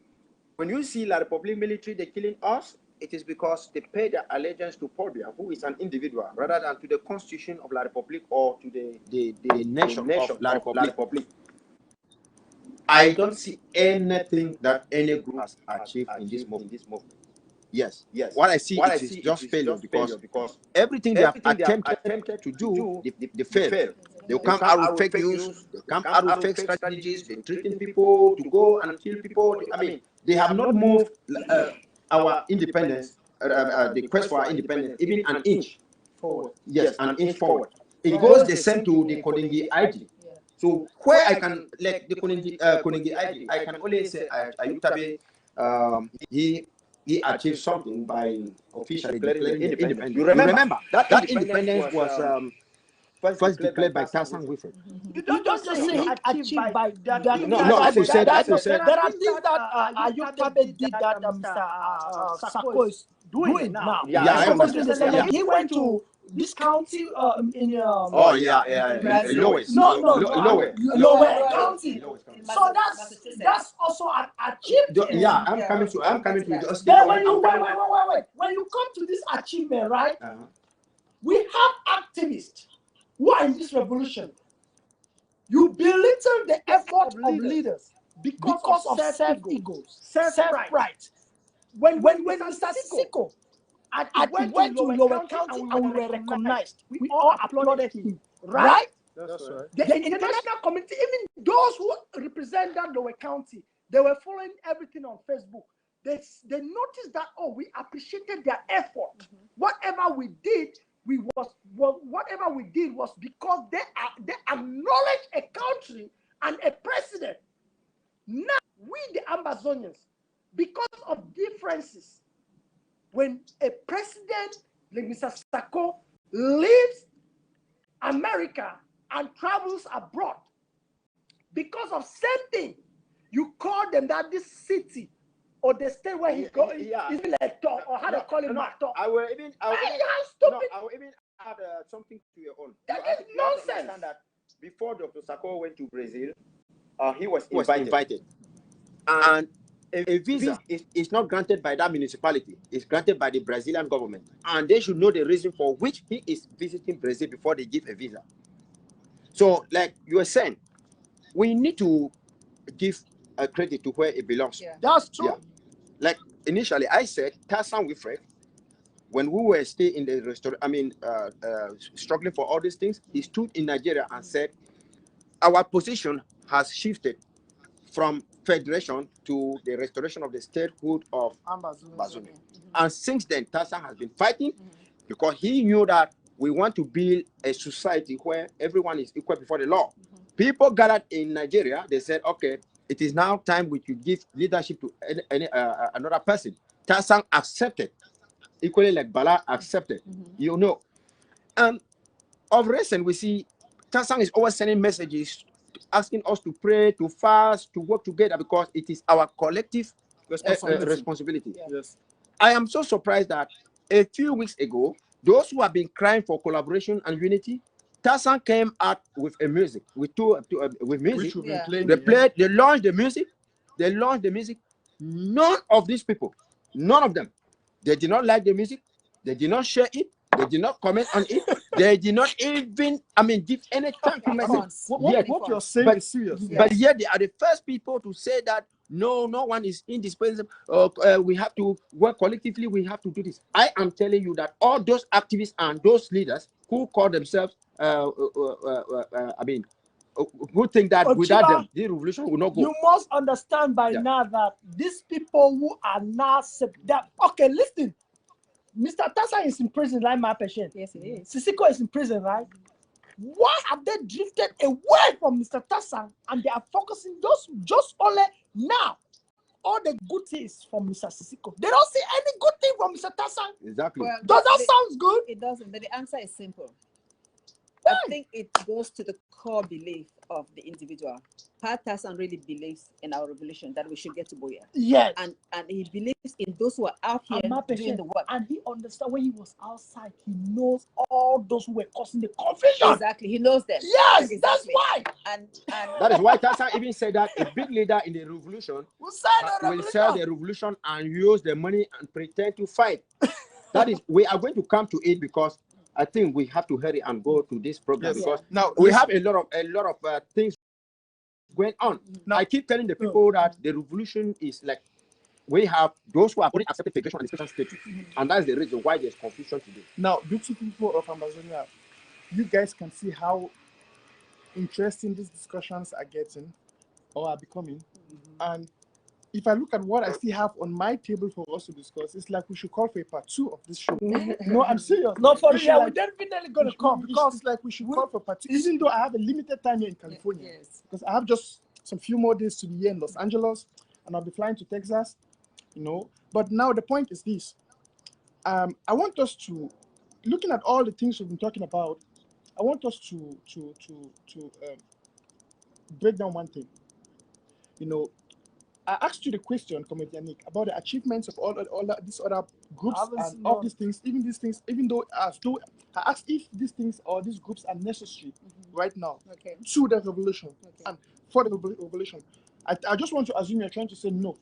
When you see La Republique military, they're killing us, it is because they pay their allegiance to Paul Biya, who is an individual, rather than to the constitution of La Republique or to the nation of La Republique. I don't see anything that any group has achieved in this movement. Yes. What I see, it is just failure because everything they have attempted to do, they fail. They'll come out with fake news. They come out with fake strategies. They're treating people to go and kill people. I mean, they have not moved our independence, the quest for our independence, even an inch forward. Yes, an inch forward. It goes the same to the Konengi ID. So where I can, like the Konengi ID, I can only say Ayutabe, he achieved something by officially declaring the independence. You remember that independence was first declared by Tarzan Wilfred. You don't just say he achieved by that. No, I will say that. There are things that Ayutabe did that Mr. Sako is doing now. Yeah, I understand. Like he went to this county in Lowest. Lower county. So that's also an achievement. Yeah, I'm coming to just. Then when you wait. When you come to this achievement, right? We have activists who are in this revolution. You belittle the effort of leaders because of self-egos, self-pride. When Mr. Siko went to Lower County and we were recognized, we all applauded him, right? That's right. The international community, even those who represent that Lower County, they were following everything on Facebook. They noticed that, oh, we appreciated their effort. Whatever we did was because they acknowledge a country and a president. Now we the Amazonians, because of differences, when a president like Mr. Sako leaves America and travels abroad, because of same thing, you call them that this city or the state where he goes is like talk, or how they call him talk. I will even add something to your own. That is nonsense. Understand that before Dr. Sako went to Brazil, he was invited. And a visa is not granted by that municipality. It's granted by the Brazilian government. And they should know the reason for which he is visiting Brazil before they give a visa. So, like you were saying, we need to give a credit to where it belongs. Yeah. That's true. Yeah. Like initially, I said Tarzan Wilfred, when we were still in the restaurant, struggling for all these things, he stood in Nigeria and said, our position has shifted from federation to the restoration of the statehood of Amazonia. And since then, Tarzan has been fighting because he knew that we want to build a society where everyone is equal before the law. People gathered in Nigeria, they said, okay, it is now time we should give leadership to another person. Tarzan accepted, equally like Bala accepted, you know. And of recent, we see Tarzan is always sending messages asking us to pray, to fast, to work together because it is our collective responsibility. Yeah. Yes. I am so surprised that a few weeks ago, those who have been crying for collaboration and unity, Tarzan came out with a music, with music. They launched the music. None of these people, none of them, they did not like the music. They did not share it. They did not comment on it. They did not even, give any thank you message. What you're saying is serious. But yet they are the first people to say that no one is indispensable. We have to work collectively. We have to do this. I am telling you that all those activists and those leaders who call themselves, who think that without them, the revolution will not go. You must understand by now that these people who are now okay, listen. Mr. Tarzan is in prison, like my patient. Yes, he is. Sisiko is in prison, right? Why have they drifted away from Mr. Tarzan and they are focusing just only now? All the good things from Mr. Sisiko. They don't see any good thing from Mr. Tarzan. Exactly. Well, does that sound good? It doesn't, but the answer is simple. Why? I think it goes to the core belief of the individual. Pat Tarzan really believes in our revolution that we should get to Boya. Yes. And he believes in those who are out here doing the work. And he understands when he was outside, he knows all those who were causing the confusion. Exactly. He knows them. Yes, exactly. That's why. And that is why Tarzan even said that a big leader in the revolution will sell the revolution and use the money and pretend to fight. That is, we are going to come to it because I think we have to hurry and go to this program because now we have a lot of things going on. Now, I keep telling the people that the revolution is like we have those who have already accepted federation and special status, and that's the reason why there's confusion today. Now, beautiful people of Amazonia, you guys can see how interesting these discussions are getting or are becoming. And if I look at what I still have on my table for us to discuss, it's like we should call for a part 2 of this show. No, I'm serious. No, for We real, we're like, definitely gonna come because because like we should call for part 2, even though I have a limited time here in California. Yes. Because I have just some few more days to be here in Los Angeles, and I'll be flying to Texas, you know. But now the point is this: I want us to, looking at all the things we've been talking about, I want us to break down one thing. You know, I asked you the question, Comedian Nick, about the achievements of all these other groups and all these things, even though I asked if these things or these groups are necessary right now Okay. to the revolution Okay. and for the revolution. I just want to assume you're trying to say no.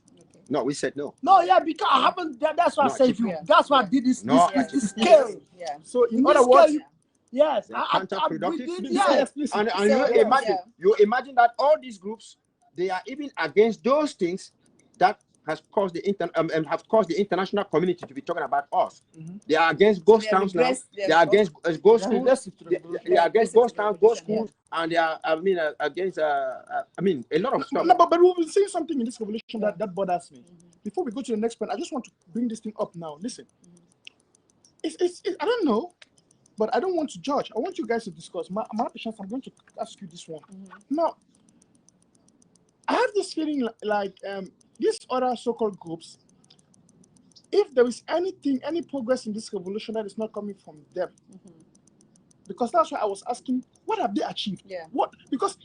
No, we said no. No, yeah, because I haven't. That's why No I said achievement. that's why I did this. No This achievement. scale. Yeah. So in In other this words, scale, yes, They're counterproductive. we did, be yeah. explicit. And So, you imagine, yeah. you imagine that all these groups, they are even against those things that has caused have caused the international community to be talking about us. They are against ghost they're towns now. regressed- They they're are against ghost They're schools. regressive to the They revolution. are against Regressive to ghost the towns, ghost revolution, schools, and they are against a lot of stuff. No, but we will see something in this revolution that bothers me. Before we go to the next point, I just want to bring this thing up now. Listen, it's I don't know, but I don't want to judge. I want you guys to discuss. My patience, I'm going to ask you this one. Now, I have this feeling like these other so-called groups, if there is any progress in this revolution that is not coming from them, because that's why I was asking, what have they achieved? Yeah. What? Because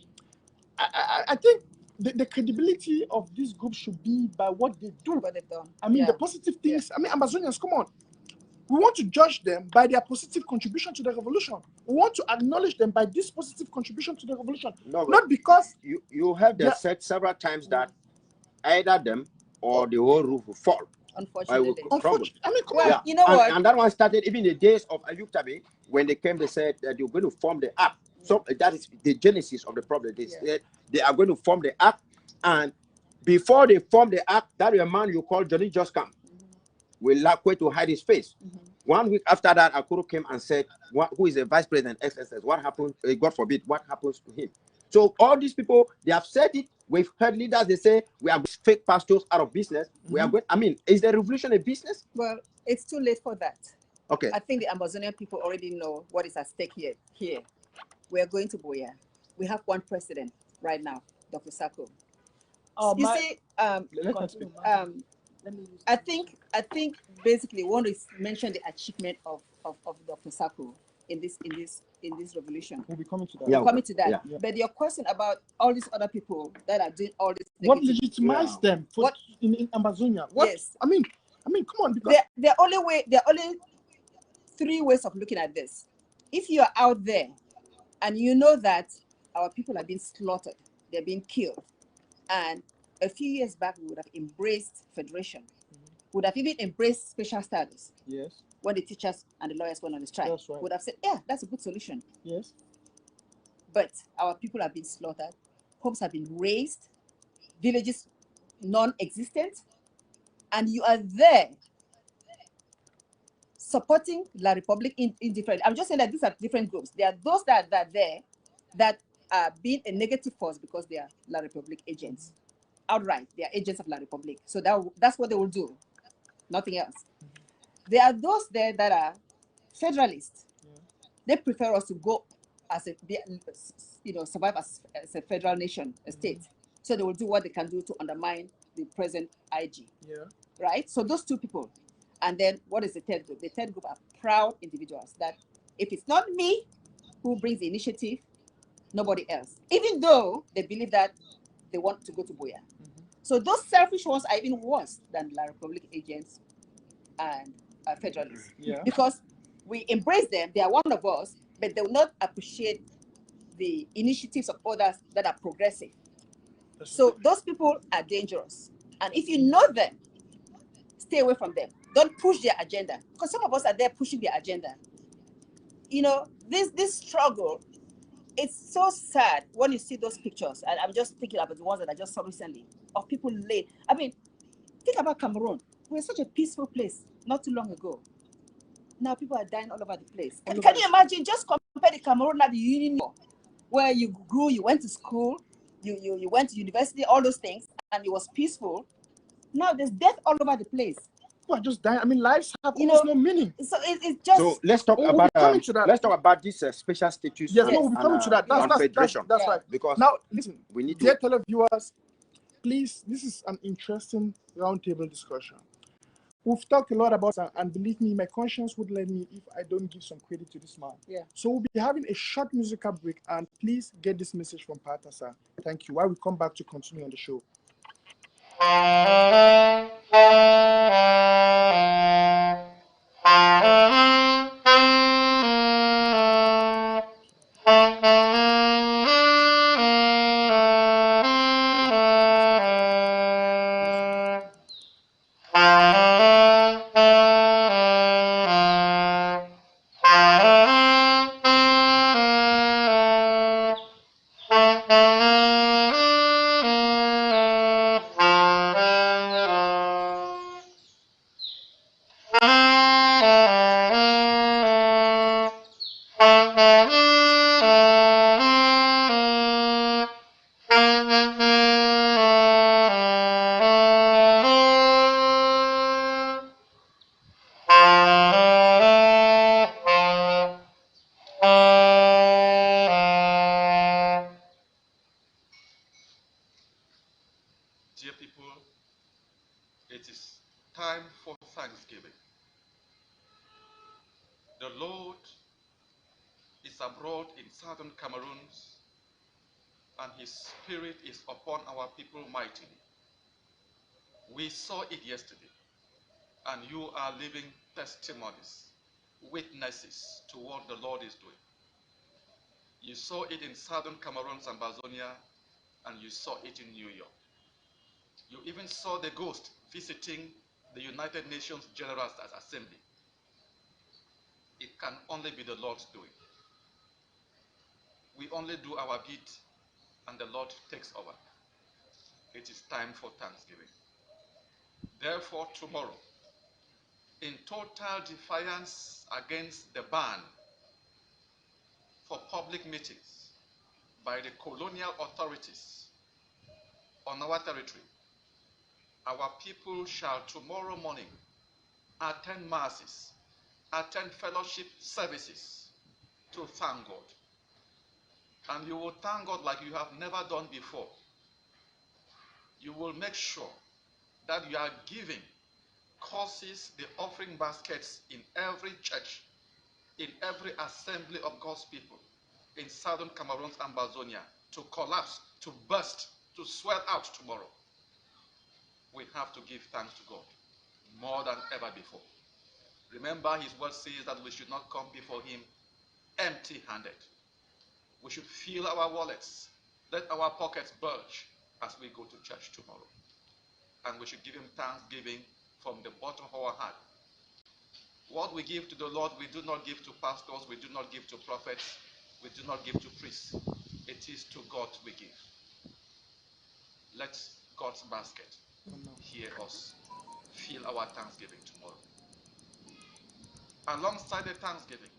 I think the credibility of these groups should be by what they do. What they've done. I mean, Yeah. the positive things. I mean, Amazonians, come on. We want to judge them by their positive contribution to the revolution. We want to acknowledge them by this positive contribution to the revolution. No, Not because you have Yeah. said several times that either them or the whole roof will fall. Unfortunately. unfortunately, I mean, come Well, on. you know and, what? and that one started even in the days of Ayub Tabe, when they came, they said that they were going to form the act. So that is the genesis of the problem. They said they are going to form the act, and before they form the act, that man you call Johnny Just Come will lack way to hide his face. 1 week after that, Akuru came and said, who is the vice president, XSS, what happened? God forbid, what happens to him? So all these people, they have said it. We've heard leaders, they say, we are fake pastors out of business. We are going, I mean, is the revolution a business? Well, it's too late for that. Okay. I think the Amazonian people already know what is at stake here. We are going to Boya. We have one president right now, Dr. Sako. You see, I think basically we want to mention the achievement of Dr. Sako in this revolution. We'll be coming to that. Yeah. We're coming to that. Yeah. But your question about all these other people that are doing all this What negative- legitimized them for, in Amazonia? What? Yes. I mean, come on. Because there are only three ways of looking at this. If you are out there and you know that our people are being slaughtered, they're being killed, and a few years back we would have embraced federation, would have even embraced special status. Yes. When the teachers and the lawyers went on the strike, That's right. would have said, yeah, that's a good solution. Yes. But our people have been slaughtered, homes have been razed, villages non-existent, and you are there supporting La Republic in different. I'm just saying that these are different groups. There are those that are there that are being a negative force because they are La Republic agents. Outright, they are agents of La Republic. So that's what they will do, nothing else. There are those there that are federalists. They prefer us to go as survive as a federal nation, a state. So they will do what they can do to undermine the present IG. Yeah. Right? So those two people. And then what is the third group? The third group are proud individuals that if it's not me who brings the initiative, nobody else. Even though they believe that they want to go to Boya. So those selfish ones are even worse than La Republic agents and federalists. Yeah. Because we embrace them, they are one of us, but they will not appreciate the initiatives of others that are progressive. So those people are dangerous. And if you know them, stay away from them. Don't push their agenda. Because some of us are there pushing their agenda. You know, this struggle, it's so sad when you see those pictures. And I'm just thinking about the ones that I just saw recently of people laid. I mean, Think about Cameroon. We're such a peaceful place not too long ago. Now people are dying all over the place. Can you imagine? Just compare the Cameroon at the Union, where you grew, you went to school, you went to university, all those things, and it was peaceful. Now there's death all over the place. People are just dying. I mean, lives have almost no meaning. So it's just. So let's talk about let's talk about this special status. Yes, we'll be coming to that. That's right. Because now, listen, we need dear televiewers, please, this is an interesting roundtable discussion. We've talked a lot about that, and believe me, my conscience would let me if I don't give some credit to this man. Yeah. So we'll be having a short musical break, and please get this message from Pastor Sir. Thank you. While we come back to continue on the show. Dear people, it is time for Thanksgiving. The Lord is abroad in southern Cameroon, and his spirit is upon our people mightily. We saw it yesterday, and you are living testimonies, witnesses to what the Lord is doing. You saw it in southern Cameroon and Bazonia, and you saw it in New York. You even saw the ghost visiting the United Nations General Assembly. It can only be the Lord's doing. We only do our bit, and the Lord takes over. It is time for Thanksgiving. Therefore, tomorrow, in total defiance against the ban for public meetings by the colonial authorities on our territory, our people shall tomorrow morning attend masses, attend fellowship services to thank God. And you will thank God like you have never done before. You will make sure that you are giving causes the offering baskets in every church, in every assembly of God's people, in southern Cameroon and Bazonia, to collapse, to burst, to swell out tomorrow. We have to give thanks to God more than ever before. Remember, his word says that we should not come before him empty-handed. We should fill our wallets, let our pockets bulge as we go to church tomorrow. And we should give him thanksgiving from the bottom of our heart. What we give to the Lord, we do not give to pastors, we do not give to prophets, we do not give to priests. It is to God we give. Let God's basket hear us. Fill our thanksgiving tomorrow. Alongside the thanksgiving,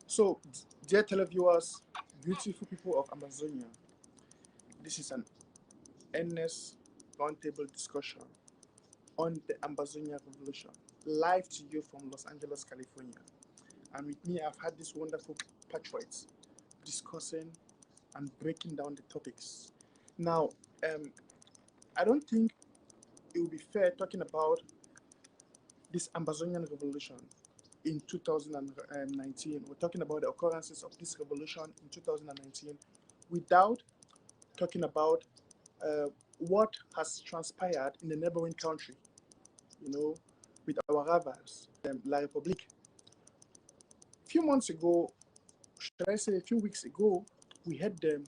So, dear televiewers, beautiful people of Amazonia, this is an earnest roundtable discussion on the Amazonia Revolution, live to you from Los Angeles, California. And with me, I've had these wonderful patriots discussing and breaking down the topics. Now, I don't think it would be fair talking about this Amazonian revolution in 2019. We're talking about the occurrences of this revolution in 2019 without talking about what has transpired in the neighboring country, with our rivals, La République. A few months ago, should I say a few weeks ago, we had them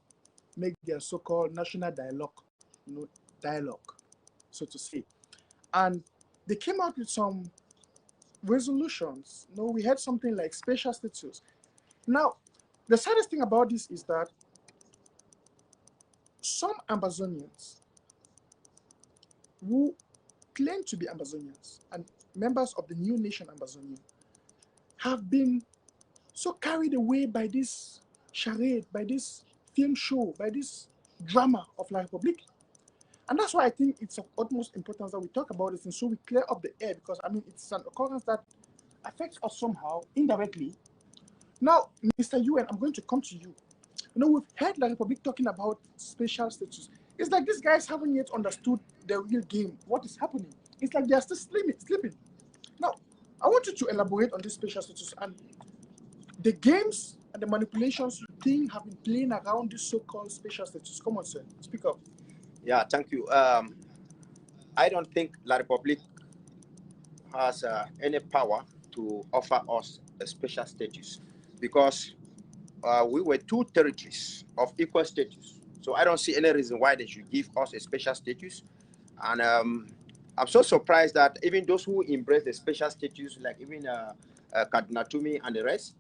make their so-called national dialogue, so to say. And they came out with some resolutions. We had something like special status. Now, the saddest thing about this is that some Amazonians who claim to be Amazonians and members of the new nation Amazonia have been so carried away by this charade, by this film show, by this drama of La République. And that's why I think it's of utmost importance that we talk about this and so we clear up the air, because I mean it's an occurrence that affects us somehow indirectly. Now, Mr. UN, I'm going to come to you. You know, we've heard La République talking about special status. It's like these guys haven't yet understood the real game, what is happening. It's like they're still sleeping. Now, I want you to elaborate on this special status and the games and the manipulations you think have been playing around this so-called special status. Come on, sir, speak up. Yeah, thank you. I don't think La République has any power to offer us a special status because we were two territories of equal status. So I don't see any reason why they should give us a special status. And I'm so surprised that even those who embrace the special status, like even Kadinatumi and the rest,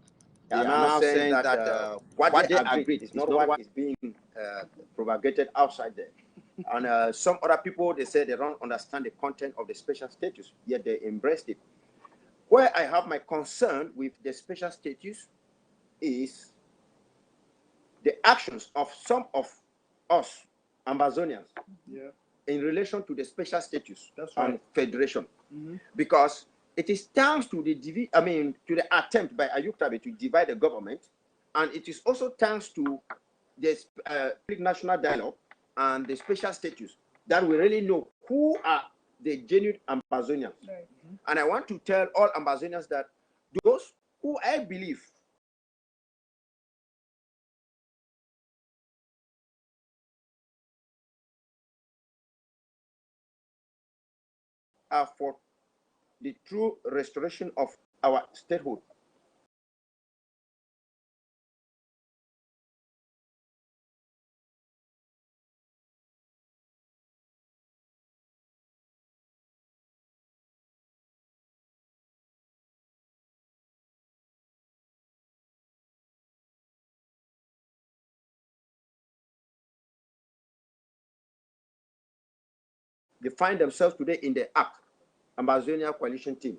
they are now saying that what they agreed is not what is being propagated outside there. And some other people, they say they don't understand the content of the special status, yet they embraced it. Where I have my concern with the special status is the actions of some of us, Amazonians, in relation to the special status and federation. Because it is thanks to the to the attempt by Ayuk Tabe to divide the government, and it is also thanks to the national dialogue and the special status that we really know who are the genuine Amazonians. And I want to tell all Amazonians that those who I believe are for the true restoration of our statehood. They find themselves today in the ACT, Amazonia Coalition Team.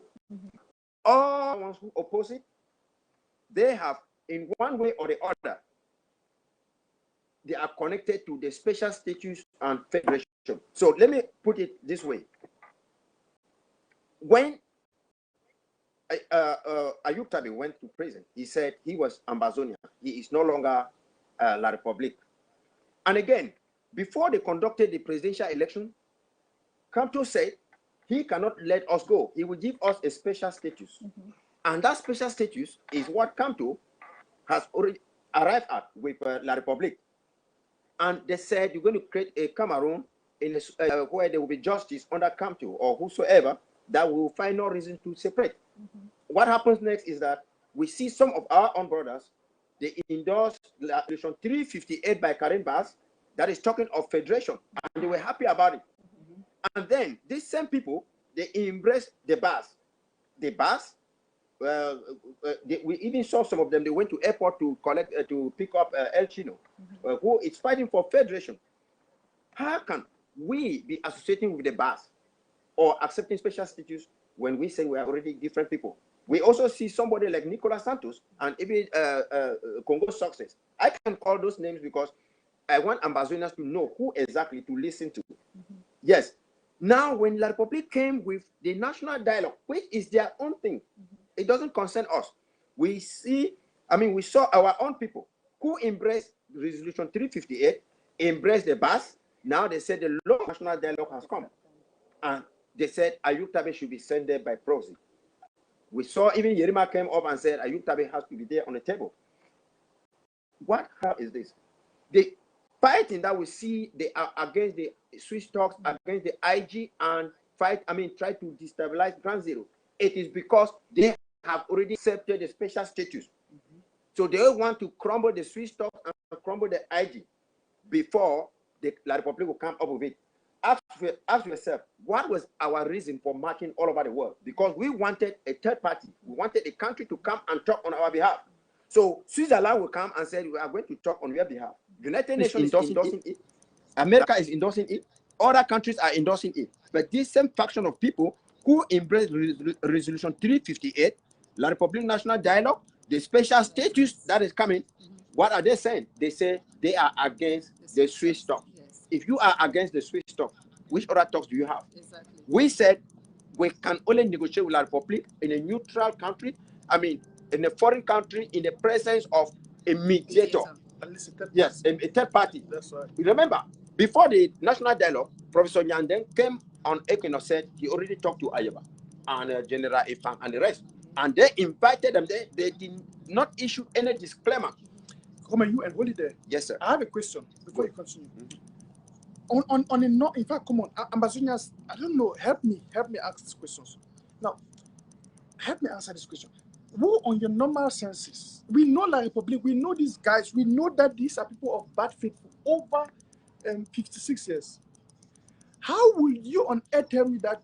All ones who oppose it, they have, in one way or the other, they are connected to the special status and federation. So let me put it this way. When Ayuk Tabe went to prison, he said he was Ambazonia. He is no longer La République. And again, before they conducted the presidential election, Kamto said he cannot let us go. He will give us a special status. And that special status is what Kamto has already arrived at with La République. And they said you're going to create a Cameroon in where there will be justice under Kamto or whosoever that will find no reason to separate. What happens next is that we see some of our own brothers, they endorse Resolution 358 by Karen Bass that is talking of federation, and they were happy about it. And then these same people, they embraced the Bass. The Bass, we even saw some of them, they went to airport to collect, to pick up El Chino, who is fighting for federation. How can we be associating with the Bass or accepting special status when we say we are already different people? We also see somebody like Nicolas Santos and even Congo Success. I can call those names because I want Ambazonians to know who exactly to listen to. Yes. Now, when La République came with the national dialogue, which is their own thing, it doesn't concern us. We see, we saw our own people who embraced Resolution 358, embraced the Bass. Now they said the law national dialogue has come. And they said Ayuk Tabe should be sent there by proxy. We saw even Yerima came up and said Ayuk Tabe has to be there on the table. What hell is this? The fighting that we see, they are against the Swiss talks, against the IG, and try to destabilize Ground Zero. It is because they have already accepted the special status. So they want to crumble the Swiss talks and crumble the IG before the La République will come up with it. Ask yourself, what was our reason for marching all over the world? Because we wanted a third party. We wanted a country to come and talk on our behalf. So Switzerland will come and say, we are going to talk on your behalf. United Nations is endorsing it. America is endorsing it. Other countries are endorsing it. But this same faction of people who embrace Resolution 358, La République National Dialogue, the special status that is coming, what are they saying? They say they are against the Swiss talk. If you are against the Swiss talk, which other talks do you have? Exactly. We said we can only negotiate with La République in a neutral country, I mean, in a foreign country, in the presence of a mediator. At least a third Yes, party. a third party. That's right. Remember, before the national dialogue, Professor Nyanden came on Ekino, said he already talked to Ayaba and General Ifan and the rest. And they invited them. They did not issue any disclaimer. Come on, you and hold it there. Yes, sir. I have a question before you continue. On a no, in fact, come on, Ambazonians, I don't know, help me ask these questions. Now, help me answer this question. Who, on your normal senses, we know La République, we know these guys, we know that these are people of bad faith for over 56 years. How will you on earth tell me that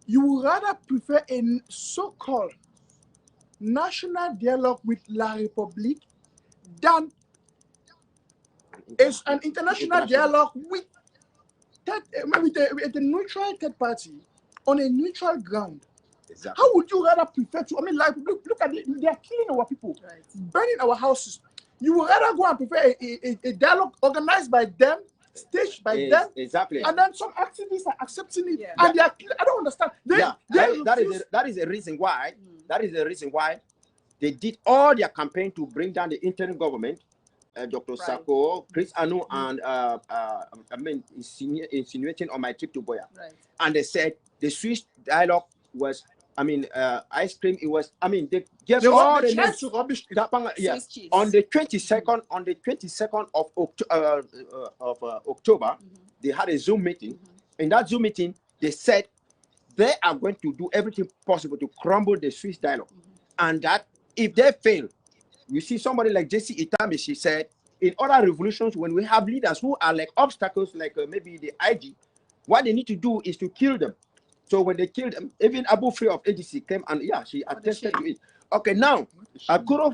you would rather prefer a so-called national dialogue with La République than an international dialogue with a neutral third party on a neutral ground? Exactly. How would you rather prefer to? I mean, like, look at it. They are killing our people, Right. burning our houses. You would rather go and prefer a dialogue organized by them, staged by them, Exactly. and then some activists are accepting it, Yeah. and they are. I don't understand. That is the reason why. That is the reason why they did all their campaign to bring down the interim government. Dr. Right. Sako, Chris Anu, and insinuating on my trip to Boya. Right. And they said the Swiss dialogue was, ice cream. It was, they gave all the names. to rubbish. Yes. Swiss cheese. On the 22nd of October, they had a Zoom meeting. In that Zoom meeting, they said they are going to do everything possible to crumble the Swiss dialogue, and that if they fail, you see somebody like J.C. Itami, she said, in other revolutions, when we have leaders who are like obstacles, like maybe the IG, what they need to do is to kill them. So when they killed them, even Abu Free of ADC came and she attested to it. Okay, now, Akuro